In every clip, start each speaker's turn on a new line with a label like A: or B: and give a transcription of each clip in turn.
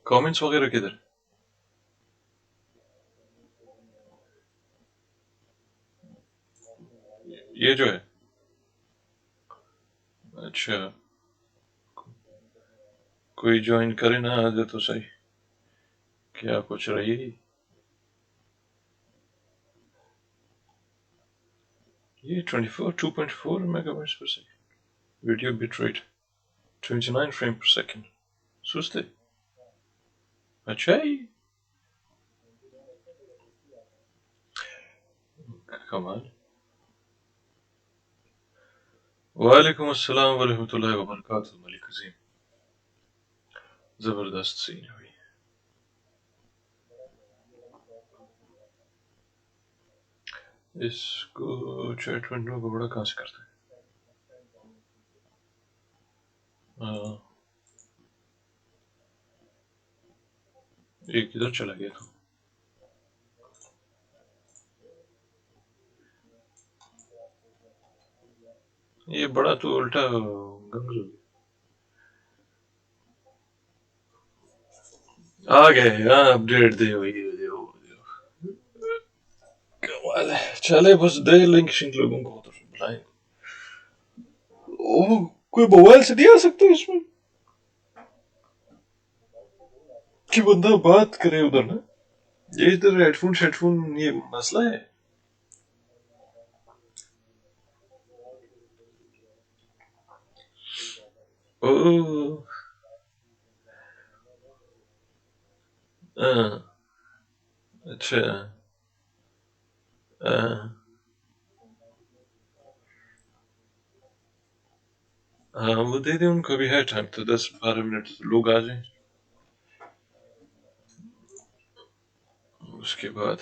A: Comments वगैरह किधर? ये जो है, अच्छा कोई ज्वाइन करे ना आ जाए तो सही। क्या कुछ रही? ये 24 2.4 मेगाबाइट्स पर second video bit rate 29 frame पर सेकंड। सुस्ते। अच्छा ही कमाल। वालेकुम अस्सलाम वरहमतुल्लाहि वबरकातुहू मलिक अजीम। जबरदस्त सीन हुई। इसको चैट विंडो को बड़ा कहाँ से करते हैं? ये किधर चला गया था? ये बड़ा तो उल्टा गंग हो गया। आ गए। हाँ अपडेट दे वही दे वो दे। कमाल है। चले बस दे लिंक शिंक लोगों को तो बुलाएं। ओह कोई मोबाइल से नहीं आ सकता इसमें कि बंदा बात करे उधर ना? ये इधर हेडफोन हेडफोन ये मसला है। ओह हाँ, अच्छा हाँ हाँ, वो दे दे उनको भी है टाइम तो 10-12 मिनट तो लोग आ जाएं उसके बाद।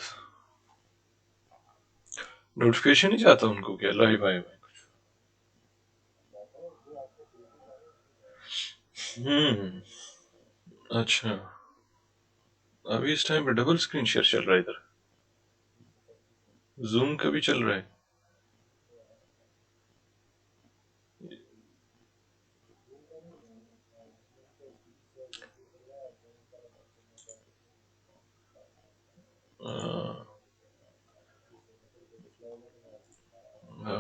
A: नोटिफिकेशन नहीं जाता उनको क्या लाइव आए हुए? अच्छा अभी इस टाइम पे डबल स्क्रीन शेयर चल रहा है इधर। जूम का भी चल रहा है। आ, आ,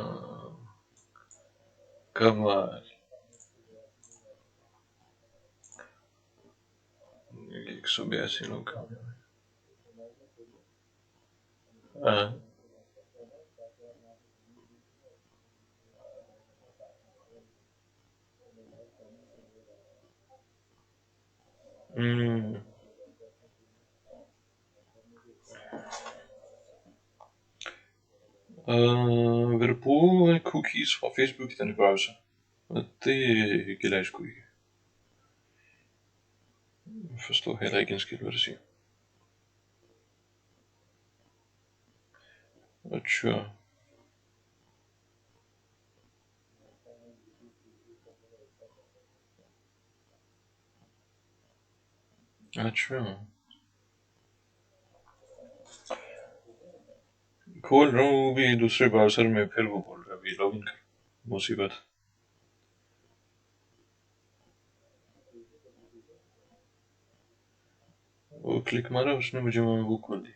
A: कमाल। 182 लोग। हाँ, हम्म, Verbot cookies fra Facebook i denne browser. Og det gælder jeg sgu ikke. Jeg forstår heller ikke en skid, hvad det siger. अच्छा अच्छा खोल रहा हूँ भी दूसरे ब्राउजर में, फिर वो बोल रहा है अभी लॉगिन कर। मुसीबत। वो क्लिक मारा उसने मुझे वो खोल दिया।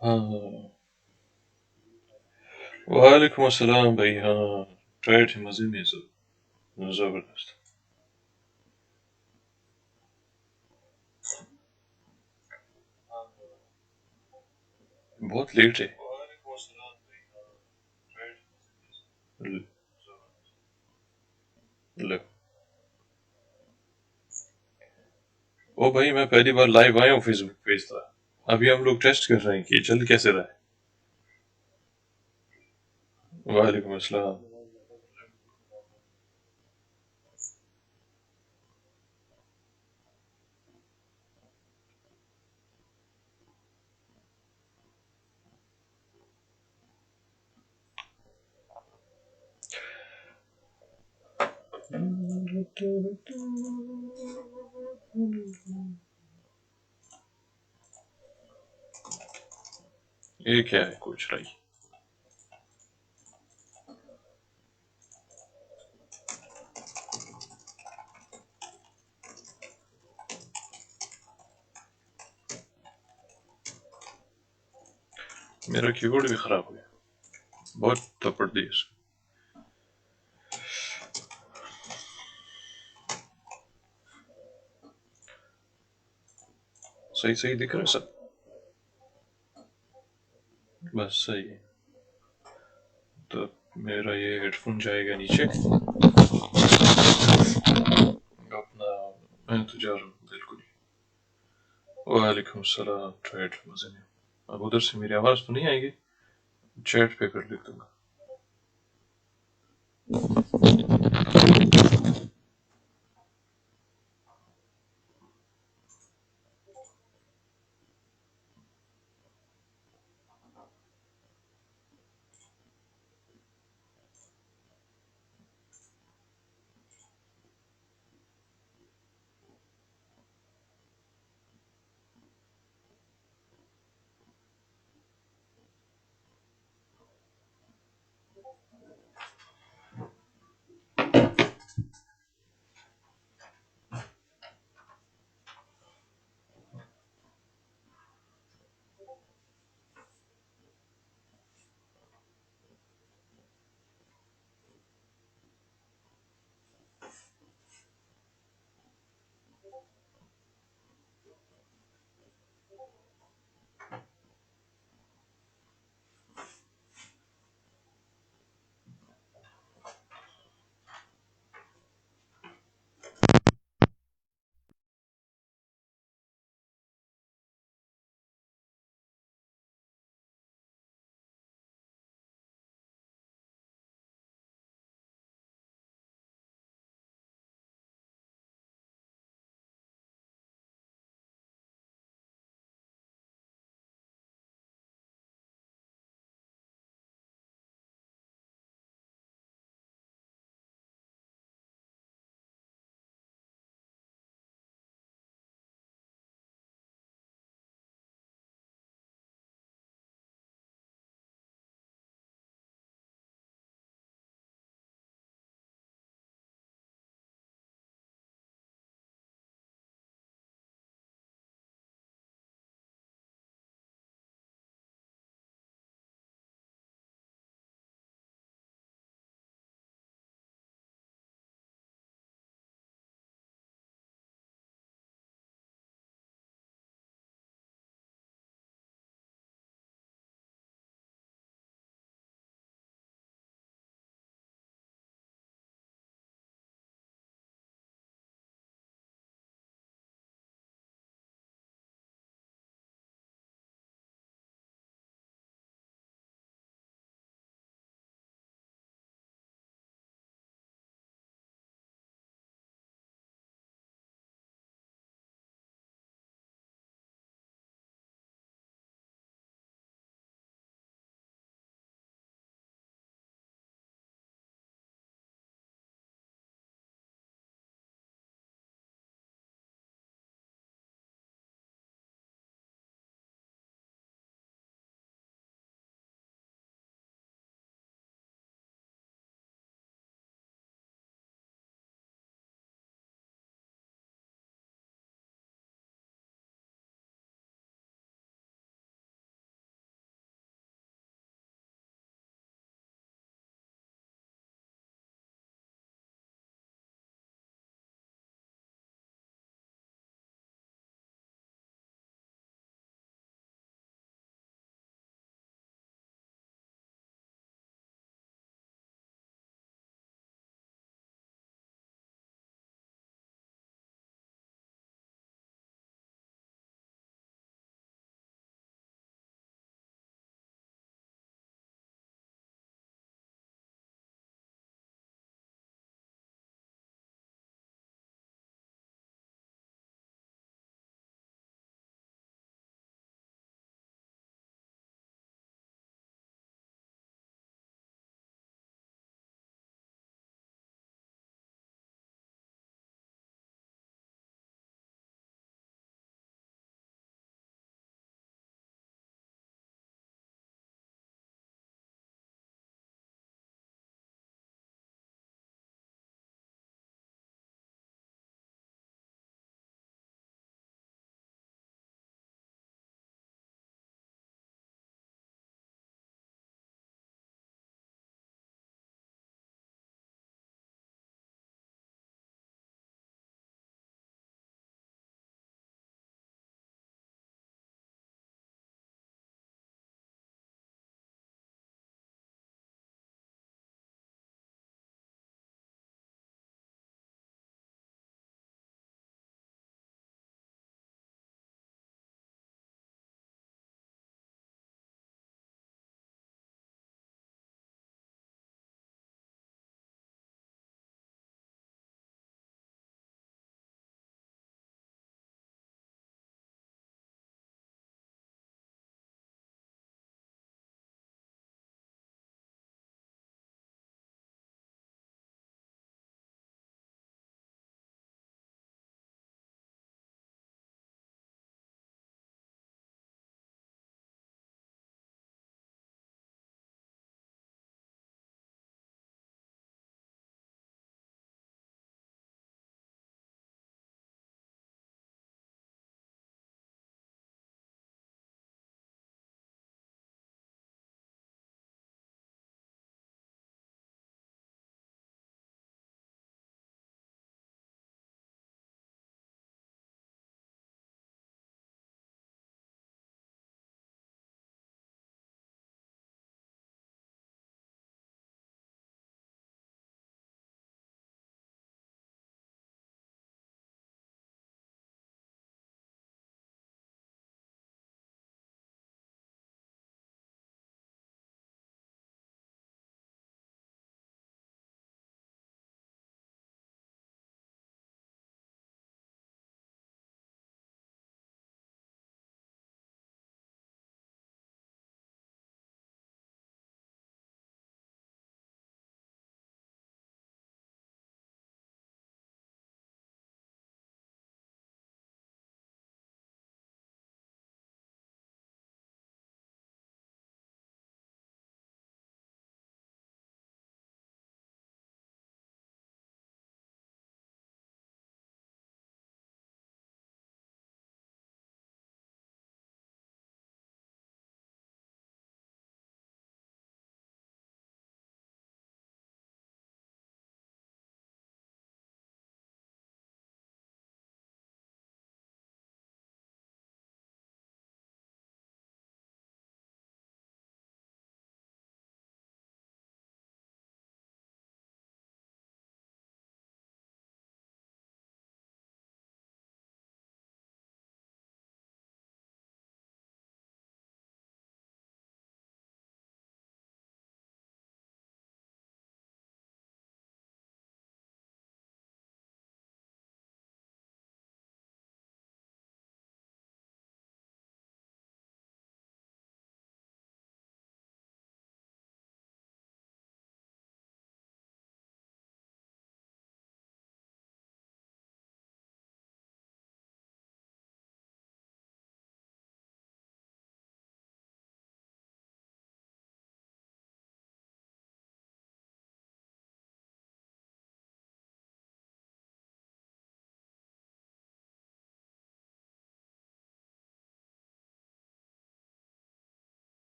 A: हाँ वालेकुम अस्सलाम भाई। हाँ ट्राई थे मजे में सब जबरदस्त। बहुत लेट है। ले ओ भाई मैं पहली बार लाइव आया हूँ फेसबुक पे इस तरह। अभी हम लोग टेस्ट कर रहे हैं कि चल कैसे रहा है। वालेकुम अस्सलाम। ये क्या है कुछ रही? मेरा कीबोर्ड भी खराब हो गया, बहुत थप्पड़ दी इसको। सही सही दिख रहा है सब, बस सही है। तो मेरा ये हेडफोन जाएगा नीचे अपना। मैं तो जा रहा हूँ बिल्कुल। वालेकुम सलाम। चैट मजे में। अब उधर से मेरी आवाज तो नहीं आएगी, चैट पे कर लिख दूंगा।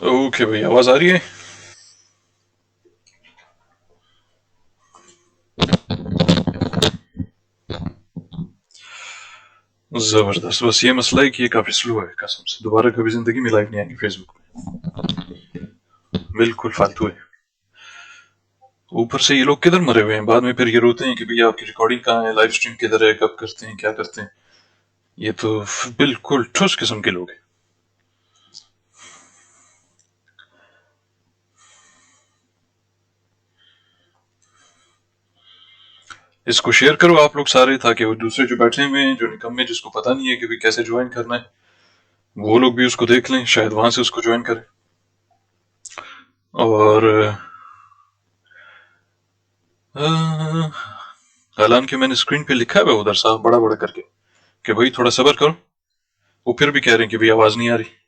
A: ओके भाई, आवाज आ रही है? जबरदस्त। बस ये मसला है कि ये काफी स्लो है, कसम से दोबारा कभी जिंदगी में लाइव नहीं आएंगे फेसबुक में, बिल्कुल फालतू है। ऊपर से ये लोग किधर मरे हुए हैं, बाद में फिर ये रोते हैं कि भैया आपकी रिकॉर्डिंग कहाँ है, लाइव स्ट्रीम किधर है, कब करते हैं, क्या करते हैं। ये तो बिल्कुल ठुस किस्म के लोग हैं। इसको शेयर करो आप लोग सारे, ताकि वो दूसरे जो बैठे हुए हैं, जो निकम्मे, जिसको पता नहीं है कि भाई कैसे ज्वाइन करना है, वो लोग भी उसको देख लें, शायद वहां से उसको ज्वाइन करें। और हालांकि मैंने स्क्रीन पे लिखा है उधर साफ बड़ा बड़ा करके कि भाई थोड़ा सब्र करो, वो फिर भी कह रहे हैं कि भाई आवाज नहीं आ रही।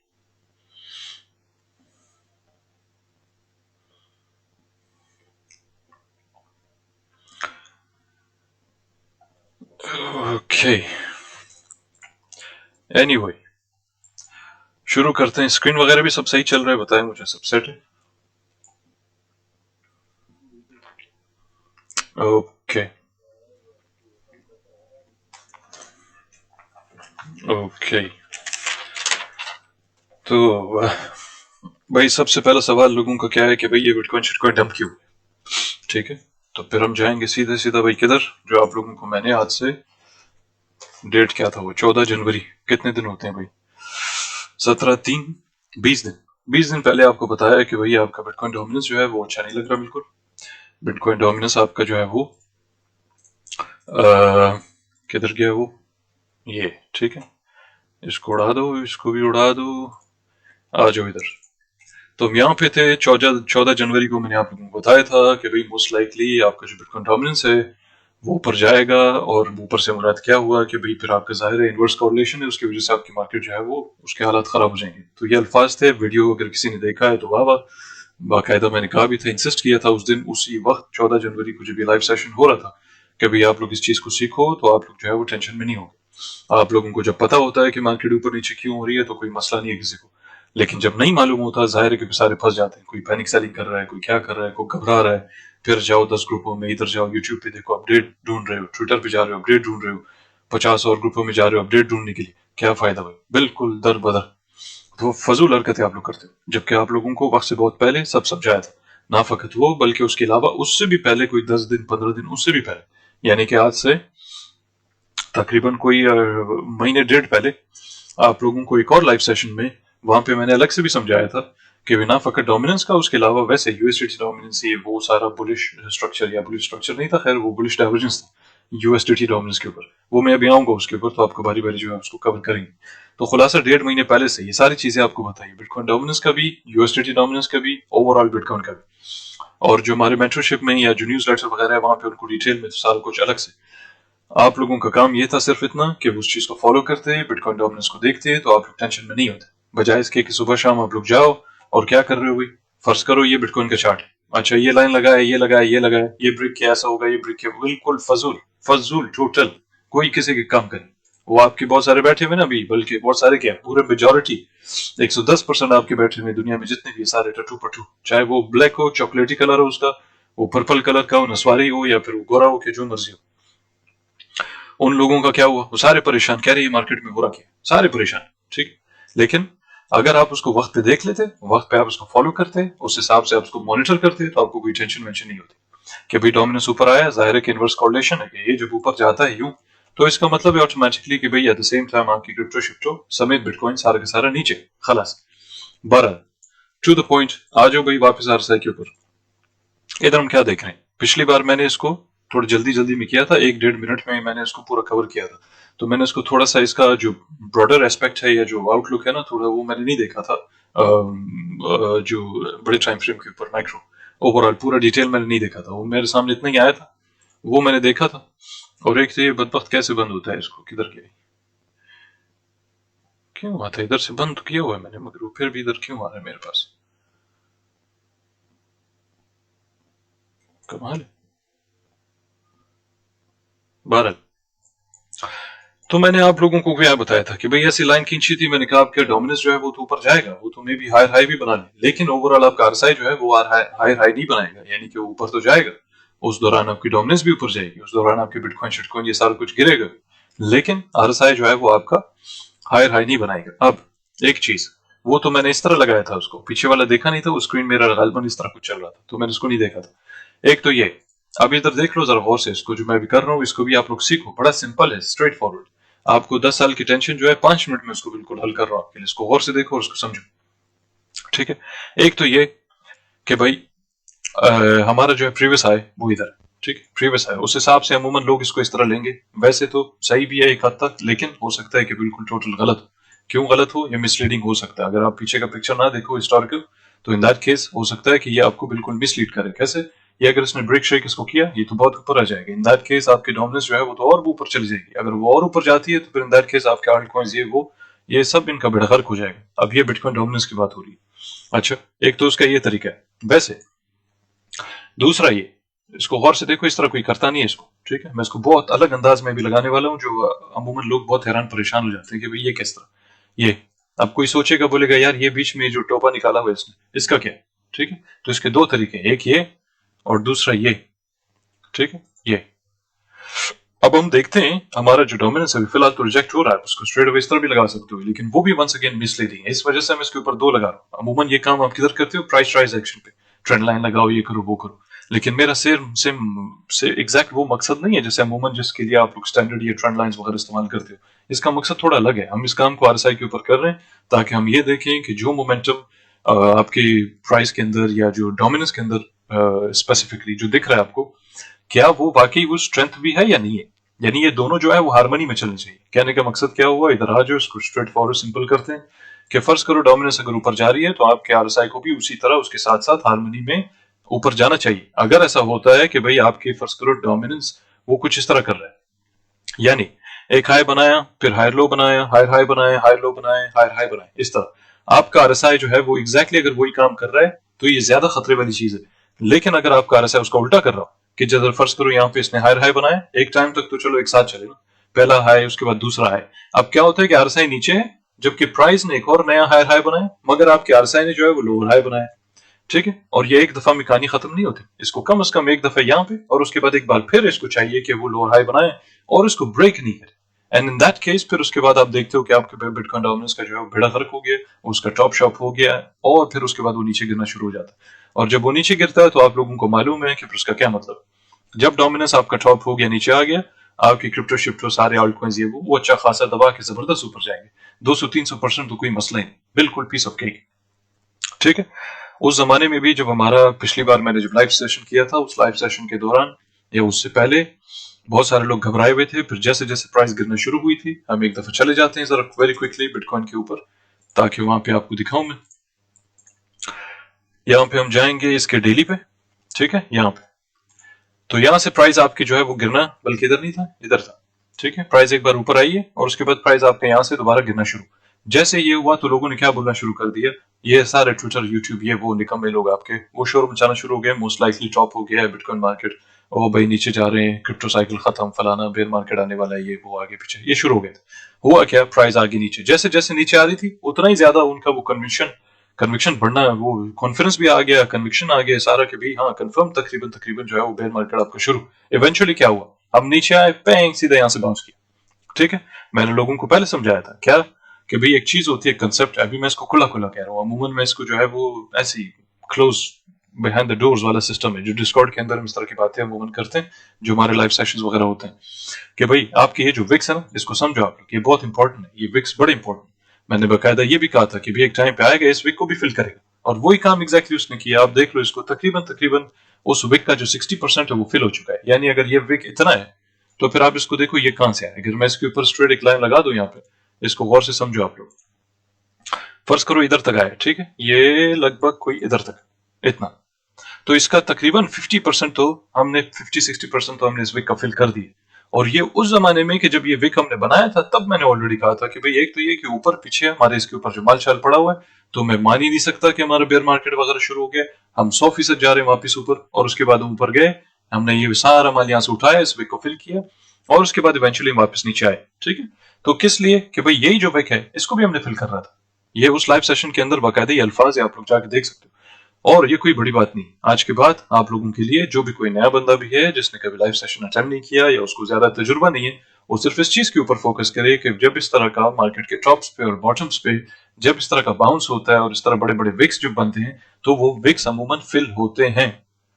A: ओके, एनीवे शुरू करते हैं। स्क्रीन वगैरह भी सब सही चल रहा है, बताएं मुझे, सब सेट है? Okay okay. तो भाई सबसे पहला सवाल लोगों का क्या है कि भाई ये बिटकॉइन शिटकॉइन डंप क्यों? ठीक है, तो फिर हम जाएंगे सीधे सीधा भाई किधर, जो आप लोगों को मैंने आज से, डेट क्या था वो, 14 जनवरी, कितने दिन होते हैं भाई, 17, 3, 20 दिन, 20 दिन पहले आपको बताया कि भाई आपका बिटकॉइन डोमिनेंस जो है वो अच्छा नहीं लग रहा बिल्कुल। बिटकॉइन डोमिनेंस आपका जो है वो किधर गया वो, ये ठीक है, इसको उड़ा दो, इसको भी उड़ा दो, आ जाओ इधर। तो हम यहाँ पे थे 14 जनवरी को, मैंने आप लोगों को बताया था कि भाई मोस्ट लाइकली आपका जो बिटकॉइन डोमिनेंस है वो ऊपर जाएगा। और ऊपर से मुराद क्या हुआ कि भाई फिर आपका जाहिर है इनवर्स कॉरलेशन है, उसकी वजह से आपकी मार्केट जो है वो, उसके हालात खराब हो जाएंगे। तो ये अल्फाज थे, वीडियो अगर किसी ने देखा है तो वाह वाह, बाकायदा मैंने कहा भी था, इंसिस्ट किया था उस दिन, उसी वक्त 14 जनवरी को जब ये लाइव सेशन हो रहा था कि भाई आप लोग इस चीज को सीखो, तो आप लोग जो है वो टेंशन में नहीं होंगे। आप लोगों को जब पता होता है कि मार्केट ऊपर नीचे क्यों हो रही है तो कोई मसला नहीं है किसी को, लेकिन जब नहीं मालूम होता, जाहिर है कि सारे फंस जाते हैं, कोई पैनिक सेलिंग कर रहा है, कोई क्या कर रहा है, कोई घबरा रहा है। फिर जाओ 10 ग्रुपों में, इधर जाओ यूट्यूब पे देखो अपडेट ढूंढ रहे हो, ट्विटर पे जा रहे हो अपडेट ढूंढ रहे हो, 50 और ग्रुपों में जा रहे हो अपडेट ढूंढने के लिए, क्या फायदा भाई, बिल्कुल दर बदर। तो फजूल हरकतें आप लोग करते हो, जबकि आप लोगों को वक्त से बहुत पहले सब समझाया था। ना फकत वो, बल्कि उसके अलावा उससे भी पहले, कोई 10 दिन 15 दिन उससे भी पहले, यानी कि आज से तकरीबन कोई महीने डेढ़ पहले, आप लोगों को एक और लाइव सेशन में, वहां पे मैंने अलग से भी समझाया था कि बिना फकत डोमिनेंस का, उसके अलावा वैसे यूएसडीटी डोमिनेंस, ये वो सारा बुलिश स्ट्रक्चर, या बुलिश स्ट्रक्चर नहीं था, खैर वो बुलिश डाइवर्जेंस था यूएसडीटी डोमिनेंस के ऊपर, वो मैं अभी आऊंगा उसके ऊपर, तो आपको बारी बारी जो है उसको कवर करेंगे। तो खुलासा 1.5 महीने पहले से ये सारी चीजें आपको बताइए, बिटकॉइन डोमिनेंस का भी, यूएसडीटी डोमिनेंस का भी, ओवरऑल बिटकॉइन का भी। और जो हमारे मेंटरशिप में या जो न्यूज लेटर वगैरह है वहां पे उनको डिटेल में तो सारा कुछ अलग से। आप लोगों का काम ये था सिर्फ इतना कि उस चीज को फॉलो करते, बिटकॉइन डोमिनेंस को देखते, तो आप लोग टेंशन में नहीं होते, बजाय इसके कि सुबह शाम आप लोग जाओ और क्या कर रहे हो भाई, फर्ज करो ये बिटकॉइन का चार्ट है, अच्छा ये लाइन लगाया, ये लगाया, ये लगाया, ये ब्रिक के ऐसा होगा, ये ब्रिक के, बिल्कुल फजूल, फजूल टोटल, कोई किसी के काम करे। वो आपके बहुत सारे बैठे हुए ना अभी, बल्कि बहुत सारे क्या, पूरे मेजोरिटी 110% आपके बैठे हुए दुनिया में जितने भी सारे टटू पटू, चाहे वो ब्लैक हो, चॉकलेटी कलर हो उसका, वो पर्पल कलर का हो, नस्वारी हो, या फिर वो गोरा हो, के जो मर्जी हो, उन लोगों का क्या हुआ, वो सारे परेशान, कह रहे हैं मार्केट में हो रहा क्या, सारे परेशान, ठीक। लेकिन अगर आप उसको वक्त पे देख लेते, वक्त पे आप उसको फॉलो करते, उस हिसाब से आप उसको मॉनिटर करते, तो आपको कोई टेंशन वेंशन नहीं होती कि भाई डोमिनेंस ऊपर आया, जाहिर है कि इनवर्स कॉरलेशन है कि ये जब ऊपर जाता है यूं, तो इसका मतलब है ऑटोमेटिकली कि भाई एट द सेम टाइम आपकी क्रिप्टो शिप्टो समेत बिटकॉइन सारा का सारा नीचे, खलास। 12 टू द पॉइंट, आ जाओ भाई वापस आरएसआई के ऊपर। इधर हम क्या देख रहे हैं, पिछली बार मैंने इसको थोड़ा जल्दी जल्दी में किया था, 1 1.5 मिनट में मैंने इसको पूरा कवर किया था, तो मैंने इसको थोड़ा सा, इसका जो ब्रॉडर एस्पेक्ट है या जो आउटलुक है ना, थोड़ा वो मैंने नहीं देखा था, जो बड़े टाइम फ्रेम के ऊपर माइक्रो, ओवरऑल पूरा डिटेल मैंने नहीं देखा था, वो मेरे सामने इतना ही आया था, वो मैंने देखा था। और एक तो ये बदबख्त कैसे बंद होता है, इसको किधर गया, क्यों हुआ था, इधर से बंद तो किया हुआ है मैंने, मगर वो फिर भी इधर क्यों आ रहा है मेरे पास, कमाल है। बहरहाल, तो मैंने आप लोगों को क्या बताया था कि भाई ऐसी लाइन खींची थी, मैंने कहा आपके डोमिनेंस जो है वो तो ऊपर जाएगा, वो तो मे भी हायर हाई भी बना ले, लेकिन ओवरऑल आपका आरएसआई जो है वो हायर हाई नहीं बनाएगा, यानी कि ऊपर तो जाएगा, उस दौरान आपकी डोमिनेंस भी ऊपर जाएगी, उस दौरान आपके बिटकॉइन शिटकॉइन ये सारा कुछ गिरेगा, लेकिन आरएसआई जो है वो आपका हायर हाई नहीं बनाएगा। अब एक चीज, वो तो मैंने इस तरह लगाया था, उसको पीछे वाला देखा नहीं था, वो स्क्रीन मेरा गालबन इस तरह कुछ चल रहा था, तो मैंने उसको नहीं देखा था। एक तो ये, अब इधर देख लो जरा गौर से, इसको जो मैं भी कर रहा हूँ इसको भी आप लोग सीखो, बड़ा सिंपल है, स्ट्रेट फॉरवर्ड। आपको 10 साल की टेंशन जो है 5 मिनट में उसको बिल्कुल हल कर रहा हूं आपके लिए, इसको गौर से देखो और उसको समझो। ठीक है, एक तो ये कि भाई हमारा जो है प्रीवियस आय वो इधर है, ठीक है, प्रीवियस आय, उस हिसाब से अमूमन लोग इसको इस तरह लेंगे, वैसे तो सही भी है एक हद तक, लेकिन हो सकता है कि बिल्कुल टोटल गलत हो। क्यों गलत हो, ये मिसलीडिंग हो सकता है, अगर आप पीछे का पिक्चर ना देखो हिस्टोरिकल, तो इन दैट केस हो सकता है कि ये आपको बिल्कुल मिसलीड करे। कैसे, ये अगर इसने ब्रेक शेक इसको किया, ये तो बहुत ऊपर आ जाएगा, इन दैट केस आपकी डोमिनेंस जो है वो तो और ऊपर चली जाएगी, अगर वो और ऊपर जाती है तो फिर इन दैट केस आपके आल्ट कॉइंस ये सब इनका बेड़ा गर्क हो जाएगा। अब ये बिटकॉइन डोमिनेंस की बात हो रही है। अच्छा, एक तो उसका ये तरीका है, वैसे दूसरा ये, इसको गौर से देखो, इस तरह कोई करता नहीं है इसको, ठीक है, मैं इसको बहुत अलग अंदाज में भी लगाने वाला हूं, जो अमूमन लोग बहुत हैरान परेशान हो जाते हैं कि भाई ये किस तरह, ये अब कोई सोचेगा, बोलेगा यार ये बीच में जो टोपा निकाला हुआ है इसने, इसका क्या है, ठीक है, तो इसके दो तरीके, एक ये और दूसरा ये, ठीक है, ये। अब हम देखते हैं हमारा जो डोमिनेंस है फिलहाल तो रिजेक्ट हो रहा है, उसको स्ट्रेट अवे इस तरह भी लगा सकते हो, लेकिन वो भी वंस अगेन मिसलीडिंग है, इस वजह से मैं इसके ऊपर 2 लगा रहा हूं। अमूमन ये काम आप किधर करते हो, प्राइस राइज एक्शन पे, ट्रेंड लाइन लगाओ, ये करो वो करो, लेकिन मेरा सेम से एग्जैक्ट वो मकसद नहीं है जैसे अमूमन जिसके लिए आप लोग स्टैंडर्ड ये ट्रेंड लाइंस वगैरह इस्तेमाल करते हो। इसका मकसद थोड़ा अलग है, हम इस काम को आरएसआई के ऊपर कर रहे हैं ताकि हम ये देखें कि जो मोमेंटम आपकी प्राइस के अंदर या जो डोमिनेंस के अंदर स्पेसिफिकली जो दिख रहा है आपको, क्या वो वाकई वो स्ट्रेंथ भी है या नहीं है, यानी ये दोनों जो है वो हार्मनी में चलनी चाहिए। कहने का मकसद क्या हुआ, इधर आ जाओ, इसको स्ट्रेट फॉरवर्ड सिंपल करते हैं कि फर्ज करो डोमिनेंस अगर ऊपर जा रही है तो आपके आरएसआई को भी उसी तरह उसके साथ साथ हार्मनी में ऊपर जाना चाहिए। अगर ऐसा होता है कि भाई आपके फर्ज करो डोमिनेंस वो कुछ इस तरह कर रहा है, यानी एक हाई बनाया, फिर हायर लो बनाया, हायर हाई बनाया, हायर लो बनाया, हायर हाई बनाया, इस तरह आपका आरएसआई जो है वो एग्जैक्टली अगर वही काम कर रहा है तो ये ज्यादा खतरे वाली चीज है। लेकिन अगर आपका आरएसआई उसका उल्टा कर रहा हो कि जब फर्ज करो यहाँ पे इसने हायर हाई बनाया, एक टाइम तक तो चलो एक साथ चलेगा, पहला हाई उसके बाद दूसरा हाई, अब क्या होता है कि आरएसआई नीचे है जबकि प्राइस ने एक और नया हायर हाई बनाया, मगर आपके आरएसआई ने जो है वो लोअर हाई बनाया, ठीक है, और ये एक दफा में कहानी खत्म नहीं होती, इसको कम से कम एक दफा यहाँ पे और उसके बाद एक बार फिर इसको चाहिए कि वो लोअर हाई बनाए और इसको ब्रेक नहीं करे, एंड इन दैट केस फिर उसके बाद आप देखते हो कि आपके बिटकॉइन डोमिनेंस का जो है बेड़ा गर्क हो गया, उसका टॉप शॉप हो गया और फिर उसके बाद वो नीचे गिरना शुरू हो जाता है। और जब वो नीचे गिरता है तो आप लोगों को मालूम है कि फिर उसका क्या मतलब, जब डोमिनेंस आपका टॉप हो गया, नीचे आ गया, आपकी क्रिप्टो शिप्टो सारे आल्ट कॉइंस ये वो अच्छा खासा दबा के जबरदस्त ऊपर जाएंगे, 200-300% तो कोई मसला ही नहीं, बिल्कुल पीस ऑफ केक, ठीक है। उस जमाने में भी जब हमारा पिछली बार मैंने जब लाइव सेशन किया था, उस लाइव सेशन के दौरान या उससे पहले बहुत सारे लोग घबराए हुए थे, फिर जैसे जैसे प्राइस गिरना शुरू हुई थी, हम एक दफा चले जाते हैं जरा वेरी क्विकली बिटकॉइन के ऊपर, ताकि वहां पे आपको दिखाऊं मैं। यहाँ पे हम जाएंगे इसके डेली पे, ठीक है, यहाँ पे, तो यहाँ से प्राइस आपकी जो है वो गिरना, बल्कि इधर नहीं था, इधर था, ठीक है, प्राइस एक बार ऊपर आई है और उसके बाद प्राइस आपके यहाँ से दोबारा गिरना शुरू। जैसे ये हुआ तो लोगों ने क्या बोलना शुरू कर दिया, ये सारे ट्विटर यूट्यूब ये वो निकम्मे लोग आपके वो शोर मचाना शुरू हो गए, मोस्ट लाइकली टॉप हो गया है बिटकॉइन मार्केट, ओ भाई नीचे जा रहे हैं, क्रिप्टो साइकिल खत्म, फलाना बेयर मार्केट आने वाला है, ये वो आगे पीछे ये शुरू हो गया था। हुआ क्या, प्राइस आगे नीचे, जैसे जैसे नीचे आ रही थी उतना ही ज्यादा उनका वो कन्विक्शन बढ़ना, वो कॉन्फिडेंस भी आ गया, कन्विक्शन आ गया सारा कि भाई हाँ कंफर्म तकरीबन तकरीबन जो है वो बेयर मार्केट आपका शुरू। इवेंचुअली क्या हुआ, हम नीचे आए, पैंग सीधा यहाँ से बाउंस किया, ठीक है। मैंने लोगों को पहले समझाया था क्या कि भाई एक चीज होती है कंसेप्ट, अभी मैं इसको खुला खुला कह रहा हूँ, अमूमन मैं इसको जो है वो ऐसी क्लोज बिहाइंड द डोर्स वाला सिस्टम है, जो डिस्कॉर्ड के अंदर हम इस तरह की बातें अमूमन करते हैं, जो हमारे लाइव सेशंस वगैरह होते हैं, कि भाई आपकी ये जो विक्स है ना, इसको समझो आप लोग, ये बहुत इंपॉर्टेंट है, ये विक्स बड़े इंपॉर्टेंट। मैंने बाकायदा ये भी कहा था कि भाई एक टाइम पे आएगा इस विक को भी फिल करेगा, और वही काम एग्जैक्टली उसने किया। आप देख लो इसको, तकरीबन तकरीबन उस विक का जो 60% है वो फिल हो चुका है, यानी अगर ये विक इतना है तो फिर आप इसको देखो ये कहां से आया। अगर मैं इसके ऊपर स्ट्रेट एक लाइन लगा दूं यहाँ पे, इसको गौर से समझो आप लोग, फर्ज करो इधर तक आया, ठीक है, ये लगभग कोई इधर तक इतना, तो इसका तकरीबन 50% तो हमने 50-60% तो हमने इस विक का फिल कर दिया। और ये उस जमाने में कि जब ये विक हमने बनाया था तब मैंने ऑलरेडी कहा था कि भाई एक तो ये कि ऊपर पीछे हमारे इसके ऊपर जो माल शाल पड़ा हुआ है, तो मैं मान ही नहीं सकता कि हमारा बेयर मार्केट वगैरह शुरू हो गया, हम 100% जा रहे हैं वापिस ऊपर, और उसके बाद ऊपर गए, हमने ये सारा माल यहाँ से उठाया, इस विक को फिल किया, और उसके बाद इवेंचुअली वापस नीचे आए, ठीक है। तो किस लिए कि भाई यही जो विक है इसको भी हमने फिल कर रहा था। ये उस लाइव सेशन के अंदर बाकायदा ये अल्फाज है, आप लोग जाके देख सकते हो। और ये कोई बड़ी बात नहीं, आज के बाद आप लोगों के लिए जो भी कोई नया बंदा भी है जिसने कभी लाइव सेशन अटेंड नहीं किया या उसको ज्यादा तजुर्बा नहीं है, वो सिर्फ इस चीज के ऊपर फोकस करे कि जब इस तरह का मार्केट के टॉप्स पे और बॉटम्स पे जब इस तरह का बाउंस होता है और इस तरह बड़े बड़े विक्स जब बनते हैं तो वो विक्स अमूमन फिल होते हैं।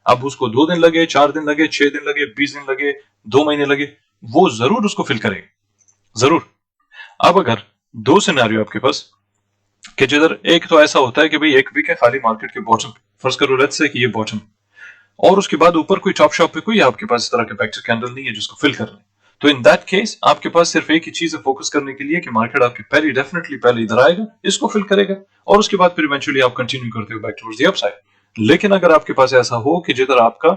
A: अब उसको 2 दिन लगे, 4 दिन लगे, 6 दिन लगे, 20 दिन लगे, 2 महीने लगे, वो जरूर उसको फिल करेगा, जरूर। अब अगर दो सिनेरियो आपके पास कि जिधर एक तो ऐसा होता है कि भाई एक वीक है खाली मार्केट के बॉटम पे, फर्ज करो लेट्स से कि ये बॉटम, और उसके बाद ऊपर कोई टॉप शॉप पे कोई आपके पास इस तरह के बैक्टर कैंडल नहीं है जिसको फिल करना है, तो इन दैट केस आपके पास सिर्फ एक ही चीज है फोकस करने के लिए कि मार्केट आपकी पहले डेफिनेटली पहले इधर आएगा, इसको फिल करेगा, और उसके बाद फिर इवेंचुअली आप कंटिन्यू करते हो बैक टुवर्ड्स द अपसाइड। लेकिन अगर आपके पास ऐसा हो कि जिधर आपका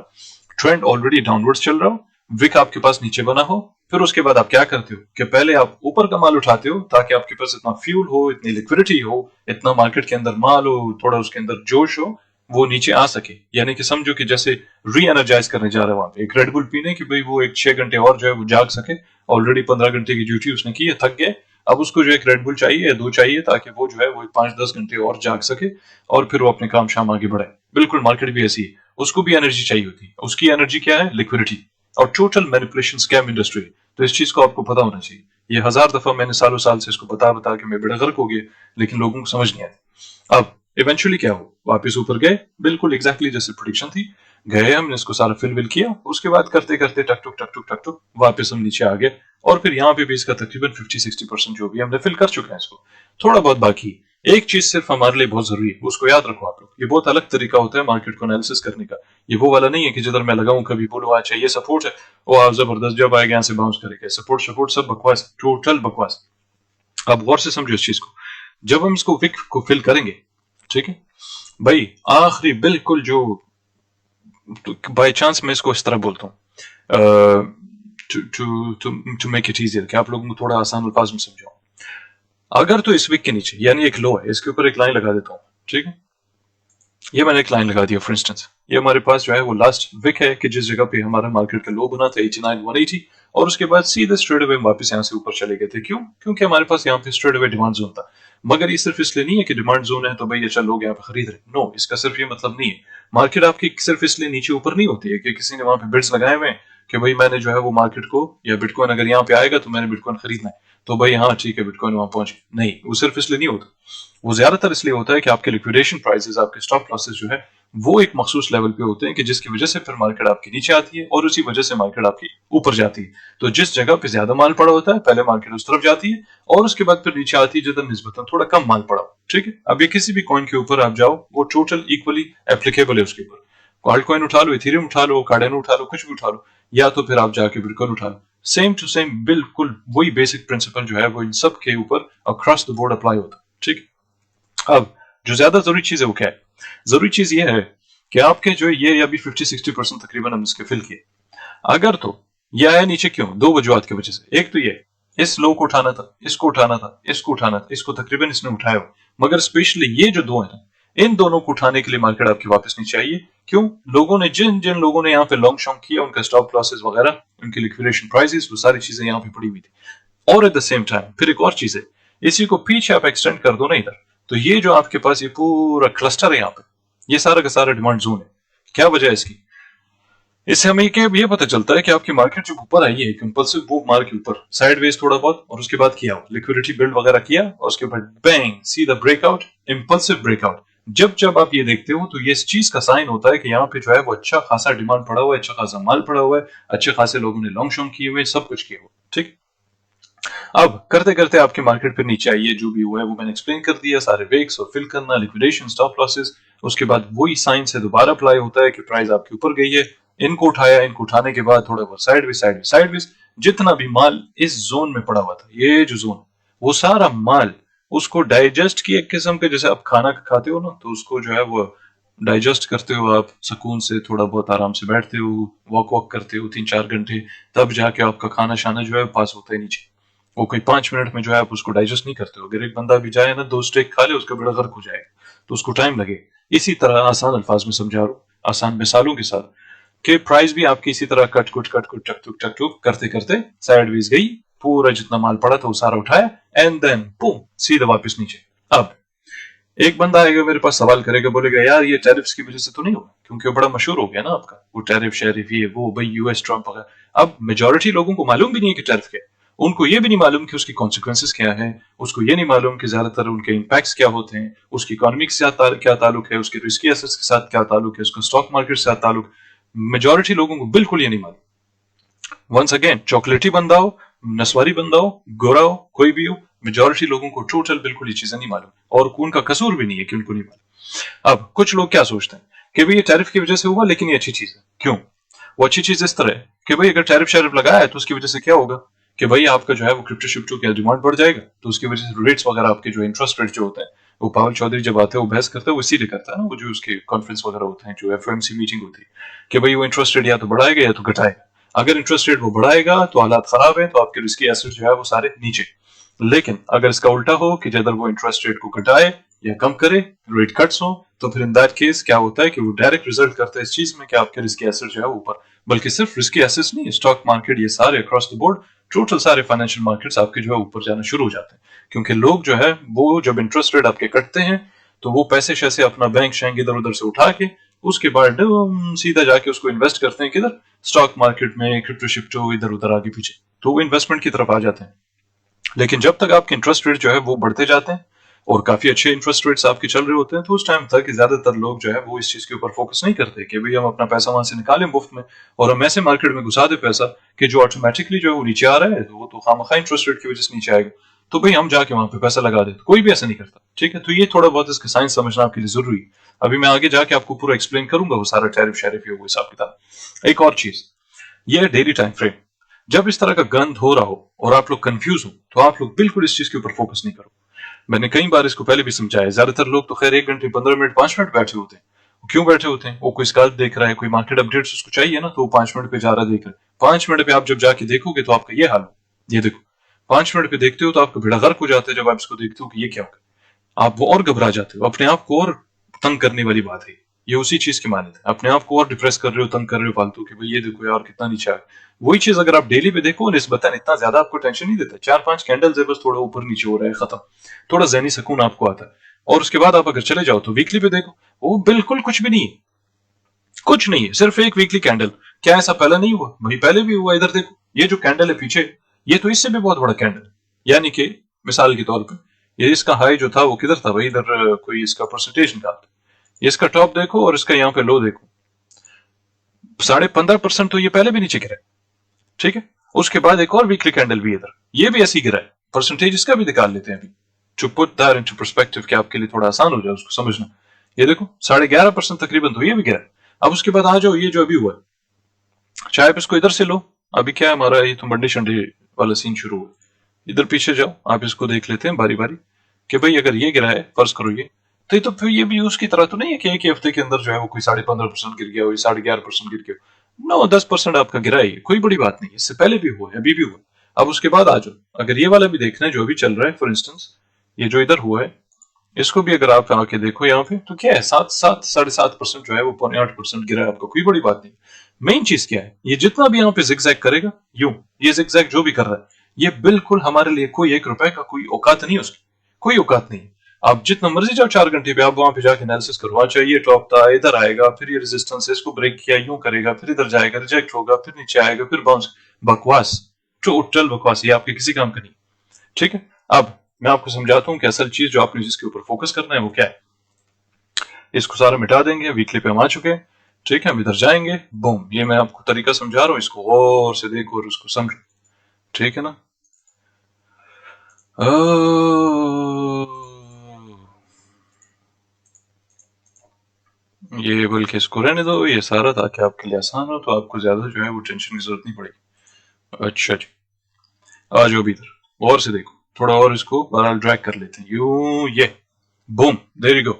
A: ट्रेंड ऑलरेडी डाउनवर्ड्स चल रहा हो, विक आपके पास नीचे बना हो, फिर उसके बाद आप क्या करते हो कि पहले आप ऊपर का माल उठाते हो ताकि आपके पास इतना फ्यूल हो, इतनी लिक्विडिटी हो, इतना मार्केट के अंदर माल हो, थोड़ा उसके अंदर जोश हो, वो नीचे आ सके। यानी कि समझो कि जैसे री एनर्जाइज करने जा रहा है वहां पे एक रेडबुल पीने की, भाई वो एक 6 घंटे और जो है वो जाग सके, ऑलरेडी 15 घंटे की ड्यूटी उसने की है, थक गए, अब उसको जो एक रेडबुल चाहिए या 2 चाहिए ताकि वो जो है वो 5-10 घंटे और जाग सके और फिर वो अपने काम शाम आगे बढ़ाए। बिल्कुल मार्केट भी ऐसी है, उसको भी एनर्जी चाहिए होती है। उसकी एनर्जी क्या है? लिक्विडिटी। और टोटल मैनिपुलेशन स्कैम इंडस्ट्री, तो इस चीज को आपको पता होना चाहिए। ये 1000 दफा मैंने सालों साल से इसको बता बता के मैं बेड़ा गर्क हो गया, लेकिन लोगों को समझ नहीं आती। अब इवेंचुअली क्या हो, वापस ऊपर गए, बिल्कुल एग्जैक्टली जैसे प्रोडिक्शन थी, गए, हमने इसको सारा फिल किया, उसके बाद करते करते टक टुक टक टुक टक टुक वापस हम नीचे आ गए, और फिर यहाँ पे भी इसका तकरीबन 50-60% जो भी हमने फिल कर चुके हैं इसको, थोड़ा बहुत बाकी। एक चीज सिर्फ हमारे लिए बहुत जरूरी है, उसको याद रखो आप लोग, ये बहुत अलग तरीका होता है मार्केट को एनालिसिस करने का। ये वो वाला नहीं है कि जिधर मैं लगाऊं कभी बोलो अच्छा ये सपोर्ट है, वो आप जबरदस्त जब आएगा यहाँ से बाउंस करेगा, सपोर्ट सपोर्ट सब बकवास, टोटल बकवास। अब गौर से समझो इस चीज को, जब हम इसको विक को फिल करेंगे, ठीक है भाई, आखिरी बिल्कुल जो बाय चांस मैं इसको इस तरह बोलता हूँ टू मेक इट इजियर कि आप लोगों को थोड़ा आसान अल्फाज में समझाऊं। अगर तो इस विक के नीचे यानी एक लो है, इसके ऊपर एक लाइन लगा देता हूँ, ठीक है, ये मैंने एक लाइन लगा दिया फॉर इंस्टेंस, ये हमारे पास जो है वो लास्ट विक है कि जिस जगह पे हमारा मार्केट का लो बना था 89,180, और उसके बाद सीधे स्ट्रेट अवे वापस यहाँ से ऊपर चले गए थे। क्यों? क्योंकि हमारे पास यहाँ पे स्ट्रेट अवे डिमांड जोन था। मगर ये सिर्फ इसलिए नहीं है कि डिमांड जोन है तो भाई अच्छा लोग यहाँ पे खरीद रहे, नो, इसका सिर्फ ये मतलब नहीं है। मार्केट आपकी सिर्फ इसलिए नीचे ऊपर नहीं होती है कि किसी ने वहां पे बिड्स लगाए हुए हैं कि भाई मैंने जो है वो मार्केट को या बिटकॉइन अगर यहाँ पे आएगा तो मैंने बिटकॉइन खरीदना है, तो भाई हाँ ठीक है बिटकॉइन वहां पहुंच गया, नहीं, वो सिर्फ इसलिए नहीं होता। वो ज्यादातर इसलिए होता है कि आपके लिक्विडेशन प्राइसेस, आपके स्टॉप लॉसेस जो है वो एक मखसूस लेवल पे होते हैं कि जिसकी वजह से फिर मार्केट आपकी नीचे आती है और उसी वजह से मार्केट आपकी ऊपर जाती है। तो जिस जगह पे ज्यादा माल पड़ा होता है पहले मार्केट उस तरफ जाती है और उसके बाद फिर नीचे आती है जिधर निस्बतन थोड़ा कम माल पड़ा हो, ठीक है। अब ये किसी भी कॉइन के ऊपर आप जाओ वो टोटल इक्वली एप्लीकेबल है उसके ऊपर। ऑल्ट कॉइन उठा लो, इथेरियम उठा लो, कार्डेनो उठा लो, कुछ भी उठा लो, या तो फिर आप जाके बिटकॉइन उठा लो, सेम टू सेम बिल्कुल वही बेसिक प्रिंसिपल जो है वो इन सब के ऊपर अक्रॉस द बोर्ड अप्लाई होता है, ठीक है। अब जो ज्यादा जरूरी चीज है वो क्या है? जरूरी चीज ये है कि आपके जो ये अभी 50-60% तकरीबन हम इसके फिल किए, अगर तो ये आया नीचे क्यों? दो वजूहत की वजह से। एक तो ये इस लो को उठाना था, इसको उठाना था, इसको उठाना था, इसको तकरीबन इसने उठाया, मगर स्पेशली ये जो दो है ना, इन दोनों को उठाने के लिए मार्केट आपकी वापस नीचे आई है। क्यों? लोगों ने जिन जिन लोगों ने यहाँ पे लॉन्ग शॉन्ग किया उनका स्टॉप लॉसेस वगैरह, उनकी लिक्विडेशन प्राइसेस, वो सारी चीजें यहाँ पे पड़ी हुई थी। और एट द सेम टाइम फिर एक और चीज है, इसी को पीछे आप एक्सटेंड कर दो ना इधर, तो ये जो आपके पास ये पूरा क्लस्टर है यहाँ पे, ये सारा का सारा डिमांड जोन है। क्या वजह है इसकी? इससे हमें ये पता चलता है कि आपकी मार्केट जब ऊपर आई है, कंपल्सिव मूव मार के ऊपर साइडवेज थोड़ा बहुत, और उसके बाद किया लिक्विडिटी बिल्ड वगैरह किया, और उसके बाद बैंग सीधा ब्रेकआउट, इंपल्सिव ब्रेकआउट। जब जब आप ये देखते हो तो ये इस चीज का साइन होता है कि यहाँ पे जो है वो अच्छा खासा डिमांड पड़ा हुआ है, अच्छा खासा माल पड़ा हुआ है, अच्छे खासे लोगों ने लॉन्ग शॉन्ग किए हुए, सब कुछ किए हुए, ठीक। अब करते करते आपकी मार्केट फिर नीचे आई है, जो भी हुआ है वो मैंने एक्सप्लेन कर दिया, सारे वेक्स और फिल करना, लिक्विडेशन, स्टॉप लॉसेस। उसके बाद वही साइन से दोबारा अप्लाई होता है कि प्राइस आपके ऊपर गई है, इनको उठाया, इनको उठाने के बाद थोड़ा बहुत साइडवेज जितना भी माल इस जोन में पड़ा हुआ था, ये जो जोन, वो सारा माल उसको डाइजेस्ट की, एक किस्म के जैसे आप खाना खाते हो ना, तो उसको जो है वो डाइजेस्ट करते हो आप सुकून से, थोड़ा बहुत आराम से बैठते हो, वॉक वॉक करते हो 3-4 घंटे, तब जाके आपका खाना शाना जो है पास होता है नीचे। वो कोई 5 मिनट में जो है आप उसको डाइजेस्ट नहीं करते हो। अगर एक बंदा भी जाए ना 2 स्टेक खा ले उसका बेड़ा गर्क हो जाएगा, तो उसको टाइम लगे। इसी तरह आसान अल्फाज में समझा रहा हूं, आसान मिसालों के साथ। कि प्राइस भी आपकी इसी तरह कट टक टुक करते करते साइडवेज गई, पूरा जितना माल पड़ा था वो सारा उठाया एंड देन बूम सीधा वापस नीचे। अब एक बंदा आएगा मेरे पास सवाल करेगा, बोलेगा यार ये टैरिफ्स की वजह से तो नहीं हुआ, क्योंकि वो बड़ा मशहूर हो गया ना आपका वो टैरिफ शैरिफ ये वो भाई यूएस ट्रम्प वगैरह। अब मेजोरिटी लोगों को मालूम भी नहीं है कि टैरिफ क्या है, उनको ये भी नहीं मालूम कि उसकी कॉन्सिक्वेंसेस क्या है, उसको ये नहीं मालूम कि ज्यादातर उनके इम्पैक्ट्स क्या होते हैं, उसकी इकोनॉमी के साथ क्या ताल्लुक है, उसके रिस्की एसेट्स के साथ क्या ताल्लुक है, उसका स्टॉक मार्केट के साथ ताल्लुक। मेजोरिटी लोगों को बिल्कुल ये नहीं मालूम। वंस अगेन चॉकलेटी बंदा हो, नस्वारी बंदा हो, गोरा हो, कोई भी हो, मेजोरिटी लोगों को टोटल बिल्कुल ये चीजें नहीं मालूम, और उनका कसूर भी नहीं है कि उनको नहीं मालूम। अब कुछ लोग क्या सोचते हैं कि भाई ये टैरिफ की वजह से हुआ लेकिन ये अच्छी चीज है। क्यों? वो अच्छी चीज इस तरह है कि भाई अगर टैरिफ शैरिफ लगाया है तो उसकी वजह से क्या होगा कि भाई आपका जो है वो क्रिप्टो शिप्टो का डिमांड बढ़ जाएगा, तो उसकी वजह से रेट्स वगैरह आपके जो इंटरेस्ट रेट जो होते हैं, वो पावल चौधरी जब आते हैं वो बहस करते हैं, वो इसीलिए करता है ना, वो जो उसके कॉन्फ्रेंस वगैरह होते हैं, जो एफओएमसी मीटिंग होती है, कि भाई वो इंटरेस्ट रेट या तो बढ़ाएगा या तो घटाएगा। अगर इंटरेस्ट रेट वो बढ़ाएगा तो हालात खराब है, तो आपके रिस्की एसेट जो है वो सारे नीचे। लेकिन अगर इसका उल्टा हो कि जब वो इंटरेस्ट रेट को घटाए या कम करे, रेट कट्स हो, तो फिर इन दैट केस क्या होता है कि वो डायरेक्ट रिजल्ट करता है इस चीज में कि आपके रिस्की एसेट जो है ऊपर, बल्कि सिर्फ रिस्की एसेट्स नहीं, स्टॉक मार्केट ये सारे अक्रॉस द बोर्ड टोटल सारे फाइनेंशियल मार्केट्स आपके जो है ऊपर जाना शुरू हो जाते हैं। क्योंकि लोग जो है वो जब इंटरेस्ट रेट आपके कटते हैं तो वो पैसे शैसे अपना बैंक शैंक इधर उधर से उठा के उसके बाद सीधा जाके उसको इन्वेस्ट करते हैं किधर, स्टॉक मार्केट में, क्रिप्टो शिप्टो इधर उधर आगे पीछे, तो वो इन्वेस्टमेंट की तरफ आ जाते हैं। लेकिन जब तक आपके इंटरेस्ट रेट जो है वो बढ़ते जाते हैं और काफी अच्छे इंटरेस्ट रेट्स आपके चल रहे होते हैं, तो उस टाइम तक ज्यादातर लोग जो है वो इस चीज के ऊपर फोकस नहीं करते कि भाई हम अपना पैसा वहां से निकालें मुफ्त में और हम ऐसे मार्केट में घुसा दे पैसा कि जो ऑटोमेटिकली जो है वो नीचे आ रहा है, तो वो तो खामखा इंटरेस्ट रेट की वजह से नीचे आएगा, तो भाई हम जाके वहां पे पैसा लगा दे। तो कोई भी ऐसा नहीं करता, ठीक है। तो ये थोड़ा बहुत इसका साइंस समझना आपके लिए जरूरी है। अभी मैं आगे जाके आपको पूरा एक्सप्लेन करूंगा वो सारा टैरिफ शैरिफ वो हिसाब किताब। एक और चीज, ये है डेली टाइम फ्रेम। जब इस तरह का गंद हो रहा हो और आप लोग कंफ्यूज हो तो आप लोग बिल्कुल इस चीज के ऊपर फोकस नहीं करो। मैंने कई बार इसको पहले भी समझाया, ज्यादातर लोग तो खैर 1 घंटे 15 मिनट 5 मिनट बैठे होते हैं। क्यों बैठे होते हैं? वो कोई स्कल्प देख रहा है, कोई मार्केट अपडेट्स उसको चाहिए ना, तो वो 5 मिनट पे जा रहा देख रहा है। 5 मिनट पे आप जब जाके देखोगे तो आपका ये हाल हो, ये देखो 5 मिनट पे देखते हो तो आपका बेड़ा गर्क हो जाता है जब आप इसको देखते हो कि ये क्या होगा, आप वो और घबरा जाते हो, अपने आप को और तंग करने वाली बात है। ये उसी चीज की मानत है, अपने आप को और डिप्रेस कर रहे हो, तंग कर रहे हो फालतू कि भाई ये देखो यार कितना नीचे आ गया। वही चीज अगर आप डेली पे देखो, निस्बतन इतना ज्यादा आपको टेंशन नहीं देता, 4-5 कैंडल्स है बस, थोड़ा ऊपर नीचे हो रहा है, खत्म, थोड़ा जहनी सुकून आपको आता है। और उसके बाद आप अगर चले जाओ तो वीकली पे देखो, वो बिल्कुल कुछ भी नहीं है, कुछ नहीं है, सिर्फ एक वीकली कैंडल। क्या ऐसा पहले नहीं हुआ भाई? पहले भी हुआ। इधर देखो, ये जो कैंडल है पीछे, ये तो इससे भी बहुत बड़ा कैंडल, यानी कि मिसाल के तौर पर ये इसका हाई जो था वो किधर था भाई? इधर कोई इसका परसेंटेज निकालता, इसका टॉप देखो और इसका यहाँ पे लो देखो, 15.5% तो ये पहले भी नीचे गिरा है, ठीक है। उसके बाद एक और वीकली कैंडल भी इधर, ये भी ऐसी गिरा है, परसेंटेज इसका भी निकाल लेते हैं अभी, to put that into perspective कि आपके लिए थोड़ा आसान हो जाए उसको समझना। ये देखो 11.5% तकरीबन तो ये भी गिरा है। अब उसके बाद आ जाओ, ये जो अभी हुआ है, चाहे आप इसको इधर से लो, अभी क्या है हमारा, ये तो मंडे शंडे वाला सीन शुरू हुआ, इधर पीछे जाओ, आप इसको देख लेते हैं बारी बारी कि भाई अगर ये गिरा है, फर्ज करो ये, तो फिर ये भी उसकी तरह तो नहीं है कि एक ही हफ्ते के अंदर जो है वो कोई 15.5% गिर गया हो, 11.5% गिर गया हो, 9-10% आपका गिरा है, कोई बड़ी बात नहीं, इससे पहले भी हुआ है, अभी भी हुआ। अब उसके बाद आ जाओ, अगर ये वाला भी देखना है जो अभी चल रहा है, फॉर इंस्टेंस ये जो इधर हुआ है, इसको भी अगर आप आके देखो यहाँ पे, तो क्या है, 7-7.5% जो है वो 0.8% गिरा है आपको, कोई बड़ी बात नहीं। मेन चीज क्या है, ये जितना भी यहाँ पे जिगजैग करेगा, यूं ये जिगजैग जो भी कर रहा है, ये बिल्कुल हमारे लिए कोई 1 रुपए का कोई औकात नहीं है उसकी, कोई औकात नहीं है। आप जितना मर्जी जाओ 4 घंटे पे, आप वहां पे जाके एनालिसिस करो, अच्छा ये टॉप था, इधर आएगा, फिर ये रेजिस्टेंस है, इसको ब्रेक किया, यूं करेगा, फिर इधर जाएगा, रिजेक्ट होगा, फिर नीचे आएगा, फिर बाउंस। बकवास, टोटल बकवास, ये आपके किसी काम का नहीं, ठीक है। अब मैं आपको समझाता हूँ कि असल चीज जो आपने जिसके ऊपर फोकस करना है वो क्या है। इसको सारा मिटा देंगे, वीकली पे हम आ चुके हैं, ठीक है। हम इधर जाएंगे, बूम, ये मैं आपको तरीका समझा रहा हूँ, इसको गौर से देखो और उसको समझो, ठीक है ना। ये बल्कि इसको रहने दो, ये सारा ताकि आपके लिए आसान हो, तो आपको ज्यादा जो है वो टेंशन की जरूरत नहीं पड़ेगी। अच्छा जी, आ जाओ भी इधर और से देखो, थोड़ा और इसको बहरहाल ड्रैग कर लेते हैं, यूं ये, बूम, देयर यू गो,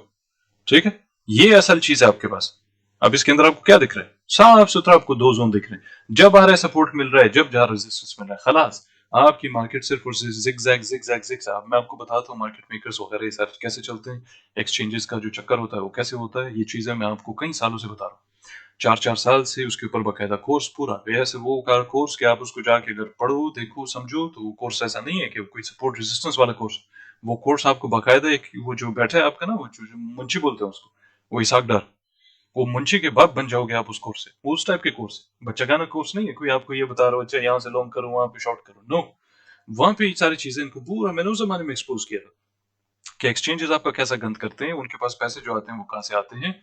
A: ठीक है। ये असल चीज है आपके पास। अब इसके अंदर आपको क्या दिख रहा है? साफ सुथरा आपको 2 जोन दिख रहे हैं, जब आ रहा है सपोर्ट मिल रहा है, जब जा रेजिस्टेंस मिल रहा है, खलास आपकी मार्केट सिर्फ और सिर्फ जिगजैग जिगजैग जिगजैग। मैं आपको बताता हूँ मार्केट मेकर्स वगैरह ये सारे कैसे चलते हैं, एक्सचेंजेस का जो चक्कर होता है वो कैसे होता है, ये चीजें मैं आपको कई सालों से बता रहा हूँ, 4-4 साल से उसके ऊपर बकायदा कोर्स पूरा ऐसे वो कोर्स कि आप उसको जाके अगर पढ़ो देखो समझो तो वो कोर्स ऐसा नहीं है कि कोई सपोर्ट रेजिस्टेंस वाला कोर्स। वो कोर्स आपको बकायदा एक वो जो बैठा है आपका ना वो जो मुंशी बोलते हैं उसको, वो इसाकदार, वो मुंशी के बाप बन जाओगे आप उस कोर्स से। वो उस टाइप के कोर्स है, बच्चागाना कोर्स नहीं है कोई आपको ये बता रहा हो अच्छा यहाँ से लॉन्ग करो वहां पे शॉर्ट करो, नो। वहां पे ये सारी चीजें इनको पूरा मैंने उस जमाने में एक्सपोज किया था कि एक्सचेंजेस आपका कैसा गंद करते हैं, उनके पास पैसे जो आते हैं वो कहाँ से आते हैं,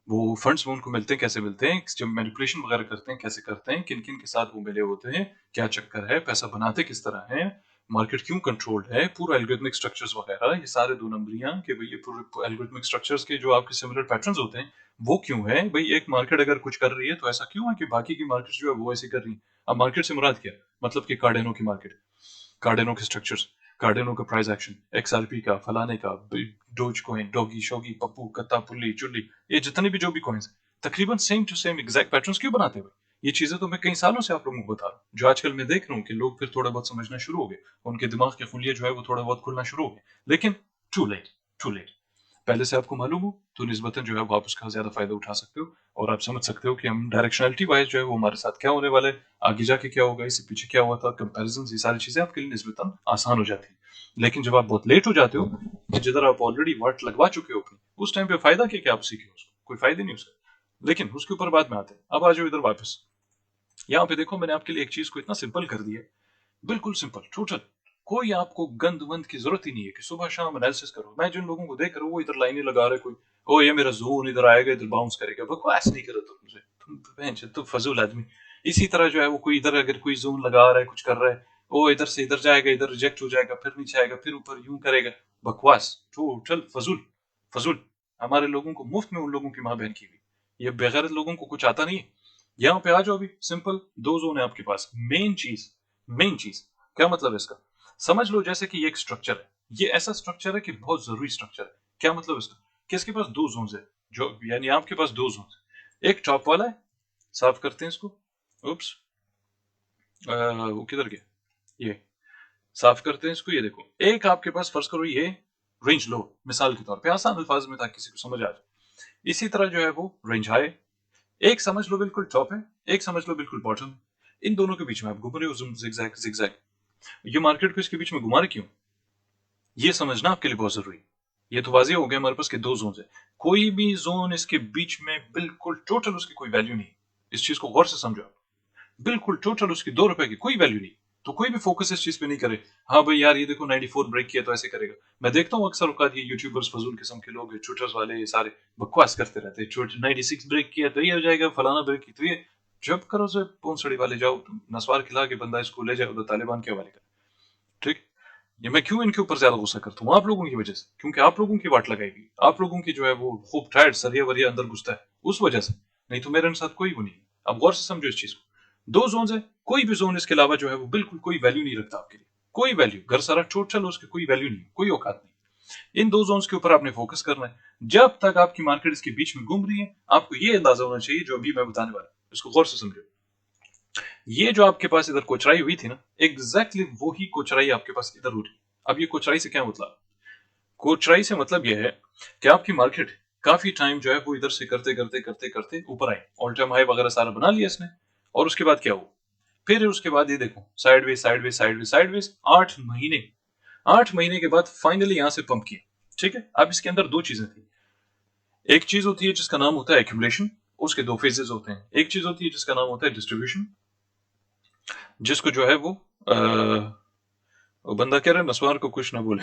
A: वो फंड्स उनको मिलते हैं कैसे मिलते हैं, जब मैनिपुलेशन वगैरह करते हैं कैसे करते हैं, किन किन के साथ वो मिले होते हैं, क्या चक्कर है, पैसा बनाते किस तरह है, मार्केट क्यों कंट्रोल्ड है, पूरा एल्गोरिथमिक स्ट्रक्चर्स वगैरह, ये सारे दो नंबरियां कि भाई ये पूरे एल्गोरिथमिक स्ट्रक्चर्स के जो आपके सिमिलर पैटर्न्स होते हैं वो क्यों है भाई। एक मार्केट अगर कुछ कर रही है तो ऐसा क्यों है कि बाकी की मार्केट जो है वो ऐसे कर रही है। अब मार्केट से मुराद क्या, मतलब कि कार्डेनो की मार्केट, कार्डेनो के स्ट्रक्चर्स, कार्डेनो का प्राइस एक्शन, एक्सआरपी का, फलाने का, डोज कॉइन, डॉगी शोगी, पप्पू, कत्ता, पुल्ली, चुल्ली, ये जितने भी जो भी कॉइन्स तकरीबन same to same exact patterns क्यों बनाते हैं। ये चीजें तो मैं कई सालों से आप लोगों को बता रहा हूँ, जो आजकल मैं देख रहा हूँ कि लोग फिर थोड़ा बहुत समझना शुरू हो गए, उनके दिमाग के खुलिये जो है वो थोड़ा बहुत खुलना शुरू हो गए, लेकिन टू लेट, टू लेट। पहले से आपको मालूम हो तो निस्बतन जो है वो आप उसका ज्यादा फायदा उठा सकते हो और आप समझ सकते हो कि हम डायरेक्शनलिटी वाइज जो है वो हमारे साथ क्या होने वाला है, आगे जाके क्या होगा, इससे पीछे क्या हुआ था, कंपैरिजन, ये सारी चीजें आपके लिए निस्बतन आसान हो जाती है। लेकिन जब आप बहुत लेट हो जाते हो, जिधर आप ऑलरेडी वर्ट लगवा चुके हो अपनी, उस टाइम पे फायदा क्या आप सीखे उसको, कोई फायदा नहीं उसका। लेकिन उसके ऊपर बाद में आते हैं, अब आ जाओ इधर वापस। यहाँ पे देखो मैंने आपके लिए एक चीज को इतना सिंपल कर दिया, बिल्कुल सिंपल टोटल, कोई आपको गंद वंद की जरूरत ही नहीं है कि सुबह शाम एनालिसिस करो। मैं जिन लोगों को देख रहा हूँ वो इधर लाइनें लगा रहे, कोई ओ ये मेरा जोन इधर आएगा इधर बाउंस करेगा, बकवास नहीं करो तुम फजूल आदमी। इसी तरह जो है वो कोई इधर अगर कोई जोन लगा रहा है कुछ कर रहा है, ओ इधर से इधर जाएगा, इधर रिजेक्ट हो जाएगा, फिर नीचे आएगा, फिर ऊपर यूं करेगा, बकवास टोटल फजूल फजूल। हमारे लोगों को मुफ्त में उन लोगों की माँ बहन की हुई, ये बेगैरत लोगों को कुछ आता नहीं है। यहाँ पे आ जाओ, अभी सिंपल दो जोन है आपके पास। मेन चीज क्या मतलब है इसका, समझ लो जैसे कि ये एक स्ट्रक्चर है, ये ऐसा स्ट्रक्चर है कि बहुत जरूरी स्ट्रक्चर है। क्या मतलब इसका, कि इसके पास दो जोन्स है, जो यानी आपके पास दो जोन्स, एक टॉप वाला है, साफ करते हैं इसको, उप्स वो किधर गया, ये साफ करते हैं इसको। ये देखो एक आपके पास फर्ज करो ये रेंज लो, मिसाल के तौर पे आसान अल्फाज में ताकि किसी को समझ आ जाए। इसी तरह जो है वो रेंज हाई, एक समझ लो बिल्कुल टॉप है, एक समझ लो बिल्कुल बॉटम है। इन दोनों के बीच में आप घूम रहे हो जिगजैग जिगजैग। ये मार्केट को इसके बीच में घुमा रहे क्यों, ये समझना आपके लिए बहुत जरूरी है। ये तो वाज़ेह हो गया हमारे पास के दो जोन है, कोई भी जोन इसके बीच में बिल्कुल टोटल उसकी कोई वैल्यू नहीं। इस चीज को गौर से समझो, बिल्कुल टोटल उसकी 2 रुपए की कोई वैल्यू नहीं। तो कोई भी फोकस इस चीज पे नहीं करे, हाँ भाई यार ये देखो 94 ब्रेक किया तो ऐसे करेगा। मैं देखता हूँ अक्सर औकात ये यूट्यूबर्स फजूल किस्म के लोग, ट्विटर्स वाले, ये सारे बकवास करते रहते हैं, 96 ब्रेक किया तो ये हो जाएगा, फलाना ब्रेक की तो ये, जब करो से पोंसड़ी वाले जाओ नस्वार खिला के बंदा इसको ले जाओ तालिबान के हवाले कर। ठीक, ये मैं क्यों इनके ऊपर ज्यादा गुस्सा करता हूँ, आप लोगों की वजह से, क्योंकि आप लोगों की वाट लगाएगी, आप लोगों की जो है वो खूब टायर्ड सरिया वरिया अंदर घुसता है उस वजह से, नहीं तो मेरे साथ कोई वो नहीं। अब गौर से समझो इस चीज को, दो जोन है, कोई भी जोन इसके अलावा जो है वो बिल्कुल कोई वैल्यू नहीं रखता आपके लिए, कोई वैल्यू, घर सारा छोट चलो उसकी कोई वैल्यू नहीं, कोई औकात नहीं। इन दो जोन्स के ऊपर आपने फोकस करना है। जब तक आपकी मार्केट इसके बीच में घूम रही है, आपको ये अंदाजा होना चाहिए जो अभी मैं बताने वाला हूं, इसको गौर से समझो। ये जो आपके पास इधर कोचराई हुई थी ना, एग्जैक्टली वही कोचराई आपके पास इधर हो रही। अब ये कोचराई से क्या मतलब, कोचराई से मतलब यह है कि आपकी मार्केट काफी टाइम जो है वो इधर से करते करते करते करते ऊपर आई, ऑल टाइम हाई वगैरह सारा बना लिया इसने, और उसके बाद क्या हुआ, फिर उसके बाद ये देखो साइडवेज साइडवेज साइडवेज साइडवेज 8 महीने, 8 महीने के बाद फाइनली यहां से पंप किया। ठीक है, अब इसके अंदर दो चीजें थी, एक चीज होती है जिसका नाम होता है एक्यूमुलेशन, उसके दो फेजेस होते हैं, एक चीज होती है जिसका नाम होता है डिस्ट्रीब्यूशन, जिसको जो है वो बंदा कह रहा है नस्वार को कुछ ना बोले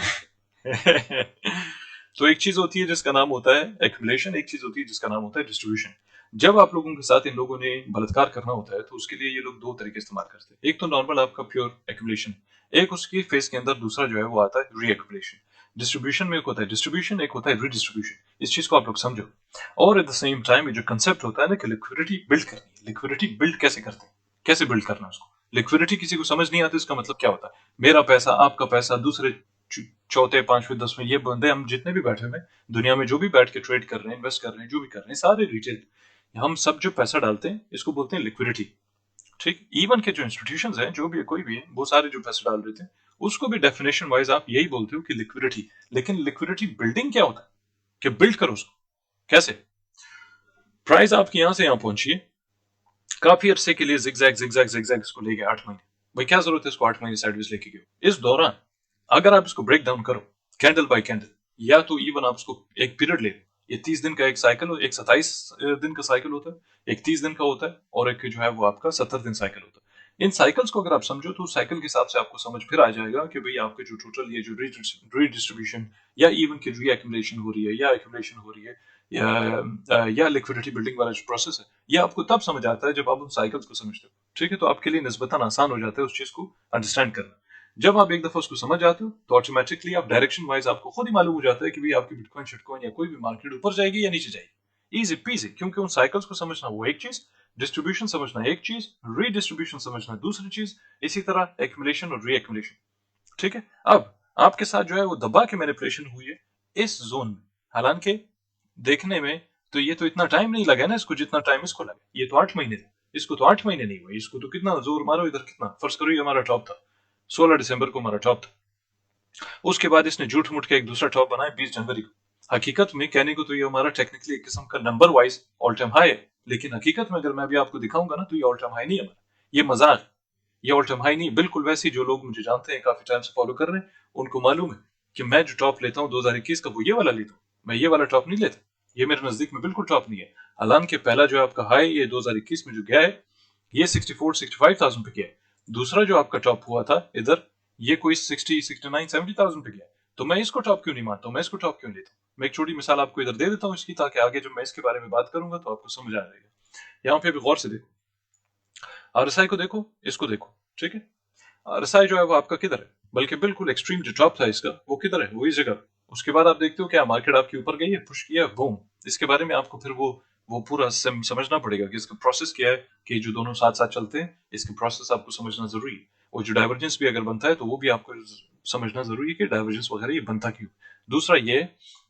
A: तो एक चीज होती है जिसका नाम होता है एक्यूमुलेशन, एक चीज होती है जिसका नाम होता है डिस्ट्रीब्यूशन। जब आप लोगों के साथ इन लोगों ने बलात्कार करना होता है तो उसके लिए ये लोग दो तरीके इस्तेमाल करते हैं, एक तो नॉर्मल आपका प्योर एक्यूमुलेशन, एक उसकी फेस के अंदर दूसरा जो है वो आता है रीएक्यूमुलेशन। डिस्ट्रीब्यूशन में एक होता है डिस्ट्रीब्यूशन, एक होता है रीडिस्ट्रीब्यूशन। इस चीज को आप लोग समझो, और एट द सेम टाइम जो कंसेप्ट होता है ना कि लिक्विडिटी बिल्ड करनी है, लिक्विडिटी बिल्ड कैसे करते हैं, कैसे बिल्ड करना है उसको। लिक्विडिटी किसी को समझ नहीं आती, इसका मतलब क्या होता है, मेरा पैसा आपका पैसा दूसरे चौथे पांचवें 10वें ये बंदे हम जितने भी बैठे हुए दुनिया में, जो भी बैठ के ट्रेड कर रहे हैं, इन्वेस्ट कर रहे हैं, जो भी कर रहे हैं, सारे रिटेल, हम सब जो पैसा डालते हैं इसको बोलते हैं लिक्विडिटी। ठीक, इवन के जो इंस्टीट्यूशंस हैं, जो भी कोई भी है, वो सारे जो पैसे डाल रहे थे उसको भी डेफिनेशन वाइज आप यही बोलते हो कि लिक्विडिटी। लेकिन लिक्विडिटी बिल्डिंग क्या होता है, कि बिल्ड करो उसको कैसे। प्राइस आपकी यहां से यहां पहुंची है, काफी अरसे के लिए जिगजैग जिगजैग जिगजैग इसको ले गया 8 महीने। भाई क्या जरूरत है इसको 8 महीने साइडवेज लेके गए। इस दौरान अगर आप इसको ब्रेक डाउन करो कैंडल बाय कैंडल, या तो इवन आप इसको एक पीरियड ले लो, ये 30 दिन का एक साइकिल, एक 27 दिन का साइकिल होता है, एक 30 दिन का होता है, और एक जो है वो आपका 70 दिन साइकिल होता है। इन साइकिल्स को अगर आप समझो तो साइकिल के हिसाब से आपको समझ फिर आ जाएगा कि भाई आपके जो टोटल ये जो रीडिस्ट्रीब्यूशन या इवन की रीएक्युमुलेशन हो रही है या एक्युमुलेशन हो रही है या लिक्विडिटी बिल्डिंग वाला जो प्रोसेस है, ये आपको तब समझ आता है जब आप उन साइकिल्स को समझते हो। ठीक है, तो आपके लिए निस्बतन आसान हो जाता है उस चीज को अंडरस्टैंड करना। जब आप एक दफा उसको समझ जाते हो तो ऑटोमेटिकली आप डायरेक्शन वाइज आपको खुद ही मालूम हो जाता है कि भाई आपकी बिटकॉइन शिटकॉइन या कोई भी मार्केट ऊपर जाएगी या नीचे जाएगी। इजी पीजी, क्योंकि उन साइकिल्स को समझना वो एक चीज, डिस्ट्रीब्यूशन समझना एक चीज, रीडिस्ट्रीब्यूशन समझना दूसरी चीज, इसी तरह एक्युमुलेशन और रीएक्युमुलेशन। ठीक है, अब आपके साथ जो है वो दबा के मैनिपुलेशन हुई है इस जोन में। हालांकि देखने में तो ये तो इतना टाइम नहीं लगा ना इसको जितना टाइम इसको लगा। ये तो 8 महीने थे, इसको तो 8 महीने नहीं हुए। इसको तो कितना जोर मारो इधर, कितना फर्ज करो ये हमारा टॉप था, 16 दिसंबर को हमारा टॉप था। उसके बाद इसने झूठ मूठ के एक दूसरा टॉप बनाया 20 जनवरी को। हकीकत में कहने को तो ये हमारा टेक्निकली एक किस्म का number wise all time high है, लेकिन हकीकत में अगर मैं अभी आपको दिखाऊंगा ना तो ये ऑल टाइम हाई नहीं है हमारा, ये मजाक। ये ऑल टाइम हाई नहीं, बिल्कुल वैसे ही जो लोग मुझे जानते हैं काफी टाइम से फॉलो कर रहे हैं उनको मालूम है कि मैं जो टॉप लेता हूँ 2021 का वो ये वाला लेता हूँ, मैं ये वाला टॉप नहीं लेता। ये मेरे नजदीक में बिल्कुल टॉप नहीं है। हालांकि पहला जो आपका हाई ये 2021 में जो गया है ये 64-65,000 पे गया है। दूसरा जो आपका टॉप हुआ था इधर ये कोई 60-69-70,000 पे गया है। तो मैं इसको टॉप क्यों नहीं मानता हूं, मैं इसको टॉप क्यों लेता हूं। मैं एक छोटी मिसाल आपको इधर दे देता हूं इसकी, ताकि आगे जब मैं इसके बारे में बात करूंगा तो आपको समझ आ जाएगा। यहाँ पे भी गौर से देखो, आरएसआई को देखो, इसको देखो। ठीक है, आरएसआई जो है वो आपका किधर है, बल्कि बिल्कुल एक्सट्रीम जो टॉप था इसका वो किधर है, वो इस जगह। उसके बाद आप देखते हो क्या मार्केट आपके ऊपर गई है, पुश किया, बूम। इसके बारे में आपको फिर वो पूरा समझना पड़ेगा कि इसका प्रोसेस क्या है, कि जो दोनों साथ साथ चलते हैं इसकी प्रोसेस आपको समझना जरूरी है। और जो डाइवर्जेंस भी अगर बनता है तो वो भी आपको समझना जरूरी है कि डाइवर्जेंस वगैरह ये बनता क्यों। दूसरा ये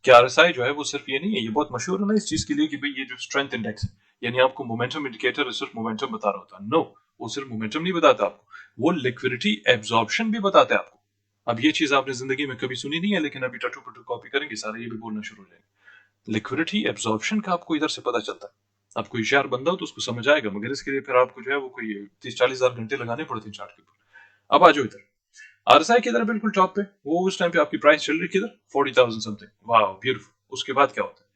A: कि आरएसआई जो है वो सिर्फ ये नहीं है, ये बहुत मशहूर है ना इस चीज के लिए कि भाई ये जो स्ट्रेंथ इंडेक्स है, यानी आपको मोमेंटम इंडिकेटर सिर्फ मोमेंटम बता रहा होता है। नो, वो सिर्फ मोमेंटम नहीं बताता आपको, वो लिक्विडिटी एब्जॉर्प्शन भी बताता है आपको। अब ये चीज आपने जिंदगी में कभी सुनी नहीं है, लेकिन अभी टटू पटू कॉपी करेंगे सारे ये भी बोलना शुरू हो जाएंगे। लिक्विडिटी एब्जॉर्प्शन का आपको इधर से पता चलता है। आपको होशियार बंदा हो तो उसको समझ आएगा, मगर इसके लिए फिर आपको जो है वो कोई 30-40 हजार घंटे लगाने पड़ते हैं चार्ट के ऊपर। अब आ जाओ इधर, आरएसआई किधर बिल्कुल टॉप पे, वो उस टाइम पे आपकी प्राइस चल रही किधर 40,000 समथिंग। वाह ब्यूटीफुल। उसके बाद क्या होता है,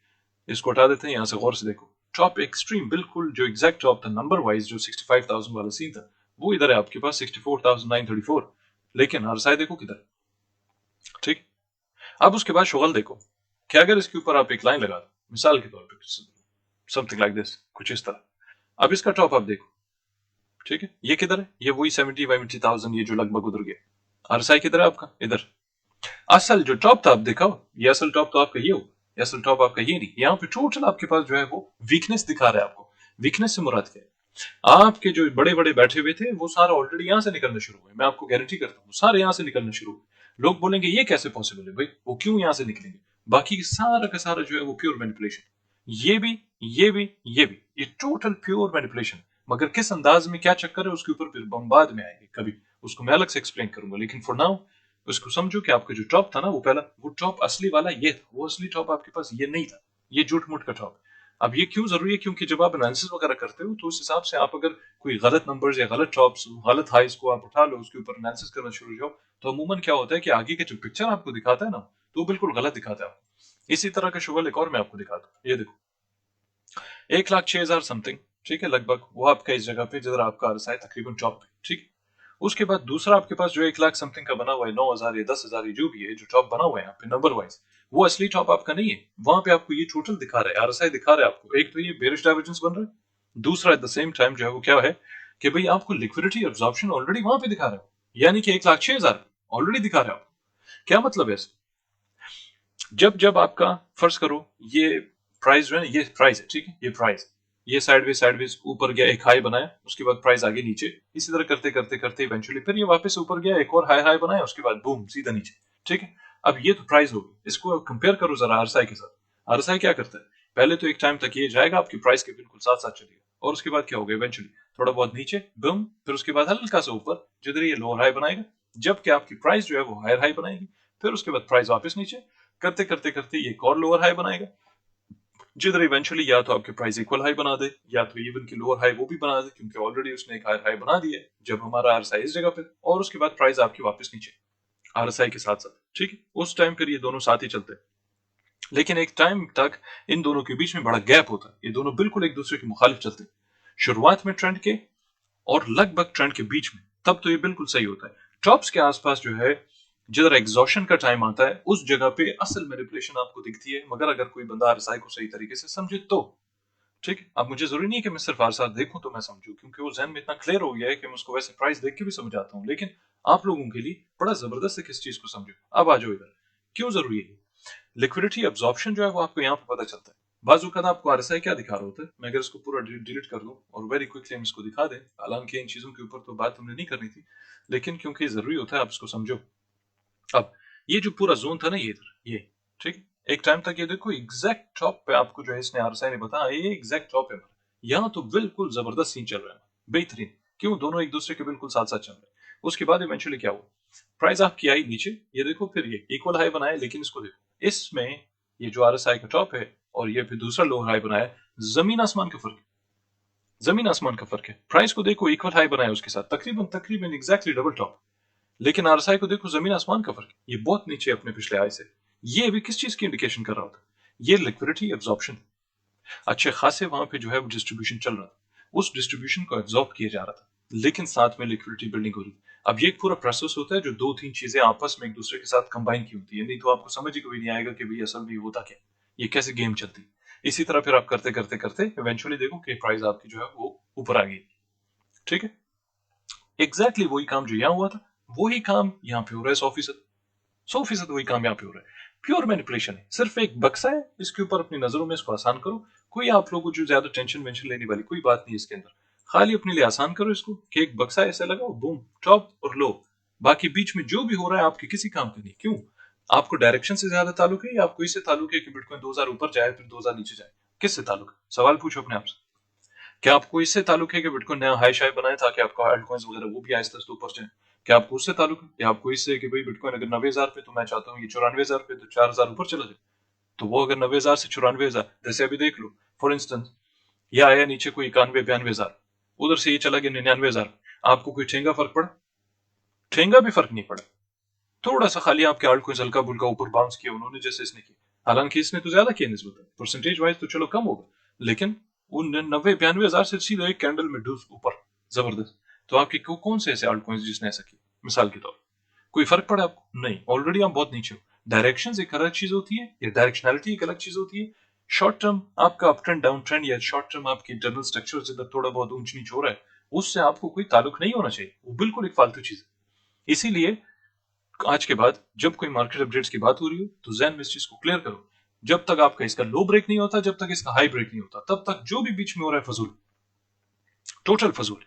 A: इसको हटा देते हैं, यहाँ से गौर से देखो। टॉप एक्सट्रीम बिल्कुल जो एग्जैक्ट टॉप था नंबर वाइज जो 65,000 वाला सीन था वो इधर है आपके पास 64,934, लेकिन आरएसआई देखो किधर। ठीक, अब उसके बाद शुगल देखो, क्या अगर इसके ऊपर आप एक लाइन लगा दो मिसाल के तौर पे समथिंग लाइक दिस, कुछ इस तरह। अब इसका टॉप आप देखो। ठीक है, ये किधर है, ये वही 70,000 ये जो लगभग उधर गया। आरएसआई किधर है आपका, इधर। असल जो टॉप था आप देखो, ये असल टॉप तो आपका ये हो, ये असल टॉप आपका ये नहीं। यहाँ पे टोटल आपके पास जो है वो वीकनेस दिखा रहा है आपको। वीकनेस से मुराद क्या है, आपके जो बड़े बड़े बैठे हुए थे वो सारे ऑलरेडी यहाँ से निकलना शुरू हुए। मैं आपको गारंटी करता हूँ सारे यहाँ से निकलना शुरू हुए। लोग बोलेंगे ये कैसे पॉसिबल है भाई, वो क्यों यहाँ से निकलेंगे। बाकी सारा का सारा जो है वो प्योर मैनिपुलेशन। ये भी, ये भी, ये भी, ये टोटल प्योर मैनिपुलेशन। मगर किस अंदाज में क्या चक्कर है उसके ऊपर फिर हम बाद में आएंगे कभी, उसको मैं अलग से एक्सप्लेन करूंगा। लेकिन फॉर नाउ उसको समझो कि आपका जो टॉप था ना वो पहला, वो टॉप असली वाला ये था, वो असली टॉप आपके पास ये नहीं था, ये झूठ मूठ का टॉप। अब ये क्यों जरूरी है, क्योंकि जब आप एनालिसिस वगैरह करते हो तो उस हिसाब से आप अगर कोई गलत नंबर्स या गलत टॉप्स गलत हाइस को आप उठा लो उसके ऊपर एनालिसिस करना शुरू हो जाओ तो अमूमन क्या होता है कि आगे के जो पिक्चर आपको दिखाता है ना तो वो बिल्कुल गलत दिखाता है। इसी तरह का शुगल एक और मैं आपको दिखाता हूँ, ये देखो 1,06,000 समथिंग। ठीक है, लगभग वो आपका इस जगह पे जिधर आपका आरएसआई तकरीबन टॉप पे। ठीक है, उसके बाद दूसरा आपके पास जो 1,00,000 समथिंग का बना हुआ है, 9,000 या 10,000 जो भी है जो टॉप बना हुआ है यहाँ पे नंबर वाइज, वो असली टॉप आपका नहीं है। वहां पे आपको ये टोटल दिखा रहा है, आरएसआई दिखा रहा है आपको। एक तो ये बेरिश डाइवर्जेंस बन रहा है, दूसरा एट द सेम टाइम जो है वो क्या है कि भाई आपको लिक्विडिटी एब्जॉर्प्शन ऑलरेडी वहां पे दिखा रहा है, यानी कि 1,06,000 ऑलरेडी दिखा रहा है आपको। क्या मतलब है, जब जब आपका फर्ज करो ये प्राइस जो है, ये प्राइस है, ठीक है, ये प्राइस, ये साइडवेज ऊपर गया, एक हाई बनाया, उसके बाद प्राइस आगे नीचे, इसी तरह करते करते करते इवेंचुअली फिर ये वापस ऊपर गया, एक और हाई हाई बनाया, उसके बाद बूम सीधा नीचे। ठीक है, अब ये तो प्राइस होगी, इसको कंपेयर करो जरा आरएसआई के साथ। आरएसआई क्या करता है, पहले तो एक टाइम तक ये जाएगा आपकी प्राइस के बिल्कुल साथ साथ चलेगा, और उसके बाद क्या होगा, इवेंचुअली थोड़ा बहुत नीचे बूम, फिर उसके बाद हल्का सा ऊपर जिधर ये लोअर हाई बनाएगा, जबकि आपकी प्राइस जो है वो हायर हाई बनाएगी, फिर उसके बाद प्राइस वापस नीचे, करते करते करते ये एक और लोअर हाई बनाएगा, जिधर इवेंचुअली या तो आपके प्राइस इक्वल हाई बना दे या तो इवन की लोअर हाई वो भी बना दे, क्योंकि ऑलरेडी उसने एक हायर हाई बना दिया है जब हमारा आरएसआई इस जगह पे, और उसके बाद प्राइस आपकी वापस नीचे आरएसआई के साथ साथ, ठीक है। उस टाइम फिर ये दोनों साथ ही चलते हैं, लेकिन एक टाइम तक इन दोनों के बीच में बड़ा गैप होता है, ये दोनों बिल्कुल एक दूसरे के मुखालिफ चलते हैं शुरुआत में ट्रेंड के और लगभग ट्रेंड के बीच में, तब तो ये बिल्कुल सही होता है। टॉप्स के आसपास जो है जिधर एग्जॉशन का टाइम आता है उस जगह पे असल मैनिपुलेशन आपको दिखती है, मगर अगर कोई बंदा आरएसआई को सही तरीके से समझे तो, ठीक है। अब मुझे जरूरी नहीं है कि मैं सिर्फ आरएसआई देखूं तो मैं समझूं, क्योंकि वो जहन में इतना क्लियर हो गया है कि मैं उसको वैसे प्राइस देख के भी समझाता हूं, लेकिन आप लोगों के लिए बड़ा जबरदस्त है किस चीज को समझो। अब आ जाओ इधर, क्यों जरूरी है लिक्विडिटी एब्जॉर्प्शन जो है वो आपको यहाँ पे पता चलता है। बाजू का आपको आरएसआई क्या दिखा रहा होता है, मैं अगर इसको पूरा डिलीट कर दूं और वेरी क्विकली हम इसको दिखा दें, हालांकि इन चीजों के ऊपर तो बात हमने नहीं करनी थी, लेकिन क्योंकि जरूरी होता है आप इसको समझो। अब ये जो पूरा जोन था ना ये इधर, ये ठीक, एक टाइम तक ये देखो एग्जैक्ट टॉप पे आपको जो है इसने आरएसआई ने बताया ये एग्जैक्ट टॉप है, यहाँ तो बिल्कुल जबरदस्त सीन चल रहा है, बेहतरीन, क्यों दोनों एक दूसरे के बिल्कुल साथ साथ चल रहे हैं। उसके बाद इवेंचुअली क्या हुआ, प्राइस आपकी आई नीचे, ये देखो फिर ये इक्वल हाई बनाया, लेकिन इसको देखो इसमें ये जो आरएसआई का टॉप है और ये फिर दूसरा लोअर हाई बनाया, जमीन आसमान का फर्क है, जमीन आसमान का फर्क है। प्राइस को देखो इक्वल हाई बनाया उसके साथ तकरीबन तकरीबन एग्जैक्टली डबल टॉप, लेकिन आरएसआई को देखो जमीन आसमान का फर्क, ये बहुत नीचे अपने पिछले हाई से। ये भी किस चीज की इंडिकेशन कर रहा होता है, ये लिक्विडिटी एब्जॉर्प्शन, अच्छे खासे वहां पे जो है वो डिस्ट्रीब्यूशन चल रहा था, उस डिस्ट्रीब्यूशन को एब्जॉर्ब किया जा रहा था, लेकिन साथ में लिक्विडिटी बिल्डिंग हो रही। अब ये एक पूरा प्रोसेस होता है जो दो तीन चीजें आपस में एक दूसरे के साथ कंबाइन की होती है, नहीं तो आपको समझ ही कभी नहीं आएगा कि भाई असल में होता क्या, ये कैसे गेम चलती है। इसी तरह फिर आप करते करते करते इवेंचुअली देखो कि प्राइस आपकी जो है वो ऊपर आ गई, ठीक है। एग्जैक्टली वही काम जो यहाँ हुआ था वही काम यहाँ पे हो रहा है, 100%, 100% वही काम यहाँ पे हो रहा है। प्योर मैनिपुलेशन है, सिर्फ एक बक्सा है, इसके ऊपर अपनी नजरों में इसको आसान करो, कोई आप लोगों को जो ज्यादा टेंशन वेंशन लेने वाली कोई बात नहीं इसके अंदर, खाली अपने लिए आसान करो इसको कि एक बक्सा ऐसे लगाओ, बूम टॉप और लो, बाकी बीच में जो भी हो रहा है आपके किसी काम का नहीं। क्यों, आपको डायरेक्शन से ज्यादा ताल्लुक है या आपको इससे ताल्लुक है कि बिटकॉइन 2000 ऊपर जाए फिर 2000 नीचे जाए, किससे ताल्लुक है, सवाल पूछो अपने आप से। क्या आपको इससे ताल्लुक है कि बिटकॉइन नया हाई शाई बनाए ताकि आपका अल्टकॉइंस वगैरह वो भी आहिस्ता आहिस्ता ऊपर जाए, क्या आपको उससे ताल्लुक है, या आपको इससे कि भाई बिटकॉइन अगर 90,000 पे तो मैं चाहता हूँ ये 94,000 पे तो 4,000 ऊपर चला जाए, तो वो अगर 90,000 से 94,000, जैसे अभी देख लो फॉर इंस्टेंस, ये आया नीचे कोई 91-92,000, उधर से ये चला गया 99,000, आपको कोई ठेंगा फर्क पड़ा, ठेंगा भी फर्क नहीं पड़ा, थोड़ा सा खाली आपके आल्ट कोइंस हल्का बुल्का ऊपर बाउंस किया उन्होंने जैसे इसने किया, हालांकि इसने तो ज्यादा किया निस्बत परसेंटेज वाइज तो चलो कम होगा, लेकिन उन 90-92,000 से सीधा एक कैंडल में डूस ऊपर जबरदस्त। तो आपके कौन से ऐसे आल्ट कोइंस जिसने ऐसा किया, मिसाल के तौर कोई फर्क पड़ा आपको, नहीं, ऑलरेडी आप बहुत नीचे हो। डायरेक्शन एक अलग चीज होती है, या डायरेक्शनैलिटी एक अलग चीज होती है। शॉर्ट टर्म आपका अप ट्रेंड डाउन ट्रेंड या शॉर्ट टर्म आपकी इंटरनल स्ट्रक्चर से थोड़ा बहुत ऊंच नीच हो रहा है, उससे आपको कोई ताल्लुक नहीं होना चाहिए, वो बिल्कुल एक फालतू चीज है। इसीलिए आज के बाद जब कोई मार्केट अपडेट्स की बात हो रही हो तो जहन में इस चीज को क्लियर करो, जब तक आपका इसका लो ब्रेक नहीं होता, जब तक इसका हाई ब्रेक नहीं होता, तब तक जो भी बीच में हो रहा है फजूल, टोटल फजूल।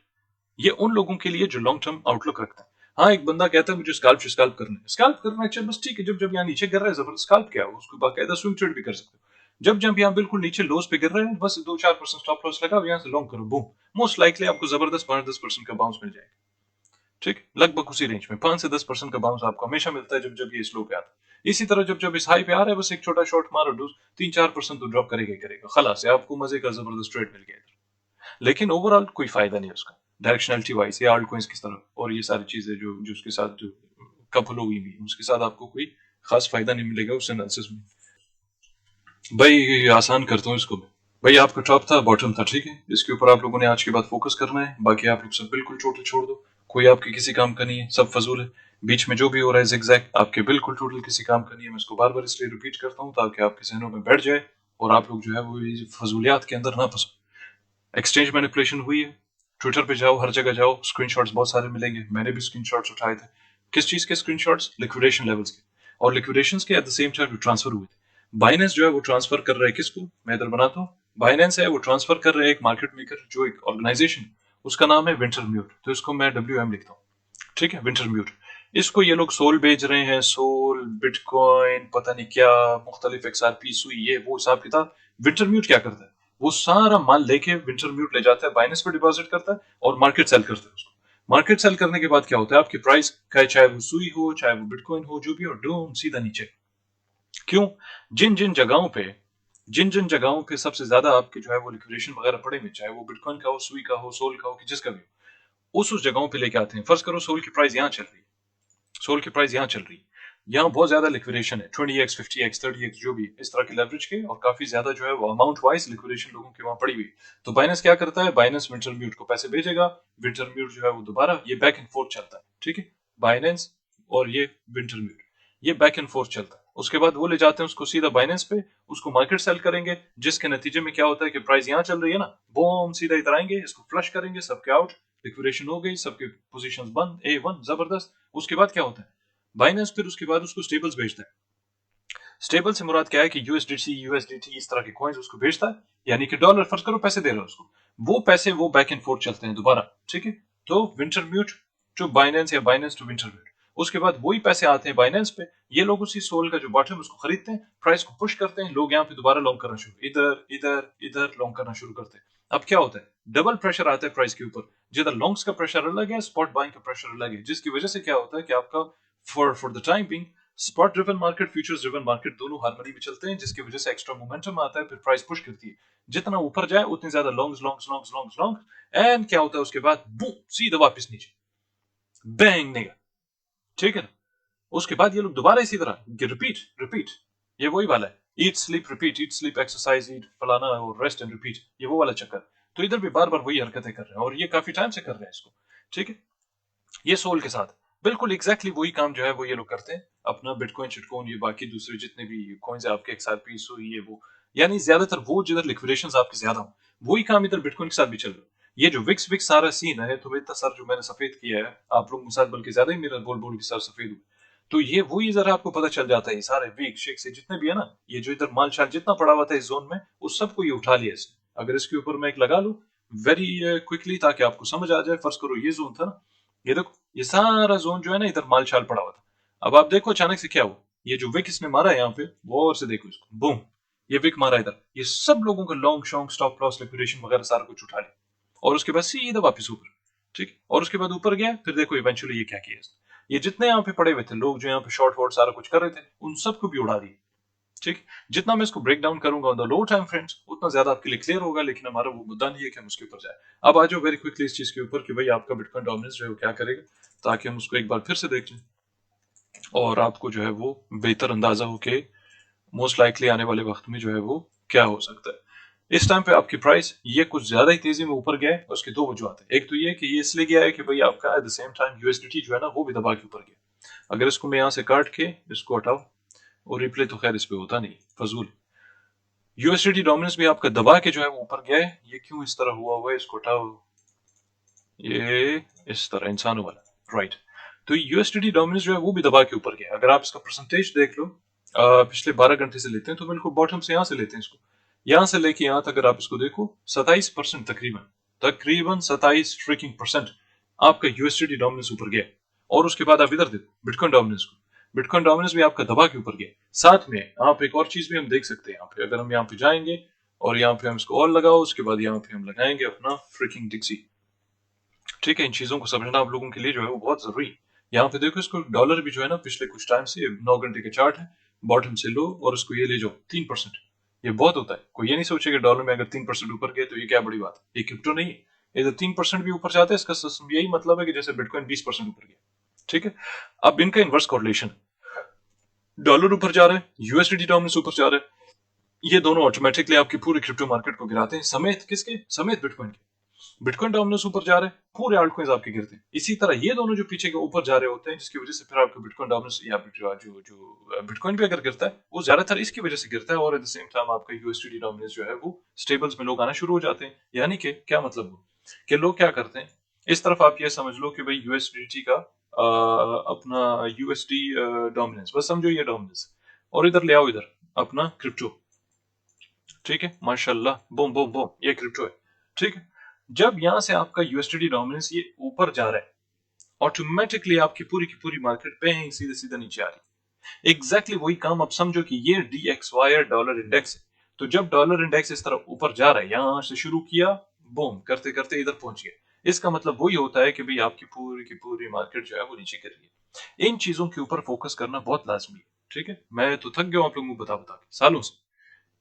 A: ये उन लोगों के लिए जो लॉन्ग टर्म आउटलुक रखता है। हाँ, एक बंदा कहता है मुझे स्काल्प करना है, स्काल्प करना है, चल बस ठीक है, जब जब यहाँ नीचे गिर रहा है जबरदस्त, स्काल्प क्या है उसको बाकायदा स्विंग ट्रेड भी कर सकते हो, जब जब यहाँ बिल्कुल नीचे लोस पे गिर रहे हैं बस 2-4% स्टॉप लॉस लगा, यहाँ से लॉन्ग करो, बूम, मोस्ट लाइकली आपको जबरदस्त 5-10% का बाउंस मिल जाएगा, ठीक, लगभग उसी रेंज में 5 से 10% का बाउंस आपको हमेशा मिलता है जब जब ये स्लो पे आता है। इसी तरह जब जब इस हाई पे आ रहा है बस एक छोटा शॉर्ट मारो, 3-4% तो ड्रॉप करेगा ही करेगा, खलास है आपको मजे का जबरदस्त ट्रेड मिल गया, लेकिन ओवरऑल कोई फायदा नहीं है उसका डायरेक्शनलिटी वाइज, या आल्ट कोइंस किस तरह और ये सारी चीजें जो जो उसके साथ जो कपल हुई भी उसके साथ आपको कोई खास फायदा नहीं मिलेगा उस एनालिसिस में। भाई आसान करता हूँ इसको, भाई आपका टॉप था बॉटम था, ठीक है, इसके ऊपर आप लोगों ने आज के बाद फोकस करना है, बाकी आप लोग सब बिल्कुल टोटल छोड़ दो, कोई आपके किसी काम का नहीं है, सब फजूल है। बीच में जो भी हो रहा है zigzag आपके बिल्कुल टोटल किसी काम का नहीं है, मैं इसको बार बार इसलिए रिपीट करता हूँ ताकि आपके जहनों में बैठ जाए और आप लोग जो है वो फजूलियात के अंदर ना फंसो। एक्सचेंज मैनिपुलेशन हुई है, ट्विटर पे जाओ, हर जगह जाओ, स्क्रीनशॉट्स बहुत सारे मिलेंगे, मैंने भी स्क्रीनशॉट्स उठाए थे। किस चीज के स्क्रीनशॉट्स, लिक्विडेशन लेवल्स के, और लिक्विडेशंस के at the same time transfer हुए थे। बाइनेंस जो है वो ट्रांसफर कर रहा है किसको, मैं इधर बनाता हूँ, बाइनेंस है वो ट्रांसफर कर रहा है एक मार्केट मेकर जो एक ऑर्गेनाइजेशन, उसका नाम है विंटरम्यूट, तो इसको मैं WM लिखता हूँ, ठीक है, विंटरम्यूट। इसको ये लोग सोल बेच रहे हैं, सोल, बिटकॉइन, पता नहीं क्या, मुख्तलिफ XRP सुई, ये वो हिसाब किताब। विंटरम्यूट क्या करता है, वो सारा माल लेके विंटरम्यूट ले जाता है, बाइनेंस पे डिपॉजिट करता है और मार्केट सेल करता है उसको। मार्केट सेल करने के बाद क्या होता है, आपकी प्राइस चाहे वो सुई हो चाहे वो बिटकॉइन हो जो भी हो, डूम सीधा नीचे। क्यों, जिन जिन जगहों पे जिन जिन जगहों पे सबसे ज्यादा आपके जो है वो लिक्विडेशन वगैरह पड़े हुए, चाहे वो बिटकॉइन का हो, सुई का हो, सोल का हो, कि जिसका भी हो, उस जगहों पे लेके आते हैं। फर्ज करो सोल की प्राइस यहाँ चल रही है, सोल की प्राइस यहाँ चल रही है, यहाँ बहुत ज्यादा लिक्विडेशन है, 20x 50x 30x जो भी है, इस तरह के लेवरेज के, और काफी ज्यादा जो है वो अमाउंट वाइज लिक्विडेशन लोगों के वहां पड़ी हुई। तो बाइनेंस क्या करता है, बाइनेंस विंटरम्यूट को पैसे भेजेगा, विंटरम्यूट जो है वो दोबारा, ये बैक एंड फोर्थ चलता है, ठीक है, बाइनेंस और ये विंटरम्यूट, ये बैक एंड फोर्थ चलता है। उसके बाद वो ले जाते हैं उसको सीधा बाइनेंस पे, उसको मार्केट सेल करेंगे, जिसके नतीजे में क्या होता है कि प्राइस यहाँ चल रही है ना, बूम सीधा इधर आएंगे, इसको फ्लश करेंगे, सबके आउट, लिक्विडेशन हो गई, सबके पोजीशंस बंद, A1 जबरदस्त। उसके बाद क्या होता है, बाइनेंस फिर उसके बाद उसको स्टेबल्स भेजता है। स्टेबल से मुराद क्या है कि यूएसडीसी, यूएसडीटी, इस तरह के कॉइन्स उसको भेजता है, यानी कि डॉलर, फर्ज करो पैसे दे रहे हो उसको, वो पैसे वो बैक एंड फोर्थ चलते हैं दोबारा, ठीक है। तो विंटरम्यूट टू बाइनेंस या बाइनेंस टू विंटरम्यूट, उसके बाद वही पैसे आते हैं बाइनेंस पे, ये लोग उसी सोल का जो बॉटम उसको खरीदते हैं, प्राइस को पुश करते हैं, लोग यहाँ पे दोबारा लॉन्ग करना शुरू, इधर इधर इधर लॉन्ग करना शुरू करते हैं। अब क्या होता है, डबल प्रेशर आता है प्राइस के ऊपर, जिधर लॉन्ग्स का प्रेशर अलग है, स्पॉट बाइंग का प्रेशर अलग है, जिसकी वजह से क्या होता है कि आपका for the time being spot driven market, futures driven market दोनों हार्मनी में चलते हैं, जिसकी वजह से एक्स्ट्रा मोमेंटम आता है, फिर प्राइस पुश करती है, जितना ऊपर जाए उतनी ज्यादा longs longs longs longs long, and क्या होता है उसके बाद बूम सीधा वापस नीचे, बैंग नेगा, ठीक है ना। उसके बाद ये लोग दोबारा इसी तरह रिपीट रिपीट, ये वही वाला है, eat sleep repeat, eat sleep exercise, eat फलाना और रेस्ट एंड रिपीट, ये वो वाला चक्कर। तो इधर भी बार बार वही हरकतें कर रहे हैं, और ये काफी टाइम से कर रहे हैं इसको, ठीक है। ये सोल के साथ बिल्कुल एग्जैक्टली वही काम जो है वो ये लोग करते हैं, अपना बिटकॉइन शिटकॉइन, ये बाकी दूसरे जितने भी कॉइन्स है आपके, XRP सुई, ये वो, यानी ज्यादातर वो जिधर लिक्विडेशंस आपके ज्यादा हो, वही काम इधर बिटकॉइन के साथ भी चल रहा है। ये जो विक्स विक्स सारा सीन है, तो इतना सर जो मैंने सफेद किया है आप लोगों के साथ, बल्कि ज्यादा ही मेरा बोल बोल के सर सफेद हुआ, तो ये वही जरा आपको पता चल जाता है, ये सारे वीक शेक से जितने भी है ना, ये जो इधर माल शाल जितना पड़ा हुआ था इस जोन में, उस सबको ये उठा लिया इसने। अगर इसके ऊपर मैं एक लगा लूं वेरी क्विकली, ताकि आपको समझ आ जाए, फर्ज करो ये जोन था ना, ये देखो ये सारा जोन जो है ना इधर माल शाल पड़ा हुआ था। अब आप देखो अचानक से क्या हुआ, ये जो विक इसने मारा है यहाँ पे, वो और से देखो इसको, बूम, ये विक मारा इधर, ये सब लोगों का long song stop loss liquidation वगैरह सारा कुछ उठा लिया, और उसके बाद सीधा वापस ऊपर, ठीक है, और उसके बाद ऊपर गया, फिर देखो इवेंचुअली ये क्या किया इसने, ये जितने यहाँ पे पड़े हुए थे लोग जो यहाँ पे शॉर्ट वॉर्ट सारा कुछ कर रहे थे, उन सबको भी उड़ा दिया, ठीक। जितना मैं इसको ब्रेक डाउन करूंगा on the low time friends, उतना ज्यादा आपके लिए क्लियर होगा, लेकिन हमारा वो मुद्दा नहीं है कि हम उसके ऊपर जाए। अब आ जाओ वेरी क्विकली इस चीज के ऊपर कि भाई आपका बिटकॉइन डोमिनेंस जो है वो क्या करेगा, ताकि हम उसको एक बार फिर से देख लें, और आपको जो है वो बेहतर अंदाजा हो कि मोस्ट लाइकली आने वाले वक्त में जो है वो क्या हो सकता है। इस टाइम पे आपकी प्राइस ये कुछ ज्यादा ही तेजी में ऊपर गया है, उसके दो वजूहत है। एक तो ये कि ये इसलिए गया है कि भाई आपका at the same time USDT जो है ना वो भी दबा के ऊपर गया। अगर इसको मैं यहाँ से काट के इसको हटाओ, और रिप्ले तो खैर इस पे होता नहीं, फजूल। यूएसडीटी डोमिनेंस भी आपका दबा के जो है वो ऊपर गया है, ये क्यों इस तरह हुआ है, इसको हटाओ, ये इस तरह इंसानों वाला, राइट। तो यूएसडीटी डोमिनेंस जो है वो भी दबा के ऊपर गया। अगर आप इसका परसेंटेज देख लो, पिछले 12 घंटे से लेते हैं, तो बिल्कुल बॉटम से यहाँ से लेते हैं इसको, यहाँ से लेके यहाँ तक अगर आप इसको देखो 27% तकरीबन, तकरीबन 27% आपका यूएसडीटी डोमिनेंस ऊपर गया। और उसके बाद आप इधर देखो बिटकॉइन डोमिनेंस को, बिटकॉइन डोमिनेंस भी आपका दबा के ऊपर गया। साथ में आप एक और चीज भी हम देख सकते हैं यहाँ पे, अगर हम यहाँ पे जाएंगे और यहाँ पे हम इसको और लगाओ, उसके बाद यहाँ पे हम लगाएंगे अपना फ्रिकिंग डिक्सी, ठीक है। इन चीजों को समझना आप लोगों के लिए जो है वो बहुत जरूरी है। यहाँ पे देखो इसको डॉलर भी जो है ना पिछले कुछ टाइम से 9 घंटे के चार्ट है, बॉटम से लो, और उसको ये ले जाओ 3%, ये बहुत होता है। कोई ये नहीं सोचे कि डॉलर में अगर 3% ऊपर गए तो ये क्या बड़ी बात है, ये क्रिप्टो नहीं है। इधर 3% भी ऊपर जाता है, इसका यही मतलब है कि जैसे बिटकॉइन 20% ऊपर गया, ठीक है। अब इनका इनवर्स कोरिलेशन, डॉलर ऊपर जा रहा है, यूएसडीटी डोमिनेंस ऊपर जा रहा है, ये दोनों ऑटोमेटिकली आपकी पूरी क्रिप्टो मार्केट को गिराते हैं, समेत किसके, समेत बिटकॉइन के। बिटकॉइन डोमिनेंस ऊपर जा रहे हैं, पूरे आल्ट कॉइंस आपके गिरते हैं। इसी तरह ये दोनों जो पीछे के ऊपर जा रहे होते हैं, जिसकी वजह से फिर आपका बिटकॉइन डोमिनेंस या जो बिटकॉइन भी अगर गिरता है वो ज्यादातर इसकी वजह से गिरता है, और एट द सेम टाइम आपका यूएसडीटी डोमिनेंस जो है वो स्टेबल्स में लोग आना शुरू हो जाते हैं। यानी कि क्या मतलब हो कि लोग क्या करते हैं, इस तरफ आप ये समझ लो कि भाई यूएसडीटी का अपना यूएसडी डोमिनेंस, बस समझो ये डोमिनेंस, और इधर ले आओ इधर अपना क्रिप्टो, ठीक है, माशाल्लाह, बूम बूम बूम, ये क्रिप्टो है, ठीक है। जब यहां से आपका यूएसडीटी डोमिनेंस ये ऊपर जा रहा है, ऑटोमेटिकली आपकी पूरी की पूरी मार्केट पे सीधे सीधे नीचे आ रही है। एग्जैक्टली वही काम अब समझो कि ये DXY डॉलर इंडेक्स है। तो जब डॉलर इंडेक्स इस तरह ऊपर जा रहा है, यहां से शुरू किया, बूम करते करते इधर पहुंच गया, इसका मतलब वही होता है कि भाई आपकी पूरी की पूरी मार्केट जो है वो नीचे गिर रही है। इन चीजों के ऊपर फोकस करना बहुत लाजमी है, ठीक है। मैं तो थक गया हूं आप लोगों को बता बता के सालों से,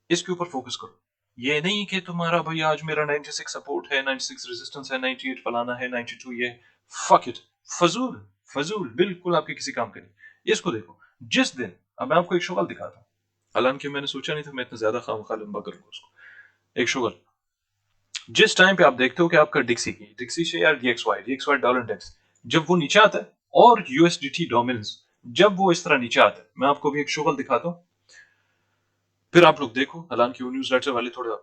A: इसके ऊपर फोकस करो। ये नहीं कि तुम्हारा भाई आज मेरा 96 सपोर्ट है, 96 रेजिस्टेंस है, 98 फलाना है, 92 ये, फक इट, फजूल फजूल, बिल्कुल आपके किसी काम का नहीं। इसको देखो, जिस दिन, अब मैं आपको एक शुगल दिखाता हूँ, हालांकि मैंने सोचा नहीं था मैं इतना ज्यादा खामखा लंबा करूंगा उसको। एक शुगल, जिस टाइम पे आप देखते हो कि आपका डिक्सी से यार डीएक्सवाई डॉलर इंडेक्स जब वो नीचे आता है, और यूएसडीटी डोमिनेंस जब वो इस तरह नीचे आता है, मैं आपको भी एक शुगल दिखाता हूँ, फिर आप लोग देखो। हालांकि वो न्यूज लेटर वाले थोड़ा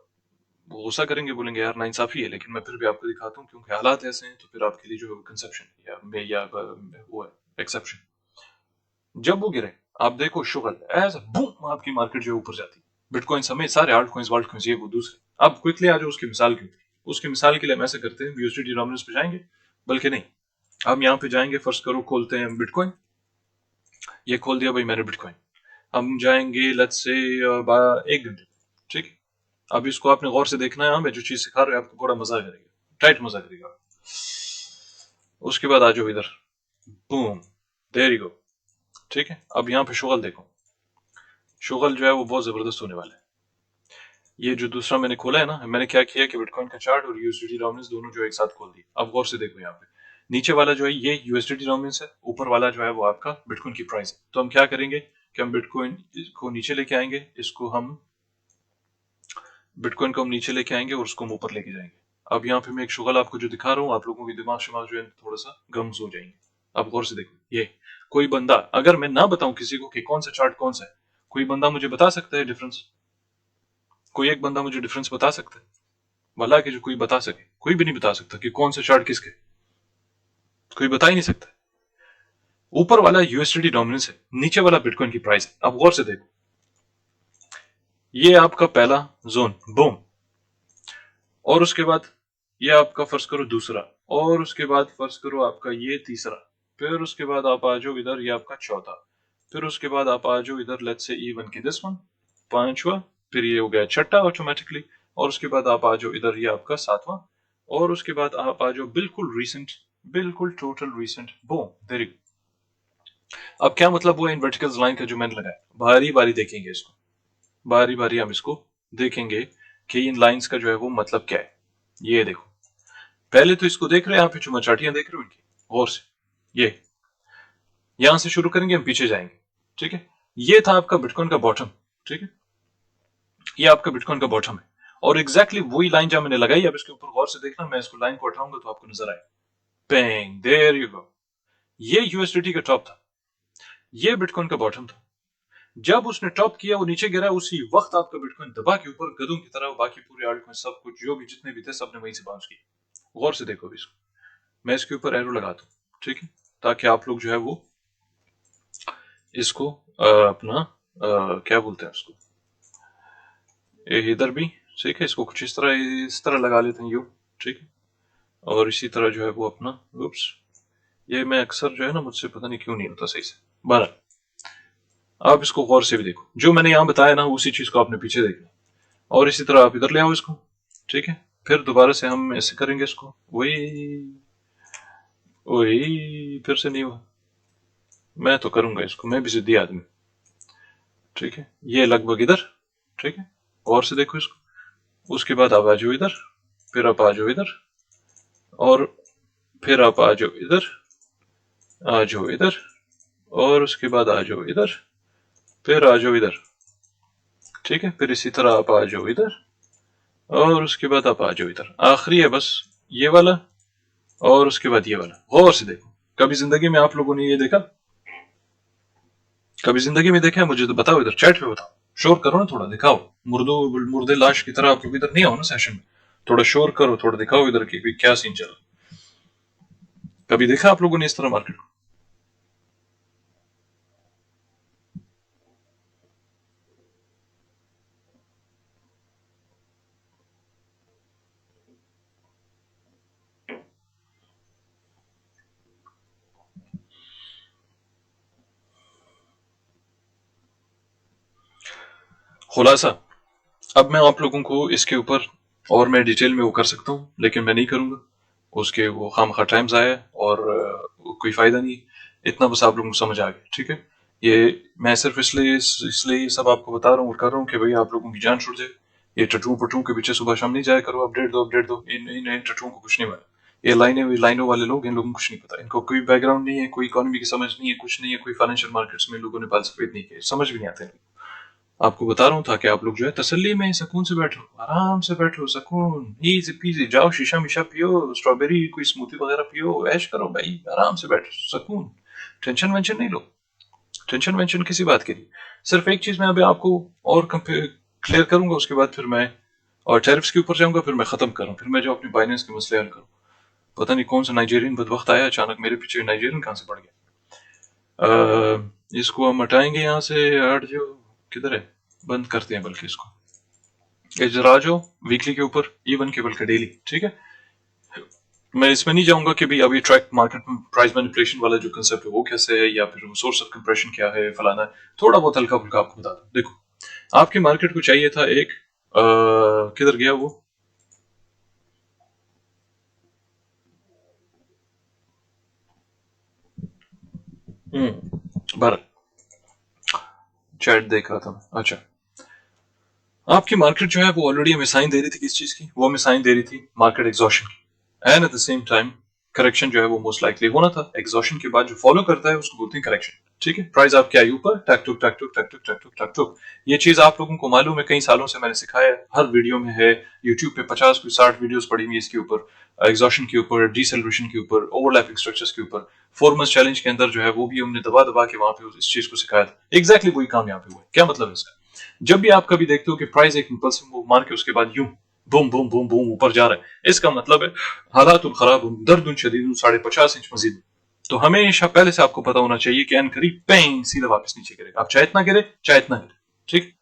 A: वो गुस्सा करेंगे, बोलेंगे यार नाइंसाफी है, लेकिन मैं फिर भी आपको दिखाता हूँ क्योंकि हालात ऐसे हैं, तो फिर आपके लिए जो कंसेप्शन या वो है एक्सेप्शन। जब वो गिरे, आप देखो शुगर एज बूम आपकी मार्केट जो है ऊपर जाती है, बिटकॉइन समेत सारे आल्ट कॉइंस वाल्ट कॉइंस ये वो दूसरे। अब क्विकली आ जाओ उसकी मिसाल के ऊपर। उसकी मिसाल के लिए हम ऐसे करते हैं, यूएसडी डोमिनेंस पे जाएंगे, बल्कि नहीं, हम यहाँ पे जाएंगे, फर्स्ट करो खोलते हैं बिटकॉइन, ये खोल दिया भाई मैंने बिटकॉइन। हम जाएंगे लेट्स से 1 घंटे, ठीक है। अब इसको आपने गौर से देखना है, मैं जो चीज सिखा रहा हूँ आपको बड़ा मजा करेगा, टाइट मजा करेगा। उसके बाद आ जाओ इधर, बूम, देयर यू गो, ठीक है। अब यहाँ पे शुगल देखो, शुगल जो है वो बहुत जबरदस्त होने वाला है। ये जो दूसरा मैंने खोला है ना, मैंने क्या किया कि बिटकॉइन का चार्ट और यूएसडी डोमिनेंस दोनों जो एक साथ खोल दी। अब गौर से देखो, यहाँ पे नीचे वाला जो है ये यूएसडी डोमिनेंस है, ऊपर वाला जो है वो आपका बिटकॉइन की प्राइस है। तो हम क्या करेंगे कि हम बिटकॉइन को नीचे लेके आएंगे, इसको हम बिटकॉइन को हम नीचे लेके आएंगे और उसको हम ऊपर लेके जाएंगे। अब यहाँ पे मैं एक शुगल आपको जो दिखा रहा हूँ, आप लोगों के दिमाग शिमाग जो है थोड़ा सा गम्स हो जाएंगे। अब गौर से देखो, ये कोई बंदा, अगर मैं ना बताऊं किसी को कि कौन सा चार्ट कौन सा है, कोई बंदा मुझे बता सकता है डिफरेंस? कोई एक बंदा मुझे डिफरेंस बता सकता है? भला कि जो कोई बता सके, कोई भी नहीं बता सकता कि कौन सा चार्ट किसके, कोई बता ही नहीं सकता। ऊपर वाला यूएसडी डोमिनेंस है, नीचे वाला बिटकॉइन की प्राइस है। अब गौर से देखो, ये आपका पहला जोन, बूम, और उसके बाद ये आपका फर्ज करो दूसरा, और उसके बाद फर्ज करो आपका ये तीसरा, फिर उसके बाद आप आ जाओ इधर, ये आपका चौथा, फिर उसके बाद आप आ जाओ इधर लेट्स से इवन की दिस वन, पांचवा, फिर ये हो गया छठा ऑटोमेटिकली, और उसके बाद आप आ जाओ इधर, ये आपका सातवां, और उसके बाद आप आ जाओ बिल्कुल रिसेंट, बिल्कुल total recent, boom, there you. अब क्या मतलब हुआ इन वर्टिकल लाइन का जो मैंने लगाया? बारी बारी देखेंगे इसको, बारी बारी हम इसको देखेंगे कि इन लाइंस का जो है वो मतलब क्या है। ये देखो, पहले तो इसको देख रहे हैं, यहाँ पे चुमा चाटियां देख रहे हो इनकी गौर से, ये यहां से शुरू करेंगे, हम पीछे जाएंगे, ठीक है। ये था आपका बिटकॉइन का बॉटम, ठीक है, ये आपका बिटकॉइन का बॉटम है, और एग्जैक्टली वही लाइन जहां मैंने लगाई, अब इसके ऊपर गौर से देखना, मैं इसको लाइन को उठाऊंगा तो आपको नजर आए, पेंग, देयर यू गो। ये यूएसडीटी का टॉप था, ये बिटकॉइन का बॉटम था। जब उसने टॉप किया, वो नीचे गिरा, उसी वक्त आपका बिटकॉइन दबा के ऊपर गधों की तरह, बाकी पूरे आर्ट में सब कुछ जो भी जितने भी थे सबने वहीं से बाउंस किया। गौर से देखो इसको, मैं इसके ऊपर एरो लगाता हूँ, ठीक है, ताकि आप लोग जो है वो इसको अपना क्या बोलते हैं उसको, इधर भी, ठीक है, इसको कुछ इस तरह लगा लेते हैं, यू, ठीक है, और इसी तरह जो है वो अपना, उप्स, ये मैं अक्सर जो है ना, मुझसे पता नहीं क्यों नहीं होता सही से। बहरहाल, आप इसको गौर से भी देखो, जो मैंने यहां बताया ना उसी चीज को आपने पीछे देखना, और इसी तरह आप इधर ले आओ इसको, ठीक है। फिर दोबारा से हम ऐसे करेंगे इसको, वही वही, फिर से नहीं हुआ, मैं तो करूंगा इसको, मैं भी जिद्दी आदमी, ठीक है। ये लगभग इधर, ठीक है, और से देखो इसको, उसके बाद आप आ जाओ इधर, फिर आप आ जाओ इधर, और फिर आप आ जाओ इधर, आ जाओ इधर, और उसके बाद आ जाओ इधर, फिर आ जाओ इधर, ठीक है, फिर इसी तरह आप आ जाओ इधर, और उसके बाद आप आ जाओ इधर, आखिरी है बस ये वाला, और उसके बाद ये वाला। गौर से देखो, कभी जिंदगी में आप लोगों ने ये देखा? कभी जिंदगी में देखा है? मुझे तो बताओ, इधर चैट पे बताओ, शोर करो ना थोड़ा, दिखाओ, मुर्दे लाश की तरह आप लोग इधर नहीं आओ ना सेशन में, थोड़ा शोर करो, थोड़ा दिखाओ इधर की क्या सीन चल रहा। कभी देखा आप लोगों ने इस तरह मार्केट को? खुलासा, अब मैं आप लोगों को इसके ऊपर और मैं डिटेल में वो कर सकता हूँ, लेकिन मैं नहीं करूंगा, उसके वो खामखा टाइम जाया, और कोई फायदा नहीं, इतना बस आप लोगों को समझ आ गया, ठीक है। ये मैं सिर्फ इसलिए ये सब आपको बता रहा हूँ और कर रहा हूँ कि भाई आप लोगों की जान छूट जाए। ये टटू पटू के पीछे सुबह शाम नहीं जाया करो, अपडेट दो। इन टटुओं को कुछ नहीं मालूम। ये लाइनों वाले लोग, इन लोगों को कुछ नहीं पता। इनको कोई बैकग्राउंड नहीं है, कोई इकोनॉमी की समझ नहीं है, कुछ नहीं है, कोई फाइनेंशियल मार्केट्स में लोगों ने पार्टिसिपेट नहीं किया, समझ भी नहीं आते। आपको बता रहा हूँ ताकि आप लोग जो है तसल्ली में सुकून से बैठो, आराम से बैठो, सुकून, इजी पीजी, जाओ शीशा मीशा पियो, स्ट्रॉबेरी कोई स्मूथी वगैरह पियो, ऐश करो भाई, आराम से बैठो, सुकून। टेंशन वेंशन नहीं लो, टेंशन वेंशन किसी बात के लिए। सिर्फ एक चीज मैं अभी आपको और क्लियर करूंगा, उसके बाद फिर मैं और टैरिफ्स के ऊपर जाऊंगा, फिर मैं खत्म करूं, फिर मैं जो अपनी बाइनेंस के मसले हल करूं। पता नहीं कौन सा नाइजीरियन बदबख्त आया अचानक मेरे पीछे, नाइजीरियन कहां से पड़ गया। इसको हम हटाएंगे यहाँ से, हट जो किधर है, बंद करते हैं बल्कि इसको। इजरा जो वीकली के ऊपर, इवन के बल्कि डेली, ठीक है। मैं इसमें नहीं जाऊंगा कि भाई अभी ट्रैक मार्केट में प्राइस मैनिपुलेशन वाला जो कंसेप्ट है वो कैसे है, या फिर सोर्स ऑफ कंप्रेशन क्या है, फलाना है। थोड़ा बहुत हल्का फुल्का आपको बता दूं। देखो, आपकी मार्केट को चाहिए था एक किधर गया वो, भारत, चैट देख रहा था मैं। अच्छा, आपकी मार्केट जो है वो ऑलरेडी हमें साइन दे रही थी किस चीज की, वो हमें साइन दे रही थी मार्केट एग्जॉशन की। And at the same time correction जो है वो मोस्ट लाइकली होना था। एग्जॉशन के बाद जो फॉलो करता है उसको बोलते हैं करेक्शन, ठीक है। प्राइस आपकी आई ऊपर, टक टुक टक टुक टक टुक टक टुक टक टुक। ये चीज आप लोगों को मालूम है, कई सालों से मैंने सिखाया है, हर वीडियो में है। यूट्यूब पे 50 कोई 60 वीडियोस पड़ी हुई इसके ऊपर, एग्जॉशन के ऊपर, डिसेलरेशन के ऊपर, ओवरलैपिंग स्ट्रक्चर्स के ऊपर। 4 मंथ चैलेंज के अंदर जो है वो भी हमने दबा दबा के वहां पे इस चीज को सिखाया था। एग्जैक्टली वही काम यहाँ पे हुआ है। क्या मतलब है इसका? जब भी आप कभी देखते हो कि प्राइस एक इंपल्सिव मूव मार के उसके बाद यूं बूम बूम बूम बूम ऊपर जा रहा है, इसका मतलब है हालात खराब, दर्द शदीद, 50.5 इंच मजीद। तो हमेशा पहले से आपको पता होना चाहिए कि एन करीब पेंग सीधा वापस नीचे गिरेगा, आप चाहे इतना गिरे चाहे इतना गिरे, ठीक।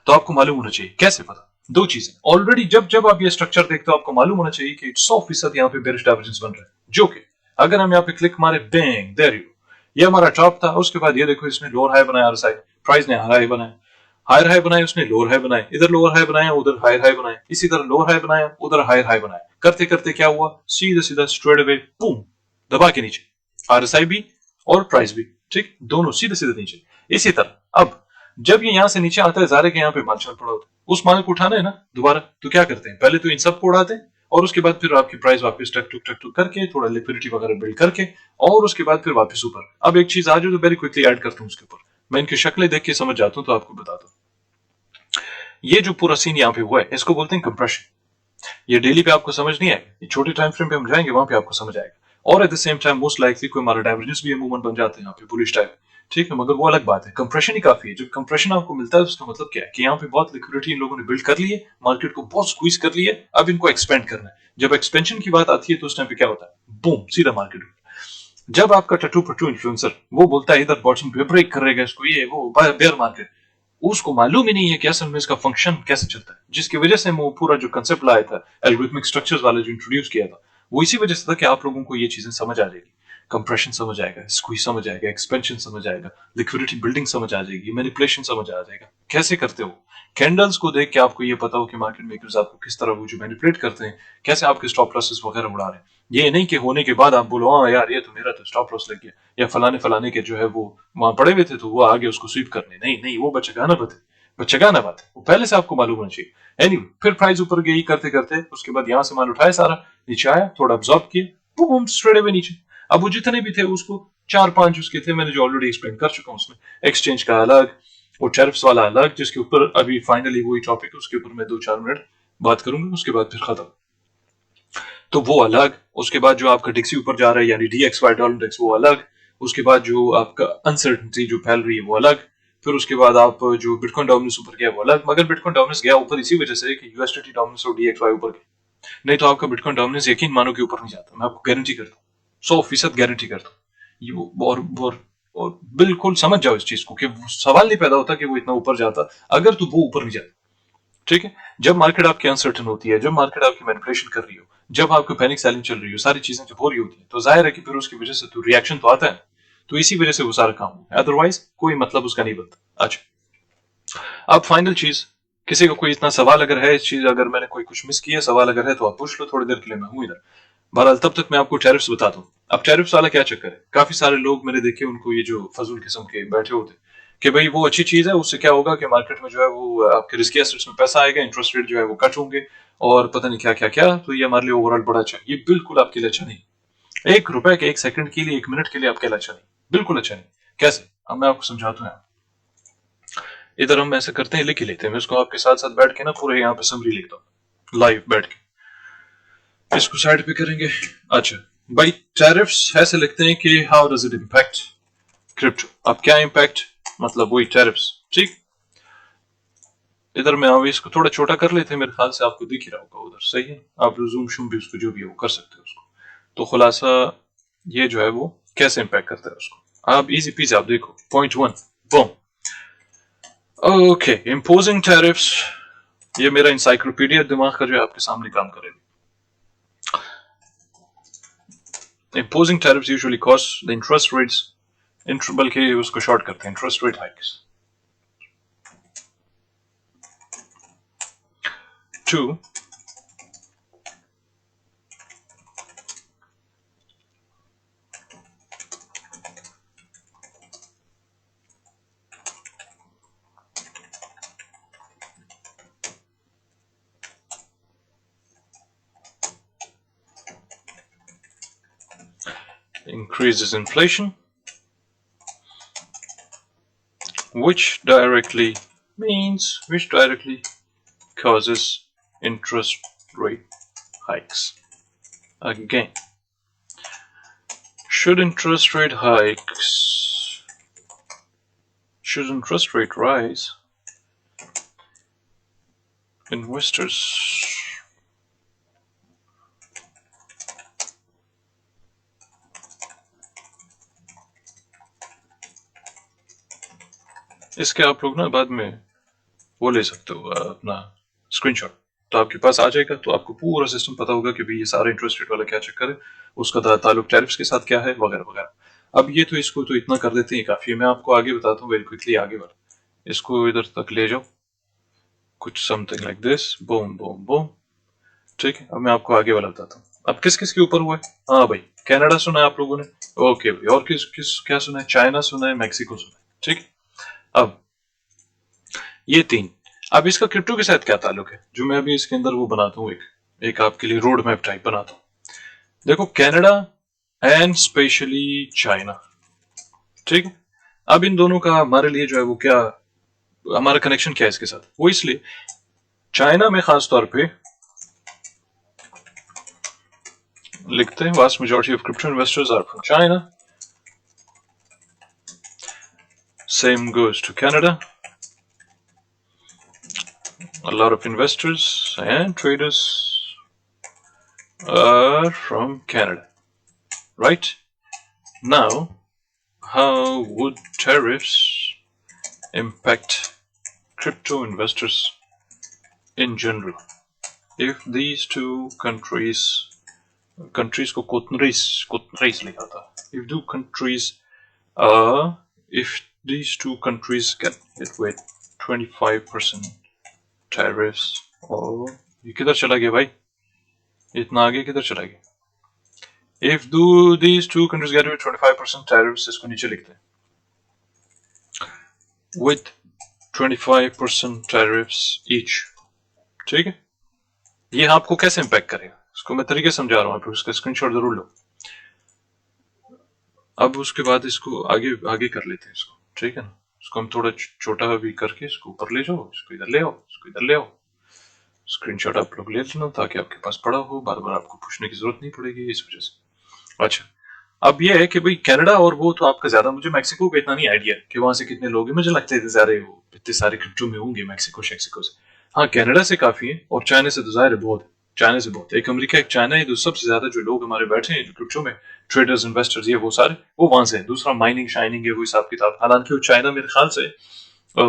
A: तो आपको मालूम होना चाहिए। कैसे पता? दो चीजें ऑलरेडी, जब जब आप ये स्ट्रक्चर देखते हो आपको मालूम होना चाहिए कि 100% यहाँ पे बेरिश डाइवर्जेंस बन रहा है, जो कि अगर हम यहाँ पे क्लिक मारे, बैंग, देयर यू, ये हमारा टॉप था। उसके बाद ये देखो इसने लोअर हाई बनाया, प्राइस ने हाई बनाया, हायर हाई बनाए, उसने लोअर हाई बनाए, इधर लोअर हाई बनाया, उधर हायर हाई बनाया, इसी तरह लोअर हाई बनाया, उधर हायर हाई बनाया, करते करते क्या हुआ, सीधा सीधा स्ट्रेट अवे बूम दबा के नीचे, आरएसआई भी और प्राइस भी, ठीक, दोनों सीधे सीधे नीचे। इसी तरह अब जब ये यहां से नीचे आता है, ज़ाहिर है कि यहाँ पे माल चल पड़ा होता है, उस माल को उठाना है ना दोबारा, तो क्या करते हैं, पहले तो इन सबको उड़ाते हैं और उसके बाद फिर आपकी प्राइस वापस टक टुक करके थोड़ा लिक्विडिटी वगैरह बिल्ड करके और उसके बाद फिर वापस ऊपर। अब एक चीज आज तो वेरी क्विकली ऐड करता हूँ उसके ऊपर, मैं इनकी शक्लें देख के समझ जाता हूँ तो आपको बताता हूँ। ये जो पूरा सीन यहाँ पे हुआ है इसको बोलते हैं कंप्रेशन। ये डेली पे आपको समझ नहीं आएगा, ये छोटे टाइम फ्रेम पे हम जाएंगे वहां पे आपको समझ आएगा। और at the same time most likely कोई हमारा डाइवर्जेंस भी मूवमेंट बन जाते हैं यहाँ पे बुलिश टाइप, ठीक है, मगर वो अलग बात है। कंप्रेशन ही काफी है। जब कंप्रेशन आपको मिलता है उसका मतलब क्या है कि यहाँ पे बहुत लिक्विडिटी इन लोगों ने बिल्ड कर ली है, मार्केट को बहुत स्क्वीज कर लिया है, अब इनको एक्सपेंड करना है। जब एक्सपेंशन की बात आती है तो उस टाइम पे क्या होता है, बूम सीधा मार्केट। जब आपका टटू पटू इन्फ्लुएंसर वो बोलता है इधर बॉटम पे ब्रेक करेगा इसको, ये वो बेयर मार्केट, उसको मालूम ही नहीं है कि असल में इसका फंक्शन कैसे चलता है, जिसकी वजह से वो पूरा जो कंसेप्ट लाया था एल्गोरिथमिक स्ट्रक्चर्स वाले जो इंट्रोड्यूस किया था, वो इसी वजह से था कि आप लोगों को ये चीजें समझ आ जाएगी। कंप्रेशन समझ आएगा, स्क्वीज समझ आएगा, एक्सपेंशन समझ आएगा, लिक्विडिटी बिल्डिंग समझ आ जाएगी, मैनिपुलेशन समझ आ जाएगा, कैसे करते हो। कैंडल्स को देख के आपको ये पता हो कि मार्केट मेकर्स आपको किस तरह वो जो मैनिपुलेट करते हैं, कैसे आपके स्टॉप लॉसेस वगैरह उड़ा रहे हैं। ये नहीं कि होने के बाद आप बोलो हाँ यार ये तो मेरा तो स्टॉप लॉस लग गया, या फलाने फलाने के जो है वो वहां पड़े हुए थे तो वो आगे उसको स्वीप करने, नहीं नहीं, वो बचगाना बात है, बचगाना बात है, वो पहले से आपको मालूम होना चाहिए। एनीवे, फिर प्राइस ऊपर गई करते करते, उसके बाद यहां से माल उठाया सारा, नीचे आया, थोड़ा अब्सॉर्ब किया, बूम स्ट्रेट अवे नीचे। अब वो जितने भी थे उसको 4-5 उसके थे, मैंने जो ऑलरेडी एक्सप्लेन कर चुका हूं, उसमें एक्सचेंज का अलग, वो टैरिफ्स वाला अलग, जिसके ऊपर अभी फाइनली वही टॉपिक, उसके ऊपर मैं 2-4 मिनट बात करूंगा, उसके बाद फिर खत्म। तो वो अलग, उसके बाद जो आपका डिक्सी ऊपर जा रहा है यानी DXY डॉलर इंडेक्स वो अलग, उसके बाद जो आपका अनसर्टेनिटी जो फैल रही है वो अलग, फिर उसके बाद आप जो बिटकॉइन डोमिनेंस ऊपर गया वो अलग। मगर बिटकॉइन डोमिनेंस गया ऊपर इसी वजह से कि USDT डोमिनेंस और DXY ऊपर गया, नहीं तो आपका बिटकॉइन डोमिनेंस यकीन मानो कि ऊपर नहीं जाता, मैं आपको गारंटी करता हूँ, 100% गारंटी करता हूँ। और बिल्कुल समझ जाओ इस चीज को कि सवाल नहीं पैदा होता कि वो इतना ऊपर जाता अगर तो वो ऊपर नहीं जाता, ठीक है। जब मार्केट आपकी अनसर्टन होती है, जब मार्केट आपकी मैनिपुलेशन कर रही हो, जब आपको पैनिक सेलिंग चल रही हो, सारी चीजें जब हो रही होती है, तो जाहिर है कि फिर उसकी वजह से तो रिएक्शन तो आता है, तो इसी वजह से वो सारा काम है, अदरवाइज कोई मतलब उसका नहीं बनता। अच्छा, अब फाइनल चीज, किसी को कोई इतना सवाल अगर है इस चीज, अगर मैंने कोई कुछ मिस किया सवाल अगर है तो आप पूछ लो, थोड़ी देर के लिए मैं हूं इधर। बहरहाल तब तक मैं आपको टैरिफ्स बताता हूँ। अब टैरिफ्स वाला क्या चक्कर है, काफी सारे लोग मैंने देखे उनको ये जो फजूल किस्म के बैठे होते कि भाई वो अच्छी चीज है, उससे क्या होगा कि मार्केट में जो है वो आपके रिस्की एसेट्स में पैसा आएगा, इंटरेस्ट रेट जो है वो कट होंगे और पता नहीं क्या क्या क्या, तो ये हमारे लिए ओवरऑल बड़ा अच्छा है। ये बिल्कुल आपके लिए अच्छा नहीं। 1 रुपए के 1 सेकंड के लिए 1 मिनट के लिए आपके लिए अच्छा नहीं, बिल्कुल अच्छा नहीं। कैसे? अब मैं आपको समझाता हूँ। इधर हम ऐसे करते हैं, लिख ही लेते हैं। मैं इसको आपके साथ साथ बैठ के ना पूरे यहाँ पे समरी लिखता हूँ लाइव बैठ के। इसको साइड पे करेंगे। अच्छा भाई, टैरिफ्स ऐसे लिखते हैं कि how does it impact crypto. अब क्या इम्पैक्ट, मतलब वही टैरिफ्स। ठीक, इधर मैं अभी इसको थोड़ा छोटा कर लेते हैं, मेरे ख्याल से आपको दिख ही रहा होगा उधर, सही है। आप जूम शूम भी उसको जो भी है वो कर सकते हो उसको। तो खुलासा ये जो है वो कैसे इम्पैक्ट करता है उसको, आप इजी पीजी आप देखो। Point 1 boom. Okay, imposing tariffs, ये मेरा इंसाइक्लोपीडिया दिमाग का जो है आपके सामने काम करेगा। Imposing tariffs usually cause the interest rates, बल्कि उसको शॉर्ट करते हैं, interest rate hikes. 2, increases inflation, which directly causes interest rate hikes. Again, should interest rate rise, investors इसके आप लोग ना बाद में वो ले सकते हो अपना स्क्रीनशॉट, तो आपके पास आ जाएगा, तो आपको पूरा सिस्टम पता होगा कि भाई ये सारा इंटरेस्ट रेट वाला क्या चक्कर है, उसका ताल्लुक टैरिफ्स के साथ क्या है, वगैरह वगैरह। अब ये तो इसको तो इतना कर देते हैं काफी है। मैं आपको आगे बताता हूँ वेरी क्विकली, आगे बढ़ इसको इधर तक ले जाओ, कुछ something like this, boom boom boom. ठीक है, अब मैं आपको आगे वाला बताता हूँ। अब किस किस के ऊपर हुआ है? हाँ भाई, कनाडा सुना है आप लोगों ने, ओके भाई, और किस किस क्या सुना है? चाइना सुना है, मैक्सिको सुना है। ठीक, अब ये 3। अब इसका क्रिप्टो के साथ क्या ताल्लुक है, जो मैं अभी इसके अंदर वो बनाता हूँ, एक आपके लिए रोड मैप टाइप बनाता हूँ। देखो, कनाडा एंड स्पेशली चाइना, ठीक है। अब इन दोनों का हमारे लिए जो है वो क्या, हमारा कनेक्शन क्या है इसके साथ, वो इसलिए चाइना में खास तौर पे लिखते हैं vast majority of crypto investors are from China, same goes to Canada, a lot of investors and traders are from Canada, right? Now, how would tariffs impact crypto investors in general if these two countries को countries लिखा था, if these two countries get hit with 25% tariffs, और ये किधर चला गया भाई, इतना आगे किधर चला गया? If these two countries get hit with 25% tariffs, इसको नीचे लिखते हैं, with 25% tariffs each, ठीक है। ये आपको कैसे इम्पैक्ट करेगा, इसको मैं तरीके समझा रहा हूँ, आप उसका स्क्रीनशॉट जरूर लो। अब उसके बाद इसको आगे आगे कर लेते हैं इसको, ठीक है ना। इसको हम थोड़ा छोटा भी करके इसको ऊपर ले जाओ, इसको इधर ले आओ, इसको इधर ले आओ। स्क्रीनशॉट आप लोग ले लेना ताकि आपके पास पड़ा हो, बार बार आपको पूछने की जरूरत नहीं पड़ेगी इस वजह से। अच्छा, अब ये है कि भाई कनाडा और वो तो आपका ज्यादा, मुझे मैक्सिको का इतना नहीं आइडिया कि वहां से कितने लोग हैं, मुझे लगता है इतने सारे क्रिप्टो में होंगे मैक्सिको शेक्सिको से। हाँ, कनाडा से काफी है, और चाइना से तो जाहिर है बहुत है, चाइना से बहुत, एक अमेरिका एक चाइना है, तो सबसे ज्यादा जो लोग हमारे बैठे हैं क्रिप्टो में, ट्रेडर्स इन्वेस्टर्स, ये वो सारे वो वहां से है। दूसरा माइनिंग शाइनिंग है वो हिसाब किताब, हालांकि वो चाइना मेरे ख्याल से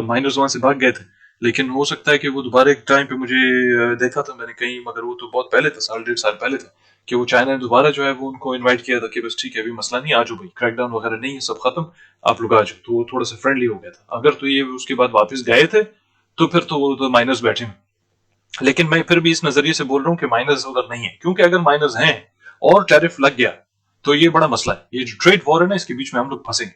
A: माइनर्स वहां से भाग गए थे, लेकिन हो सकता है कि वो दोबारा एक टाइम पे, मुझे देखा था मैंने कहीं, मगर वो तो बहुत पहले था, 1.5 साल पहले था, कि वो चाइना ने दोबारा जो है वो उनको इनवाइट किया था कि बस ठीक है अभी मसला नहीं, आ जाओ भाई, क्रैकडाउन वगैरह नहीं है, सब खत्म, आप लोग आ जाओ। तो वो थोड़ा सा फ्रेंडली हो गया था। अगर तो ये उसके बाद वापस गए थे तो फिर तो वो तो माइनर्स बैठे हैं, लेकिन मैं फिर भी इस नजरिए से बोल रहा हूँ कि माइनर्स उधर नहीं है, क्योंकि अगर माइनर्स हैं और टैरिफ लग गया तो ये बड़ा मसला है। ये जो ट्रेड वॉर है ना, इसके बीच में हम लोग फंसेंगे,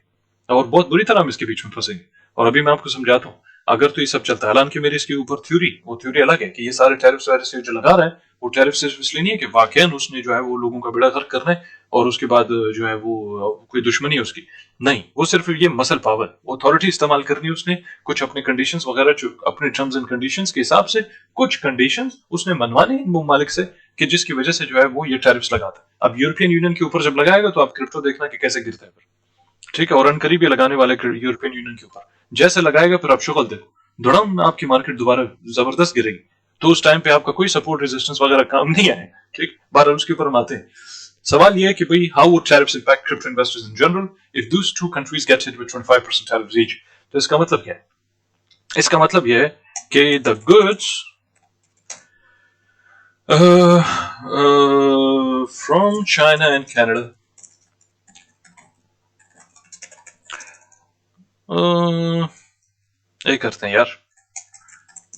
A: और बहुत बुरी तरह हम इसके बीच में फंसेंगे, और अभी मैं आपको समझाता हूँ, अगर तो ये सब चलता है, हालांकि मेरी इसके ऊपर थ्योरी अलग है कि ये सारे टैरिफ्स वैरिफ्स जो लगा रहा है वो टैरिफ सिर्फ इसलिए नहीं है कि वाकई उसने जो है वो लोगों का बेड़ा गर्क करना है और उसके बाद जो है वो कोई दुश्मनी है उसकी, नहीं, वो सिर्फ ये मसल पावर अथॉरिटी इस्तेमाल करनी है उसने, कुछ अपने कंडीशंस वगैरह जो अपने टर्म्स एंड कंडीशंस के हिसाब से कुछ कंडीशंस उसने मनवाने इन ममालिक से कि जिसकी वजह से जो है वो ये टैरिफ्स लगाता है। अब यूरोपियन यूनियन के ऊपर जब लगाएगा तो आप क्रिप्टो देखना कि कैसे गिरता है फिर, ठीक है, और अनकरीब ये लगाने वाले यूरोपियन यूनियन के ऊपर जैसे लगाएगा फिर आप शुक्ल देखो, धड़म आपकी मार्केट दोबारा जबरदस्त गिरेगी, तो उस टाइम पे आपका कोई सपोर्ट रेजिस्टेंस वगैरह काम नहीं आए, ठीक, बहरहाल उसके ऊपर हम आते हैं। सवाल ये है कि भाई how would tariffs impact crypto investors in general if those two countries gate hit with 25% tariffs each. तो इसका मतलब क्या है? इसका मतलब ये है कि the goods from China and Canada ये करते हैं यार,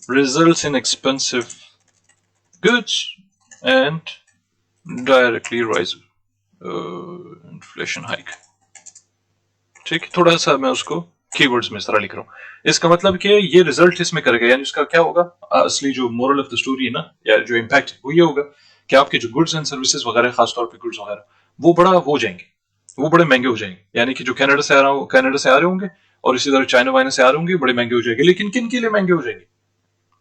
A: results in expensive goods and directly rise inflation hike, ठीक है, थोड़ा सा मैं उसको कीवर्ड्स में इस तरह लिख रहा हूँ। इसका मतलब कि ये रिजल्ट इसमें करेगा, यानी उसका क्या होगा, असली जो मोरल ऑफ द स्टोरी है ना, या जो इम्पैक्ट है वो ये होगा कि आपके जो गुड्स एंड सर्विसेज वगैरह, खासतौर पे गुड्स वगैरह, वो बड़ा हो जाएंगे, वो बड़े महंगे हो जाएंगे, यानी कि जो कनाडा से आ रहे होंगे और इसी तरह चाइना वाइना से आ रहे होंगे, बड़े महंगे हो जाएंगे। लेकिन किन के लिए महंगे हो जाएंगे?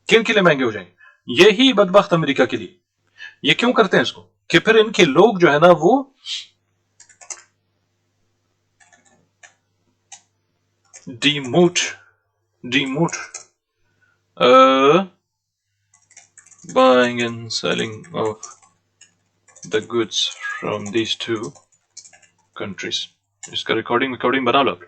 A: किन के लिए महंगे हो जाएंगे? यही बदबख्त अमेरिका के लिए। ये क्यों करते हैं इसको? कि फिर इनके लोग जो है ना वो demote buying and selling of the goods from these two countries। इसका रिकॉर्डिंग बना लो।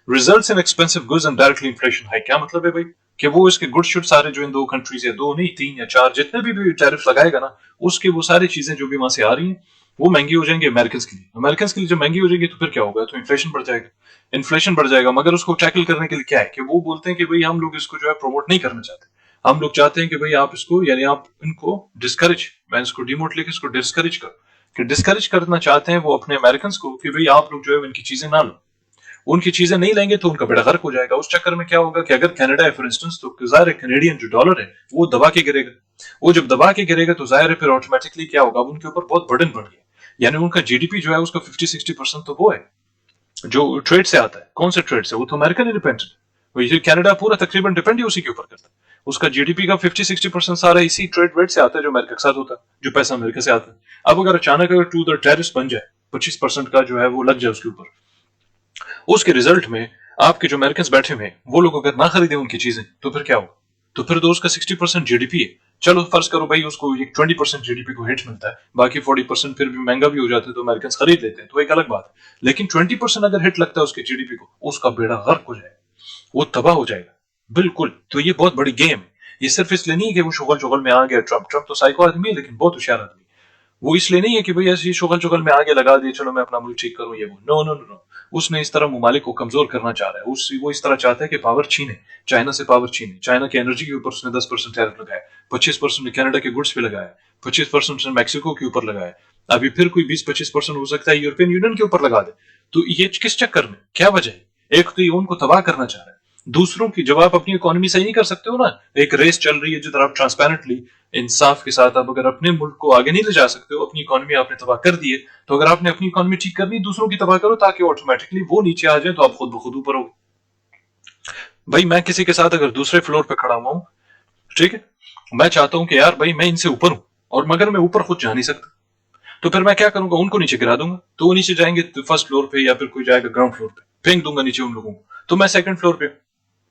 A: Results in expensive goods and directly inflation hike, क्या मतलब है भाई? कि वो इसके गुड्स शुड सारे जो इन दो कंट्रीज या दो नहीं 3 या 4 जितने भी टैरिफ लगाएगा ना, उसके वो सारी चीजें जो भी वहां से आ रही हैं वो महंगी हो जाएंगी अमेरिकन के लिए। अमेरिकन के लिए जब महंगी हो जाएगी तो फिर क्या होगा? तो इन्फ्लेशन बढ़ जाएगा, इन्फ्लेशन बढ़ जाएगा। मगर उसको टैकल करने के लिए क्या है कि वो बोलते हैं कि भाई हम लोग इसको जो है प्रमोट नहीं करना चाहते, हम लोग चाहते हैं कि भाई आप इसको, यानी आप इनको डिस्करेज, मैं इसको डिमोट लेके इसको डिस्करेज कर, कि डिस्करेज करना चाहते हैं वो अपने अमेरिकन को कि भाई आप लोग जो है इनकी चीजें ना लो, उनकी चीजें नहीं लेंगे तो उनका बेड़ा गर्क हो जाएगा। उस चक्कर में क्या होगा कि अगर कनाडा है फॉर इंस्टेंस, तो जाहिर है कैनेडियन जो डॉलर है वो दबा के गिरेगा, वो जब दबा के गिरेगा तो जाहिर है फिर ऑटोमेटिकली क्या होगा, उनके ऊपर बहुत बर्डन बढ़ गया, यानी उनका जीडीपी जो है उसका 50-60% तो वो है जो ट्रेड से आता है। कौन से ट्रेड से? वो तो अमेरिकन इंडिपेंडेंट, कनाडा पूरा तकरीबन डिपेंड ही उसी के ऊपर करता है। उसका जीडीपी का 50-60% सारा इसी ट्रेड वेड से आता है जो अमेरिका के साथ होता है, जो पैसा अमेरिका से आता है। अब अगर अचानक अगर टू द टैरिफ बन जाए, 25% का जो है वो लग जाए उसके ऊपर, उसके रिजल्ट में आपके जो अमेरिकन बैठे हुए हैं वो लोग अगर ना खरीदे उनकी चीजें तो फिर क्या होगा? तो फिर तो उसका 60% जीडीपी है, चलो फर्ज करो भाई उसको 20% जीडीपी को हिट मिलता है, बाकी 40% फिर भी महंगा भी हो जाता है तो अमेरिकन खरीद लेते हैं, तो एक अलग बात है। लेकिन 20% अगर हिट लगता है उसके जीडीपी को, उसका बेड़ा गर्क हो जाएगा, वो तबाह हो जाएगा बिल्कुल। तो ये बहुत बड़ी गेम है। ये सिर्फ इसलिए नहीं है कि वो शुगल में आ गया ट्रम्प तो साइको आदमी है लेकिन बहुत होशियार आदमी, वो इसलिए नहीं है कि भाई ऐसी शुगल में आगे लगा दिए चलो मैं अपना मुल्क ठीक करूं, ये वो, नो नो नो, उसने इस तरह ममालिक को कमजोर करना चाह रहा है। वो इस तरह चाहता है कि पावर छीने, चाइना से पावर छीने। चाइना की एनर्जी के ऊपर उसने 10% टैरिफ लगाया, 25% ने कनाडा के गुड्स पे लगाया, 25% उसने मैक्सिको के ऊपर लगाया, अभी फिर कोई 20-25% हो सकता है यूरोपियन यूनियन के ऊपर लगा दे। तो ये किस चक्कर में, क्या वजह है? एक तो ये उनको तबाह करना चाह रहा है, दूसरों की, जब आप अपनी इकोनॉमी सही नहीं कर सकते हो ना, एक रेस चल रही है जिधर आप ट्रांसपेरेंटली इंसाफ के साथ आप अगर अपने मुल्क को आगे नहीं ले जा सकते हो, अपनी इकोनॉमी आपने तबाह कर दी है, तो अगर आपने अपनी इकोनॉमी ठीक करनी, दूसरों की तबाह करो ताकि ऑटोमेटिकली वो नीचे आ जाए तो आप खुद ब खुद ऊपर हो। भाई मैं किसी के साथ अगर दूसरे फ्लोर पे खड़ा हुआ हूं, ठीक है, मैं चाहता हूं कि यार भाई मैं इनसे ऊपर हूं और मगर मैं ऊपर खुद जा नहीं सकता, तो फिर मैं क्या करूंगा, उनको नीचे गिरा दूंगा, तो वो नीचे जाएंगे फर्स्ट फ्लोर पे या फिर कोई जाएगा ग्राउंड फ्लोर पे, फेंक दूंगा नीचे उन लोगों को, तो मैं सेकंड फ्लोर पे,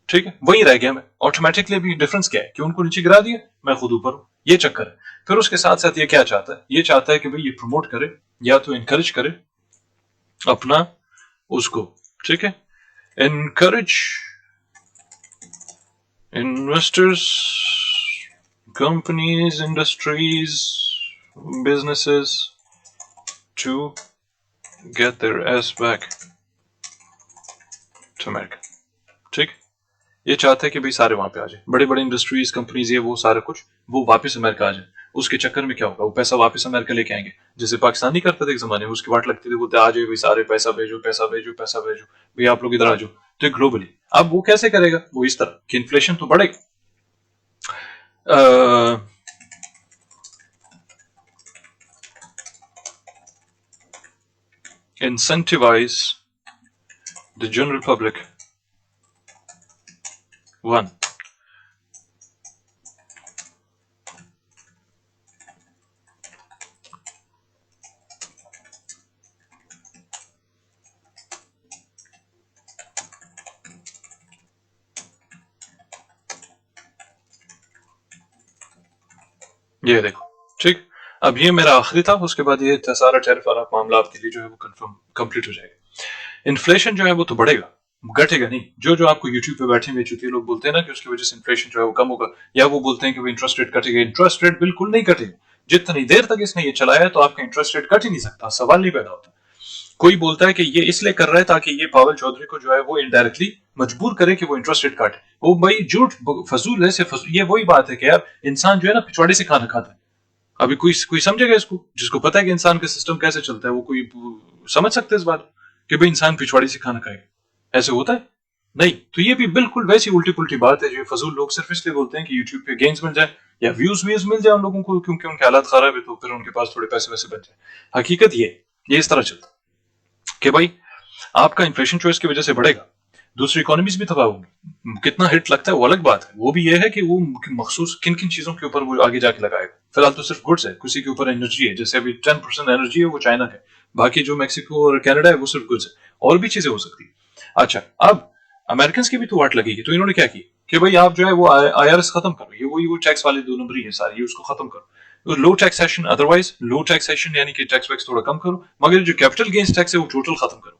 A: ठीक है, वही रह गया मैं। ऑटोमेटिकली अभी डिफरेंस क्या है कि उनको नीचे गिरा दिया, मैं खुद ऊपर हूं, ये चक्कर है। फिर उसके साथ साथ ये क्या चाहता है, ये चाहता है कि भाई ये प्रमोट करे या तो इनकरेज करे अपना उसको, ठीक है, encourage investors, companies, industries, businesses to get their ass back to America, ठीक। ये चाहता है कि भाई सारे वहां पे आ जाए, बड़े बड़े इंडस्ट्रीज, कंपनीज, ये वो सारा कुछ वो वापस अमेरिका आ जाए। उसके चक्कर में क्या होगा, वो पैसा वापस अमेरिका लेके आएंगे, जैसे पाकिस्तानी करते थे एक जमाने में, उसकी वाट लगती थी, बोलते आ जाए भाई सारे पैसा भेजो पैसा भेजो पैसा भेजो, भाई आप लोग इधर आ जाओ, तो ग्लोबली। अब वो कैसे करेगा? वो इस तरह कि इन्फ्लेशन तो बढ़ेगा, incentivize the general public, one, ये देखो, ठीक। अब ये मेरा आखिरी था, उसके बाद ये सारा टैरिफ वाला मामला आपके लिए जो है वो कंफर्म कंप्लीट हो जाएगा। इन्फ्लेशन जो है वो तो बढ़ेगा, घटेगा नहीं। जो जो आपको यूट्यूब पे बैठे हुए चुतिए लोग बोलते हैं ना कि उसकी वजह से इन्फ्लेशन जो है वो कम होगा, या वो बोलते हैं कि वो इंटरेस्ट रेट कटेगा, इंटरेस्ट रेट बिल्कुल नहीं कटेगा। जितनी देर तक इसने ये चलाया है तो आपका इंटरेस्ट रेट कट ही नहीं सकता, सवाल नहीं पैदा होता। कोई बोलता है कि ये इसलिए कर रहा है ताकि ये पावल चौधरी को जो है वो इनडायरेक्टली मजबूर करे कि वो इंटरेस्ट रेट काटे। वो भाई झूठ, फजूल है से फजूल। ये वही बात है कि यार इंसान जो है ना पिछवाड़े से खाना खाता है। अभी कोई कोई समझेगा इसको? जिसको पता है कि इंसान का सिस्टम कैसे चलता है, वो कोई समझ सकते हैं इस बात कि भाई इंसान पिछवाड़ी से खाना खाएगा? ऐसे होता है नहीं। तो ये भी बिल्कुल वैसी उल्टी पुल्टी बात है जो फजूल लोग सिर्फ इसलिए बोलते हैं कि यूट्यूब पे गेन्स मिल जाए या व्यूज मिल जाए उन लोगों को, क्योंकि उनके हालात खराब है तो फिर उनके पास थोड़े पैसे वैसे बच जाए। हकीकत ये इस तरह चलता कि भाई आपका इन्फ्लेशन जो इसकी वजह से बढ़ेगा, दूसरी इकोनॉमीज भी तबाह होंगी। कितना हिट लगता है वो अलग बात है, वो भी ये है कि वो मखसूस किन किन चीजों के ऊपर वो आगे जाके लगाएगा। फिलहाल तो सिर्फ गुड्स है, किसी के ऊपर एनर्जी है, जैसे अभी 10% एनर्जी है वो चाइना का है, बाकी जो मैक्सिको और कनाडा है वो सिर्फ गुड्स है, और भी चीजें हो सकती है। अच्छा, अब अमेरिकन की भी तो वाट लगेगी, तो इन्होंने क्या की कि भाई आप जो है वो IRS खत्म करो, ये वो टैक्स वाले 2 नंबर ही है सारी, उसको खत्म करो। लो टैक्सेशन, अदरवाइज लो टैक्सेशन यानी कि टैक्स वैक्स थोड़ा कम करो, मगर जो कैपिटल गेन्स टैक्स है वो टोटल खत्म करो।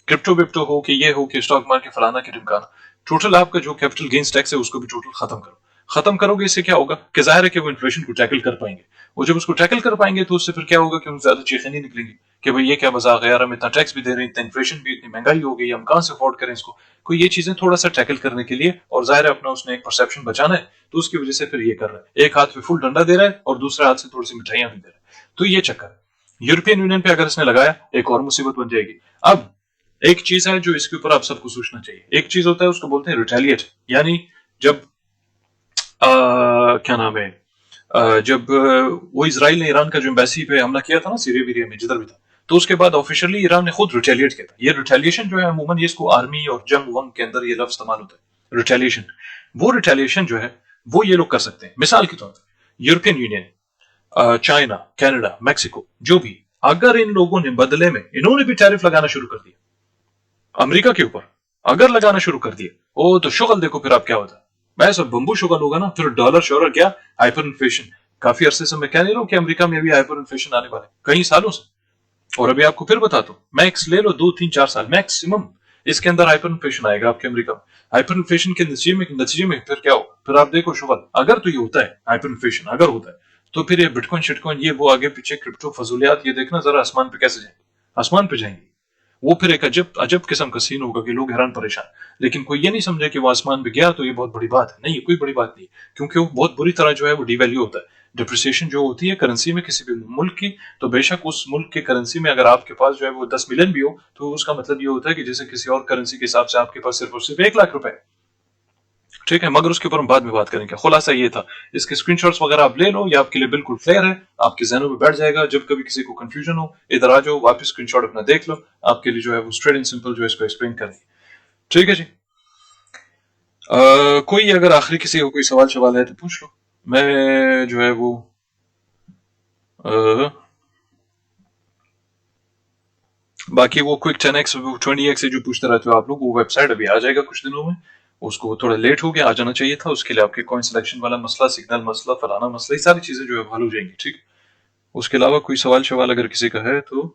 A: क्रिप्टो विप्टो हो कि ये हो कि स्टॉक मार्केट फलाना के ढिमकाना, टोटल आपका जो कैपिटल गेन्स टैक्स है उसको भी टोटल खत्म करो। खत्म करोगे इससे क्या होगा कि जाहिर है कि वो इन्फ्लेशन को टैकल कर पाएंगे, और जब उसको टैकल कर पाएंगे तो उससे फिर क्या होगा कि ज्यादा चीखें नहीं निकलेंगी कि भाई ये क्या मजाक है यार, हम इतना टैक्स भी दे रहे हैं, इतना इन्फ्लेशन भी, इतनी महंगाई हो गई, हम कहां से अफोर्ड करें इसको। कोई ये चीजें थोड़ा सा टैकल करने के लिए, और जाहिर है अपना उसने एक परसेप्शन बचाना है, तो उसकी वजह से फिर ये कर रहा है, एक हाथ में फुल डंडा दे रहा है और दूसरे हाथ से थोड़ी सी मिठाइयां भी दे रहा है। तो ये चक्कर है। यूरोपियन यूनियन पे अगर इसने लगाया एक और मुसीबत बन जाएगी। अब एक चीज है जो इसके ऊपर आप सबको सोचना चाहिए। एक चीज होता है उसको बोलते हैं रिटेलिएट, यानी जब क्या नाम है, जब वो इसराइल ने ईरान का जो एम्बेसी पे हमला किया था ना, सीरिया वीरिया में जिधर भी था, तो उसके बाद ऑफिशियली ईरान ने खुद रिटेलिएट किया था। ये रिटेलिएशन जो है अमूमन इसको आर्मी और जंग वंग के अंदर ये लफ्ज इस्तेमाल होता है, रिटेलिएशन। वो रिटेलिएशन जो है वो ये लोग कर सकते हैं। मिसाल के तौर पर European union, China, Canada, Mexico, जो भी, अगर इन लोगों ने बदले में इन्होंने भी टैरिफ लगाना शुरू कर दिया अमेरिका के ऊपर, अगर लगाना शुरू कर दिया, ओ तो शुगल देखो फिर आप क्या होता है। मैं सब बम्बू शुगल होगा ना, फिर डॉलर शोलर क्या, हाइपर इन्फ्लेशन। काफी अरसे से मैं कह नहीं रहा हूं कि अमेरिका में भी हाइपर इन्फ्लेशन आने वाला है, कई सालों से। और अभी आपको फिर बताता हूं, मैक्स ले लो 2 3 4 साल मैक्सिमम, इसके अंदर हाइपर इन्फ्लेशन आएगा आपके अमेरिका में। हाइपर इन्फ्लेशन के नतीजे में फिर क्या होगा, फिर आप देखो शुगल, अगर तो ये होता है हाइपर इन्फ्लेशन अगर होता है, तो फिर ये बिटकॉइन शिटकॉइन ये वो आगे पीछे क्रिप्टो फजूलियात, ये देखना जरा आसमान पे कैसे जाएंगे, आसमान पे जाएंगे। वो फिर एक अजब अजब किस्म का सीन होगा कि लोग हैरान परेशान। लेकिन कोई ये नहीं समझे कि वो आसमान पे गया तो ये बहुत बड़ी बात है, नहीं, कोई बड़ी बात नहीं, क्योंकि वो बहुत बुरी तरह जो है वो डिवैल्यू होता है। डिप्रिसिएशन जो होती है करेंसी में किसी भी मुल्क की, तो बेशक उस मुल्क की करेंसी में अगर आपके पास जो है वो 10 मिलियन भी हो, तो उसका मतलब ये होता है कि जैसे किसी और करेंसी के हिसाब से आपके पास सिर्फ और सिर्फ 1 लाख रुपए, ठीक है। मगर उसके ऊपर हम बाद में बात करेंगे। खुलासा ये था, इसके स्क्रीनशॉट्स वगैरह आप ले लो, ये आपके लिए बिल्कुल क्लियर है, आपके जहनों में बैठ जाएगा। जब कभी किसी को कंफ्यूजन हो, इधर आ जाओ, वापस स्क्रीनशॉट अपना देख लो, आपके लिए जो है वो स्ट्रेट एंड सिंपल जो है इसको एक्सप्लेन कर दी। ठीक है जी। कोई अगर आखिरी किसी को कोई सवाल है तो पूछ लो। मैं जो है वो बाकी वो क्विक 10x 20x से जो पूछते रहते हो आप लोग, वो वेबसाइट अभी आ जाएगा कुछ दिनों में। उसको थोड़ा लेट हो गया, आ जाना चाहिए था। उसके लिए आपके कॉइन सिलेक्शन वाला मसला, सिग्नल मसला, फलाना मसला, ये सारी चीजें जो है हल हो जाएंगी। ठीक। उसके अलावा कोई सवाल अगर किसी का है तो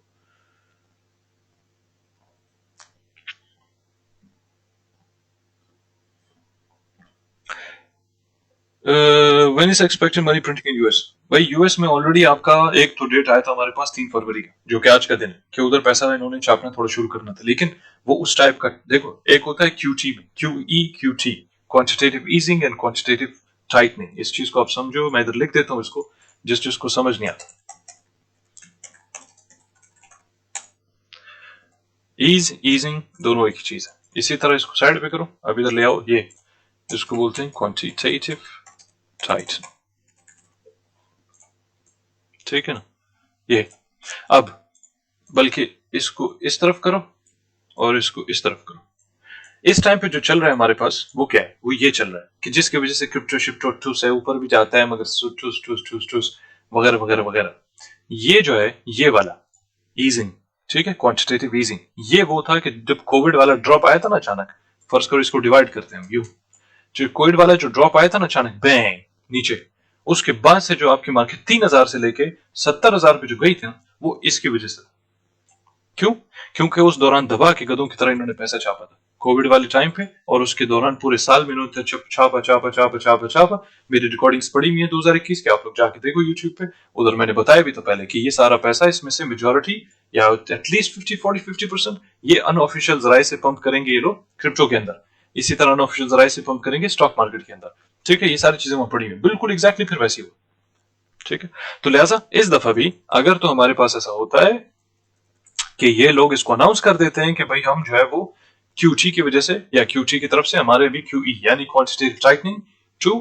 A: when is expected money printing in US. भाई यूएस में ऑलरेडी आपका एक तो डेट आया था हमारे पास 3 फरवरी का, जो कि आज का दिन है, कि उधर पैसा इन्होंने छापना थोड़ा शुरू करना था। लेकिन वो उस टाइप का, देखो एक होता है क्यूटी में, QE quantitative easing and quantitative tightening. इस चीज को आप समझो, मैं इधर लिख देता हूं इसको, जिसको समझ नहीं आता। ईजिंग दोनों एक ही चीज है। इसी तरह इसको साइड पे करो, अब इधर ले आओ, ये इसको बोलते हैं क्वांटिटेटिव टाइटन, ठीक है ना। ये अब बल्कि इसको इस तरफ करो और इसको इस तरफ करो। इस टाइम पे जो चल रहा है हमारे पास वो क्या है, वो ये चल रहा है कि जिसकी वजह से क्रिप्टो शिप्टो ठूस है, ऊपर भी जाता है मगर ठूस ठूस ठूस ठूस वगैरह वगैरह वगैरह। ये जो है ये वाला ईजिंग, ठीक है, क्वांटिटेटिव ईजिंग, ये वो था कि जब कोविड वाला ड्रॉप आया था ना अचानक, फर्स्ट करो इसको डिवाइड करते हैं यू, जो कोविड वाला जो ड्रॉप आया था ना अचानक बैंग नीचे, उसके बाद से जो आपकी मार्केट 3000 से लेके 70,000 पे जो गई थी ना, वो इसकी वजह से। क्यों? क्योंकि उस दौरान दबा के गधों की तरह इन्होंने पैसा छापा था कोविड वाले टाइम पे, और उसके दौरान पूरे साल में इन्होंने छापा छापा छापा छापा छापा। मेरी रिकॉर्डिंग्स पड़ी हुई है 2021 के, आप लोग जाके देखो यूट्यूब पे, उधर मैंने बताया भी तो पहले कि ये सारा पैसा, इसमें से मेजोरिटी या एटलीस्ट 50-40-50% ये अनऑफिशियल जराये से पंप करेंगे ये लोग क्रिप्टो के अंदर, इसी तरह अनऑफिशियल जराये से पंप करेंगे स्टॉक मार्केट के अंदर, ठीक है। ये सारी चीजें वहां पड़ी हुई बिल्कुल एग्जैक्टली फिर वैसी हो, ठीक है। तो लिहाजा इस दफा भी अगर तो हमारे पास ऐसा होता है कि ये लोग इसको अनाउंस कर देते हैं कि भाई हम जो है वो QT की वजह से या QT की तरफ से हमारे भी QE यानी quantitative tightening to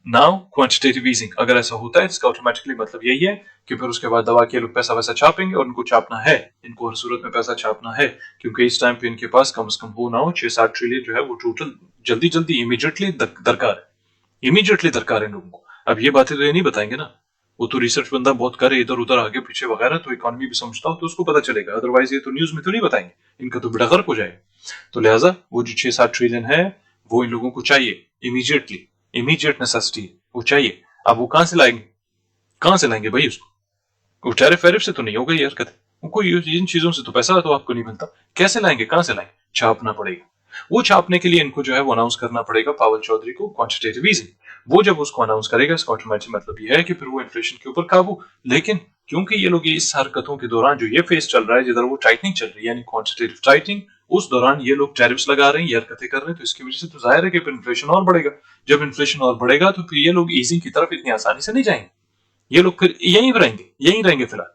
A: now quantitative easing, अगर ऐसा होता है इसका ऑटोमेटिकली मतलब यही है कि फिर उसके बाद दवा के लोग पैसा वैसा छापेंगे, और उनको छापना है, इनको हर सूरत में पैसा छापना है, क्योंकि इस टाइम पे इनके पास कम से कम हो ना हो 6-7 ट्रिलियन जो है वो टोटल जल्दी जल्दी इमीडिएटली दरकार है, इमीडिएटली दरकार है लोगों को। अब ये बातें तो ये नहीं बताएंगे ना, वो तो रिसर्च बंदा बहुत करे इधर उधर आगे पीछे वगैरह, तो इकोनॉमी भी समझता हो तो उसको पता चलेगा, अदरवाइज ये तो न्यूज में तो नहीं बताएंगे, इनका तो बेड़ा गर्क हो जाएगा। तो लिहाजा वो जो 6-7 ट्रिलियन है वो इन लोगों को चाहिए इमीडिएटली, इमीडिएट नेसेसिटी वो चाहिए। अब वो कहां से लाएंगे, कहां से लाएंगे भाई उसको, वो टैरिफ वैरिफ से तो नहीं होगा ये हरकत, उनको इन चीजों से तो पैसा तो आपको नहीं मिलता, कैसे लाएंगे, कहां से लाएंगे, छापना पड़ेगा। वो छापने के लिए इनको जो है वो अनाउंस करना पड़ेगा पावेल चौधरी को क्वांटिटेटिव ईजिंग, वो जब उसको अनाउंस करेगा इसका ऑटोमेटिक मतलब ये है कि फिर वो इन्फ्लेशन के ऊपर काबू। लेकिन क्योंकि ये लोग इस हरकतों के दौरान जो ये फेस चल रहा है जिधर वो टाइटनिंग चल रही है यानी क्वांटिटेटिव टाइटनिंग, उस दौरान ये लोग टैरिफ्स लगा रहे हैं, ये हरकतें कर रहे हैं, तो इसकी वजह से तो जाहिर है कि फिर इन्फ्लेशन और बढ़ेगा। जब इन्फ्लेशन और बढ़ेगा तो फिर ये लोग ईजिंग की तरफ इतनी आसानी से नहीं जाएंगे, ये लोग फिर यहीं रहेंगे फिलहाल।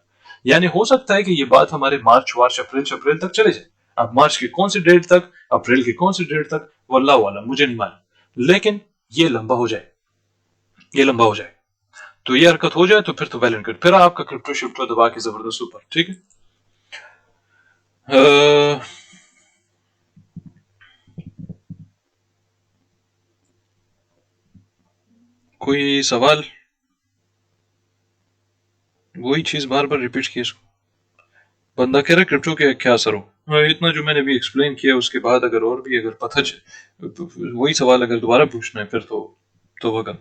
A: यानी हो सकता है कि ये बात हमारे मार्च अप्रैल तक चले जाए। अब मार्च की कौन सी डेट तक, अप्रैल की कौन सी डेट तक, वल्लाह वाला मुझे नहीं मालूम, लेकिन ये लंबा हो जाए, ये लंबा हो जाए, तो ये हरकत हो जाए तो फिर तो वेल एंड गुड, फिर आपका क्रिप्टो शिप्टो दबा के जबरदस्त ऊपर, ठीक है। कोई सवाल, वही चीज बार बार रिपीट की इसको, बंदा कह रहा है क्रिप्टो के क्या असर हो, इतना जो मैंने भी एक्सप्लेन किया उसके बाद अगर और भी अगर पता वही सवाल अगर दोबारा पूछना है फिर तो वगैरह।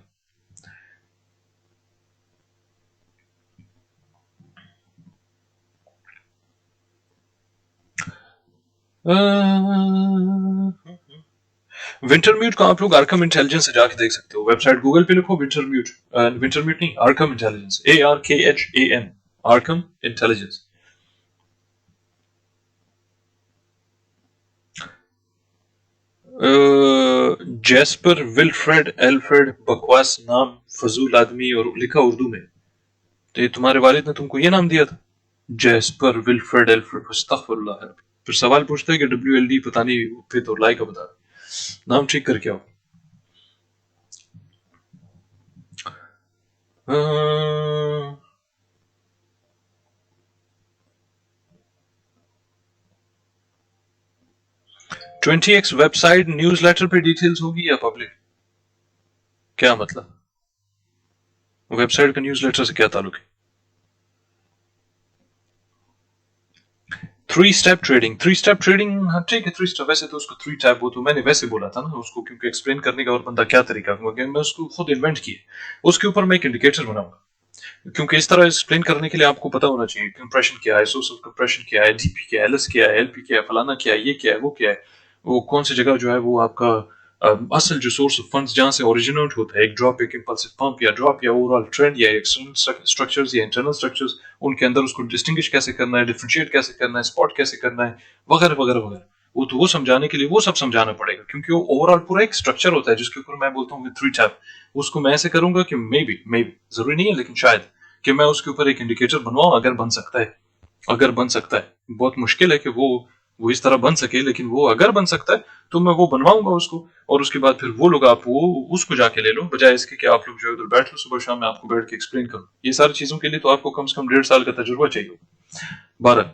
A: विंटर म्यूट को आप लोग आर्कम इंटेलिजेंस से जाके देख सकते हो, वेबसाइट गूगल पे लिखो विंटर म्यूट, विंटर म्यूट नहीं Arkham intelligence, ARKHAM, Arkham intelligence. Jasper Wilfred Alfred, बकवास नाम, फजूल आदमी, और लिखा उर्दू में, तो ये तुम्हारे वालिद ने तुमको ये नाम दिया था, जेस्पर विल्फ्रेड एल्फ्रेड, अस्तगफिरुल्लाह। फिर सवाल पूछता है कि WLD पता नहीं, फिर तो लाई का बता, नाम ठीक करके आओ। 20x वेबसाइट न्यूज़लेटर पे डिटेल्स होगी या पब्लिक, क्या मतलब, वेबसाइट का न्यूज़लेटर से क्या ताल्लुक है। 3 स्टेप ट्रेडिंग, 3 स्टेप ट्रेडिंग, हाँ ठीक है 3 स्टेप, वैसे तो उसको 3 टैप, वो तो मैंने वैसे बोला था ना उसको, क्योंकि एक्सप्लेन करने का और बंदा क्या तरीका, मैं उसको खुद इन्वेंट किया, उसके ऊपर मैं एक इंडिकेटर बनाऊंगा, क्योंकि इस तरह एक्सप्लेन करने के लिए आपको पता होना चाहिए कंप्रेशन क्या है, सोर्स ऑफ कंप्रेशन क्या है, DP क्या है, LS क्या है, LP क्या है, फलाना क्या है, ये क्या है, वो क्या है, वो कौन सी जगह जो है वो आपका असल जो सोर्स ऑफ फंड्स जहां से ओरिजिनेट होता है, एक ड्रॉप, एक इंपल्सिव पंप या ड्रॉप या ओवरऑल ट्रेंड या एक्सटर्नल स्ट्रक्चर्स या इंटरनल स्ट्रक्चर्स, उनके अंदर उसको डिस्टिंग्विश कैसे करना है, डिफरेंशिएट कैसे करना है, स्पॉट कैसे करना है, वगैरह वगैरह वगैरह, वो तो वो समझाने के लिए वो सब समझाना पड़ेगा, क्योंकि वो ओवरऑल पूरा एक स्ट्रक्चर होता है जिसके ऊपर मैं बोलता हूँ 3 टैप, उसको मैं ऐसे करूंगा कि मे बी जरूरी नहीं है लेकिन शायद कि मैं उसके ऊपर एक इंडिकेटर बनवाऊं, अगर बन सकता है, अगर बन सकता है, बहुत मुश्किल है कि वो वो इस तरह बन सके, लेकिन वो अगर बन सकता है तो मैं वो बनवाऊंगा उसको, और उसके बाद फिर वो लोग आप वो उसको जाके ले लो, बजाय इसके कि आप लोग जो है उधर बैठ लो, सुबह शाम मैं आपको बैठ के एक्सप्लेन करूँ। ये सारी चीजों के लिए तो आपको कम से कम 1.5 साल का तजुर्बा चाहिए। 12।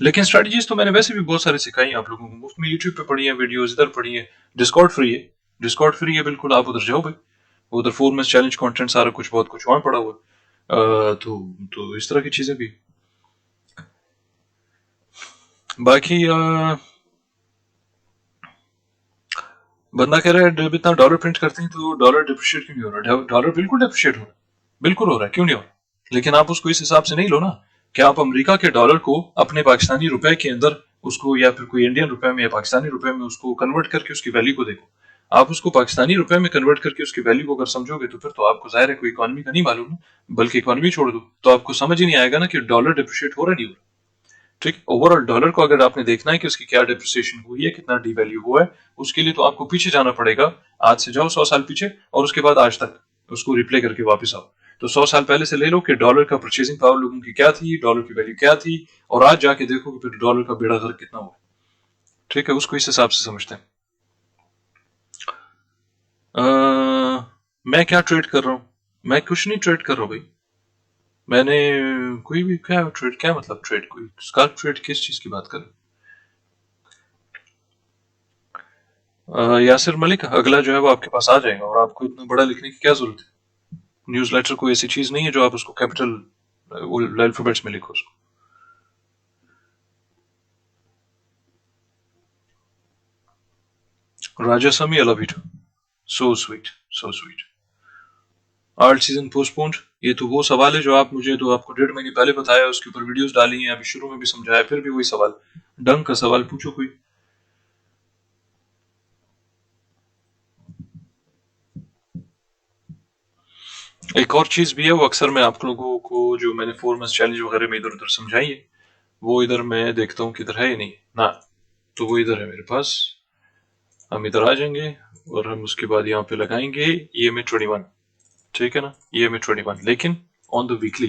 A: लेकिन स्ट्रेटजीज तो मैंने वैसे भी बहुत सारी सिखाई आप लोगों को, मुफ्त में यूट्यूब पे पढ़ी है, वीडियोस इधर पढ़ी है। डिस्कॉर्ड फ्री है, डिस्कॉर्ड फ्री है बिल्कुल, आप उधर जाओ भाई, उधर 4 मंथ चैलेंज कंटेंट सारा कुछ बहुत कुछ वहां पड़ा हुआ है। तो इस तरह की चीजें भी। बाकी बंदा कह रहा है जब इतना डॉलर प्रिंट करते हैं तो डॉलर डिप्रिशिएट क्यों नहीं हो रहा? डॉलर बिल्कुल डिप्रिशिएट हो रहा है, बिल्कुल हो रहा है, क्यों नहीं हो रहा? लेकिन आप उसको इस हिसाब से नहीं लो ना कि आप अमेरिका के डॉलर को अपने पाकिस्तानी रुपए के अंदर उसको, या फिर कोई इंडियन रुपए में या पाकिस्तानी रुपए में उसको कन्वर्ट करके उसकी वैल्यू को देखो। आप उसको पाकिस्तानी रुपए में कन्वर्ट करके उसकी वैल्यू को अगर समझोगे तो फिर तो आपको जाहिर है कोई इकोनॉमी का नहीं मालूम, बल्कि इकोनॉमी छोड़ दो तो आपको समझ ही नहीं आएगा ना कि डॉलर डिप्रिशिएट हो रहा नहीं हो रहा। ठीक, ओवरऑल डॉलर को अगर आपने देखना है कि उसकी क्या डिप्रिसिएशन हुई है, कितना डिवैल्यू हुआ है, उसके लिए तो आपको पीछे जाना पड़ेगा। आज से जाओ 100 साल पीछे, और उसके बाद आज तक उसको रिप्ले करके वापस आओ। तो 100 साल पहले से ले लो कि डॉलर का परचेसिंग पावर लोगों की क्या थी, डॉलर की वैल्यू क्या थी, और आज जाके देखो कि फिर डॉलर का बेड़ा गर्क कितना हुआ। ठीक है, उसको इस हिसाब से समझते हैं। मैं क्या ट्रेड कर रहा हूँ? मैं कुछ नहीं ट्रेड कर रहा हूँ भाई। मैंने कोई भी क्या ट्रेड, क्या मतलब ट्रेड, कोई स्काल्प ट्रेड किस चीज की बात कर? यासिर मलिक, अगला जो है वो आपके पास आ जाएगा, और आपको इतना बड़ा लिखने की क्या जरूरत है? न्यूज़लेटर कोई ऐसी चीज नहीं है जो आप उसको कैपिटल अल्फाबेट्स में लिखो उसको। Raja Sami, I love you too, so sweet, so sweet. Art season postponed, ये तो वो सवाल है जो आप मुझे तो आपको 1.5 महीने पहले बताया, उसके ऊपर वीडियोस डाली हैं, अभी शुरू में भी समझाया, फिर भी वही सवाल। ढंग का सवाल पूछो कोई। एक और चीज भी है, वो अक्सर मैं आप लोगों को जो मैंने 4 मंथ चैलेंज वगैरह में इधर उधर समझाई है, वो इधर मैं देखता हूँ किधर है ही नहीं ना, तो वो इधर है मेरे पास। हम इधर आ जाएंगे और हम उसके बाद यहाँ पे लगाएंगे EMA21। ठीक है ना, EMA21, लेकिन ऑन द वीकली।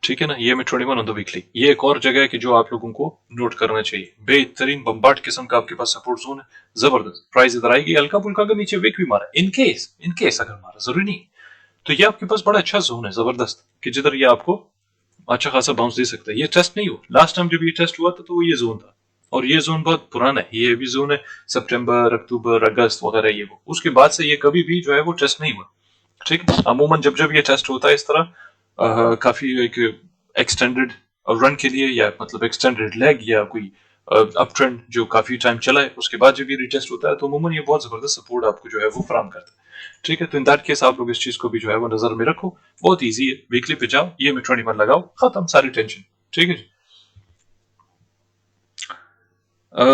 A: ठीक है ना, EMA21 ऑन द वीकली। ये एक और जगह है कि जो आप लोगों को नोट करना चाहिए। बेहतरीन बम्बाट किस्म का आपके पास सपोर्ट जोन है, जबरदस्त प्राइस इधर आएगी। हल्का फुल्का अगर नीचे विक भी मारा, इनकेस अगर मारा, जरूरी नहीं, तो ये आपके पास बड़ा अच्छा जोन है, जबरदस्त, कि जिधर ये आपको अच्छा खासा बाउंस दे सकता है। ये टेस्ट नहीं हो, लास्ट टाइम जब ये टेस्ट हुआ था तो वो ये जोन था, और ये जोन बहुत पुराना है, ये भी जोन है सितंबर, अक्टूबर, अगस्त वगैरह, ये वो, उसके बाद से ये कभी भी जो है वो टेस्ट नहीं हुआ। ठीक, अमूमन जब जब ये टेस्ट होता है इस तरह काफी एक एक्सटेंडेड रन के लिए, या मतलब एक्सटेंडेड लेग, या कोई अप ट्रेंड जो काफी टाइम चला है, उसके बाद जब ये रिटेस्ट होता है तो अमूमन ये बहुत जबरदस्त सपोर्ट आपको जो है वो फराम करता है। ठीक है, तो इन दैट केस आप लोग इस चीज को भी जो है वो नजर में रखो। बहुत ईजी है, वीकली पे जाओ, ये में 21 लगाओ, खत्म सारी टेंशन। ठीक है जी। अ,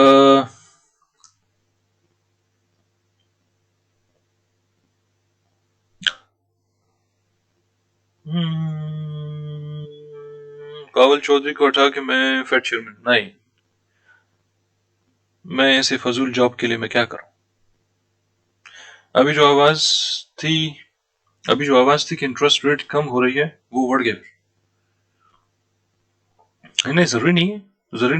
A: पावल चौधरी को हटा के मैं फेड चेयरमैन नहीं, मैं ऐसे फजूल जॉब के लिए मैं क्या करूं? अभी जो आवाज थी अभी जो आवाज थी कि इंटरेस्ट रेट कम हो रही है, वो बढ़ गया। नहीं, जरूरी नहीं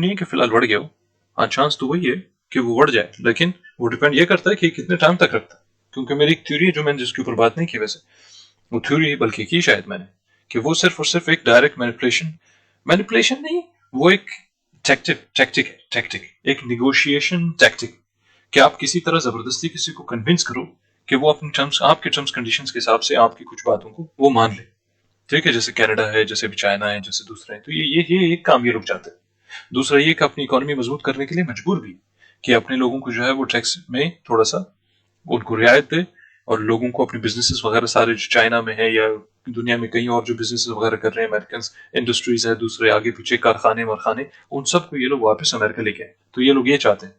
A: है कि फिलहाल बढ़ गया हो। हाँ, चांस तो वही है कि वो बढ़ जाए, लेकिन वो डिपेंड ये करता है कि कितने टाइम तक रखता है। क्योंकि मेरी एक थ्योरी है जो मैंने जिसके ऊपर बात नहीं की वैसे, वो थ्योरी बल्कि की शायद मैंने, कि वो सिर्फ और सिर्फ एक डायरेक्ट मैनिपुलेशन मैनिपुलेशन नहीं, वो एक टैक्टिक एक निगोशिएशन टैक्टिक, कि आप किसी तरह जबरदस्ती किसी को कन्विंस करो कि वो अपने टर्म्स, आपके टर्म्स कंडीशंस के हिसाब से आपकी कुछ बातों को वो मान ले। ठीक है, जैसे कनाडा है, जैसे भी चाइना है, जैसे दूसरे हैं, तो ये एक काम ये लोग चाहते हैं। दूसरा ये कि अपनी इकोनॉमी मजबूत करने के लिए मजबूर भी, कि अपने लोगों को जो है वो टैक्स में थोड़ा सा उनको रियायत दे, और लोगों को अपने बिजनेसेस वगैरह सारे जो चाइना में है या दुनिया में कहीं और जो बिजनेसेस वगैरह कर रहे हैं, अमेरिकन इंडस्ट्रीज है, दूसरे आगे पीछे कारखाने वरखाने, उन सबको ये लोग वापस अमेरिका लेके आए। तो ये लोग ये चाहते हैं,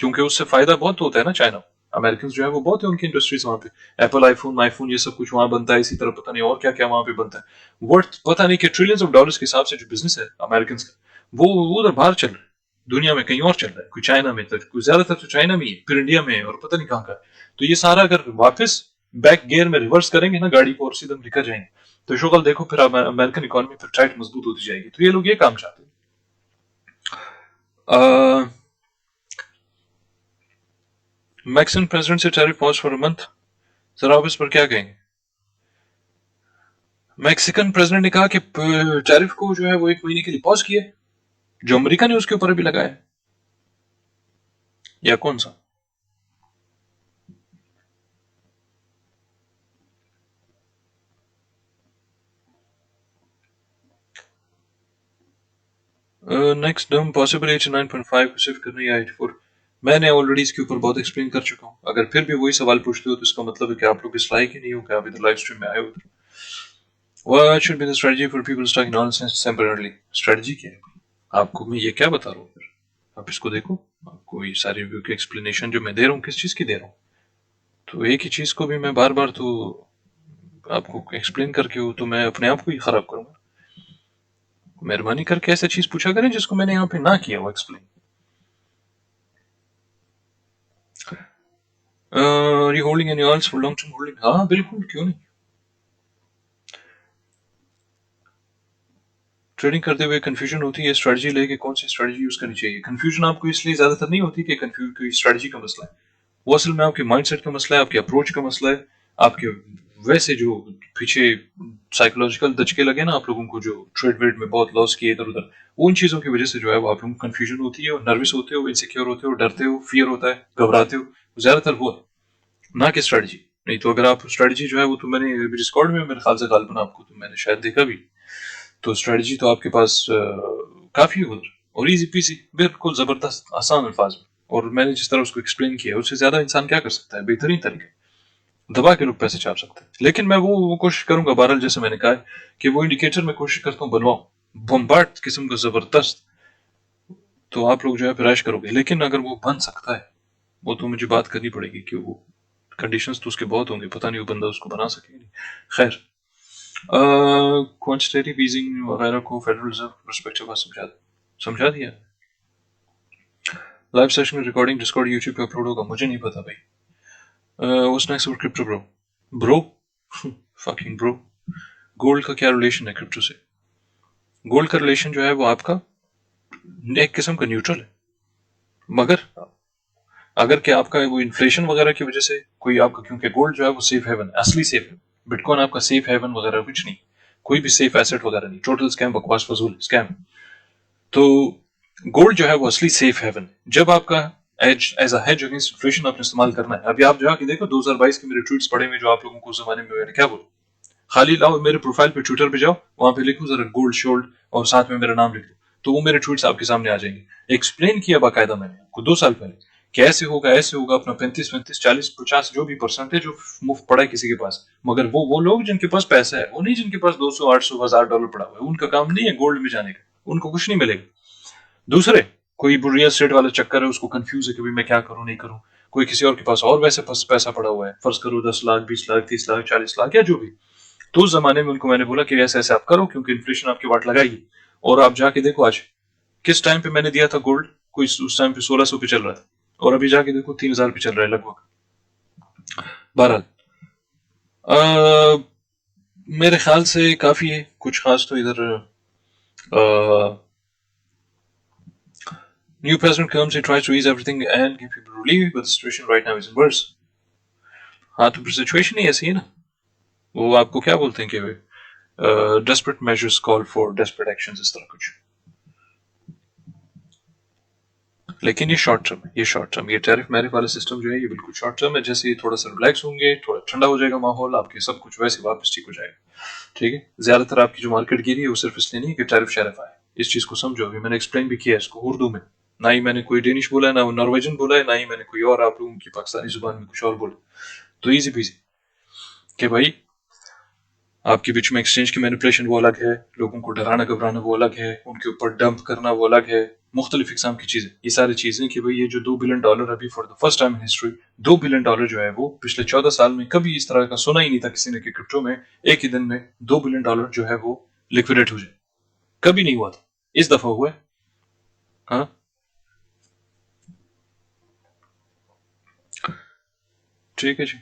A: क्योंकि उससे फायदा बहुत होता है ना चाइना। अमेरिकन जो है वो बहुत है उनकी इंडस्ट्रीज वहां पे, एप्पल, आईफोन ये सब कुछ वहां बनता है, इसी तरह पता नहीं और क्या क्या वहां पे बनता है, वर्थ पता नहीं कि ट्रिलियंस ऑफ डॉलर्स के हिसाब से जो बिजनेस है अमेरिकन का, वो उधर बाहर चल रहा है, दुनिया में कहीं और चल रहा है, कोई चाइना में, तो कोई ज्यादातर तो चाइना में है, फिर इंडिया में है, और पता नहीं कहाँ का है। तो ये सारा अगर वापस बैक गियर में रिवर्स करेंगे ना गाड़ी को, और सीधा निकल जाएंगे, तो शक्ल देखो फिर अमेरिकन इकोनॉमी फिर टाइट मजबूत होती जाएगी। तो ये लोग ये काम चाहते हैं। मैक्सिकन प्रेसिडेंट से tariff pause for a month, sir आप इस पर क्या कहेंगे? मैक्सिकन प्रेसिडेंट ने कहा कि टैरिफ को जो है वो 1 महीने के लिए पॉज किया, जो अमेरिका ने उसके ऊपर भी लगाया, या कौन सा? नेक्स्ट टर्म पॉसिबल 89.5 को शिफ्ट करना या 84। मैंने ऑलरेडी इसके ऊपर बहुत एक्सप्लेन कर चुका हूँ। अगर फिर भी वही सवाल पूछते हो तो इसका मतलब है कि आप लोग इस लायक ही नहीं हो कि आप इधर लाइव स्ट्रीम में आए हो। What should be the strategy for people stuck in nonsense temporarily? Strategy क्या है? आपको मैं ये क्या बता रहा हूँ फिर? आप इसको देखो, आपको ये सारी रिव्यू की एक्सप्लेनेशन जो मैं दे रहा हूँ किस चीज की दे रहा हूँ, तो एक ही चीज को भी मैं बार बार तो आपको एक्सप्लेन करके हो तो मैं अपने आप को ही खराब करूंगा। मेहरबानी करके ऐसा चीज पूछा करें जिसको मैंने यहाँ पे ना किया वो explain. You holding any alls for long term holding? हाँ बिल्कुल, क्यों नहीं। ट्रेडिंग करते हुए कंफ्यूजन होती है स्ट्रेटजी लेके कौन सी स्ट्रेटजी यूज करनी चाहिए। कंफ्यूजन आपको इसलिए ज्यादातर नहीं होती कि कंफ्यूज कोई स्ट्रेटजी का मसला है, वो असल में आपके माइंडसेट का मसला है, आपके अप्रोच का मसला है, आपके वैसे जो पीछे साइकोलॉजिकल दचके लगे ना आप लोगों को, जो ट्रेड वेड में बहुत लॉस किए इधर उधर, उन चीजों की वजह से जो है वो आप लोगों को कंफ्यूजन होती है और नर्वस होते हो, इनसिक्योर होते हो, डरते हो, फियर होता है, घबराते हो, ज्यादातर वो है, ना कि स्ट्रेटजी। नहीं तो अगर आप स्ट्रेटजी जो है वो तो मैंने डिस्कॉर्ड में मेरे ख्याल से गालपन आपको तो मैंने शायद देखा भी, तो स्ट्रेटजी तो आपके पास काफी है उधर, और इजी पीसी, बिल्कुल जबरदस्त आसान अल्फाज में, और मैंने जिस तरह उसको एक्सप्लेन किया उससे ज्यादा इंसान क्या कर सकता है, बेहतरीन तरीके दबा के लोग पैसे छाप सकते हैं। लेकिन मैं वो कोशिश करूंगा बहरहाल, जैसे मैंने कहा है कि वो इंडिकेटर मैं कोशिश करता हूँ बनवाऊं बम्बार्ट किस्म का जबरदस्त, तो आप लोग जो है फिर ऐश करोगे। लेकिन अगर वो बन सकता है वो तो मुझे बात करनी पड़ेगी कि वो कंडीशंस तो उसके बहुत होंगे, पता नहीं वो बंदा उसको बना सके नहीं। खैर, क्वांटिटेटिव ईजिंग वगैरह को फेडरल रिजर्व पर्सपेक्टिव का समझा दिया। Live session recording Discord YouTube पे अपलोड होगा, मुझे नहीं पता भाई। What's next for crypto bro? Bro fucking bro, gold का क्या रिलेशन है क्रिप्टो से? गोल्ड का रिलेशन जो है वो आपका एक किस्म का न्यूट्रल है, मगर अगर क्या आपका वो इन्फ्लेशन वगैरह की वजह से कोई आपका, क्योंकि गोल्ड जो है वो सेफ हेवन है, असली सेफ है, बिटकॉइन आपका सेफ हेवन वगैरह कुछ नहीं, कोई भी सेफ एसेट वगैरह नहीं, टोटल स्कैम, बकवास, फजूल स्कैम। तो गोल्ड जो है वो असली सेफ हेवन है, जब आपका as as a hedge against inflation आपने इस्तेमाल करना है। अभी आप जाके देखो 2022 के मेरे ट्वीट्स पढ़े हुए जो आप लोगों को उस जमाने में मैंने क्या बोला, खाली लाओ मेरे प्रोफाइल पे ट्विटर पे जाओ, वहां पे लिखो जरा गोल्ड शोल्ड और साथ में मेरा नाम लिख दो, तो वो मेरे ट्वीट्स आपके सामने आ जाएंगे। एक्सप्लेन किया बाकायदा मैंने आपको 2 साल पहले कि ऐसे होगा ऐसे होगा, अपना 35 35 40 50 जो भी परसेंटेज जो मुफ्त पड़ा है किसी के पास, मगर वो लोग जिनके पास पैसा है, वो नहीं जिनके पास 200 800 1000 डॉलर पड़ा हुआ है, उनका काम नहीं है गोल्ड में जाने का, उनको कुछ नहीं मिलेगा। दूसरे, कोई रियल एस्टेट वाला चक्कर है, उसको कंफ्यूज है कि भाई मैं क्या करूं नहीं करूं, कोई किसी और के पास और वैसे पैसा पड़ा हुआ है, फर्ज करो 10 लाख 20 लाख 30 लाख 40 लाख या जो भी, तो उस जमाने में उनको मैंने बोला कि ऐसे ऐसे आप करो क्योंकि इन्फ्लेशन आपकी वाट लगाएगी। और आप जाके देखो आज किस टाइम पे मैंने दिया था गोल्ड, कोई उस टाइम पे 1600 पे चल रहा था, और अभी जाके देखो 3000 पे चल रहा है लगभग। बहरहाल, मेरे ख्याल से काफी है, कुछ खास तो इधर new president comes, he tries to ease everything and give people relief, but the situation right now is worse. हाँ तो फिर सिचुएशन ही ऐसी है ना, वो आपको क्या बोलते हैं कि desperate measures call for desperate actions, इस तरह कुछ। लेकिन ये शॉर्ट टर्म है, ये शॉर्ट टर्म, ये टैरिफ मैरिफ वाला सिस्टम जो है ये बिल्कुल शॉर्ट टर्म है। जैसे ही थोड़ा सा रिलैक्स होंगे, थोड़ा ठंडा हो जाएगा माहौल, आपके सब कुछ वैसे वापस ठीक हो जाएगा। ठीक है, ज्यादातर आपकी जो मार्केट गिरी है वो सिर्फ इसलिए नहीं कि टैरिफ शैरिफ आए, इस चीज को समझो। अभी मैंने एक्सप्लेन भी किया है इसको उर्दू में, ना ही मैंने कोई डेनिश बोला है, ना नॉर्वेजन बोला है, ना ही मैंने कोई और आप लोगों की पाकिस्तानी जुबान में कुछ और बोला। तो इजी पीजी कि भाई आपके बीच में एक्सचेंज की मैनिपुलेशन वो अलग है, लोगों को डराना घबराना वो अलग है, उनके ऊपर डंप करना वो अलग है, मुख्तलिफ इकसाम की चीजें, ये सारी चीजें कि भाई ये जो $2 बिलियन अभी for the first time in history, $2 billion जो है वो पिछले 14 साल में कभी इस तरह का सुना ही नहीं था किसी ने कि क्रिप्टो में एक ही दिन में $2 बिलियन जो है वो लिक्विडेट हो जाए, कभी नहीं हुआ था, इस दफा हुआ है। हाँ ठीक है जी।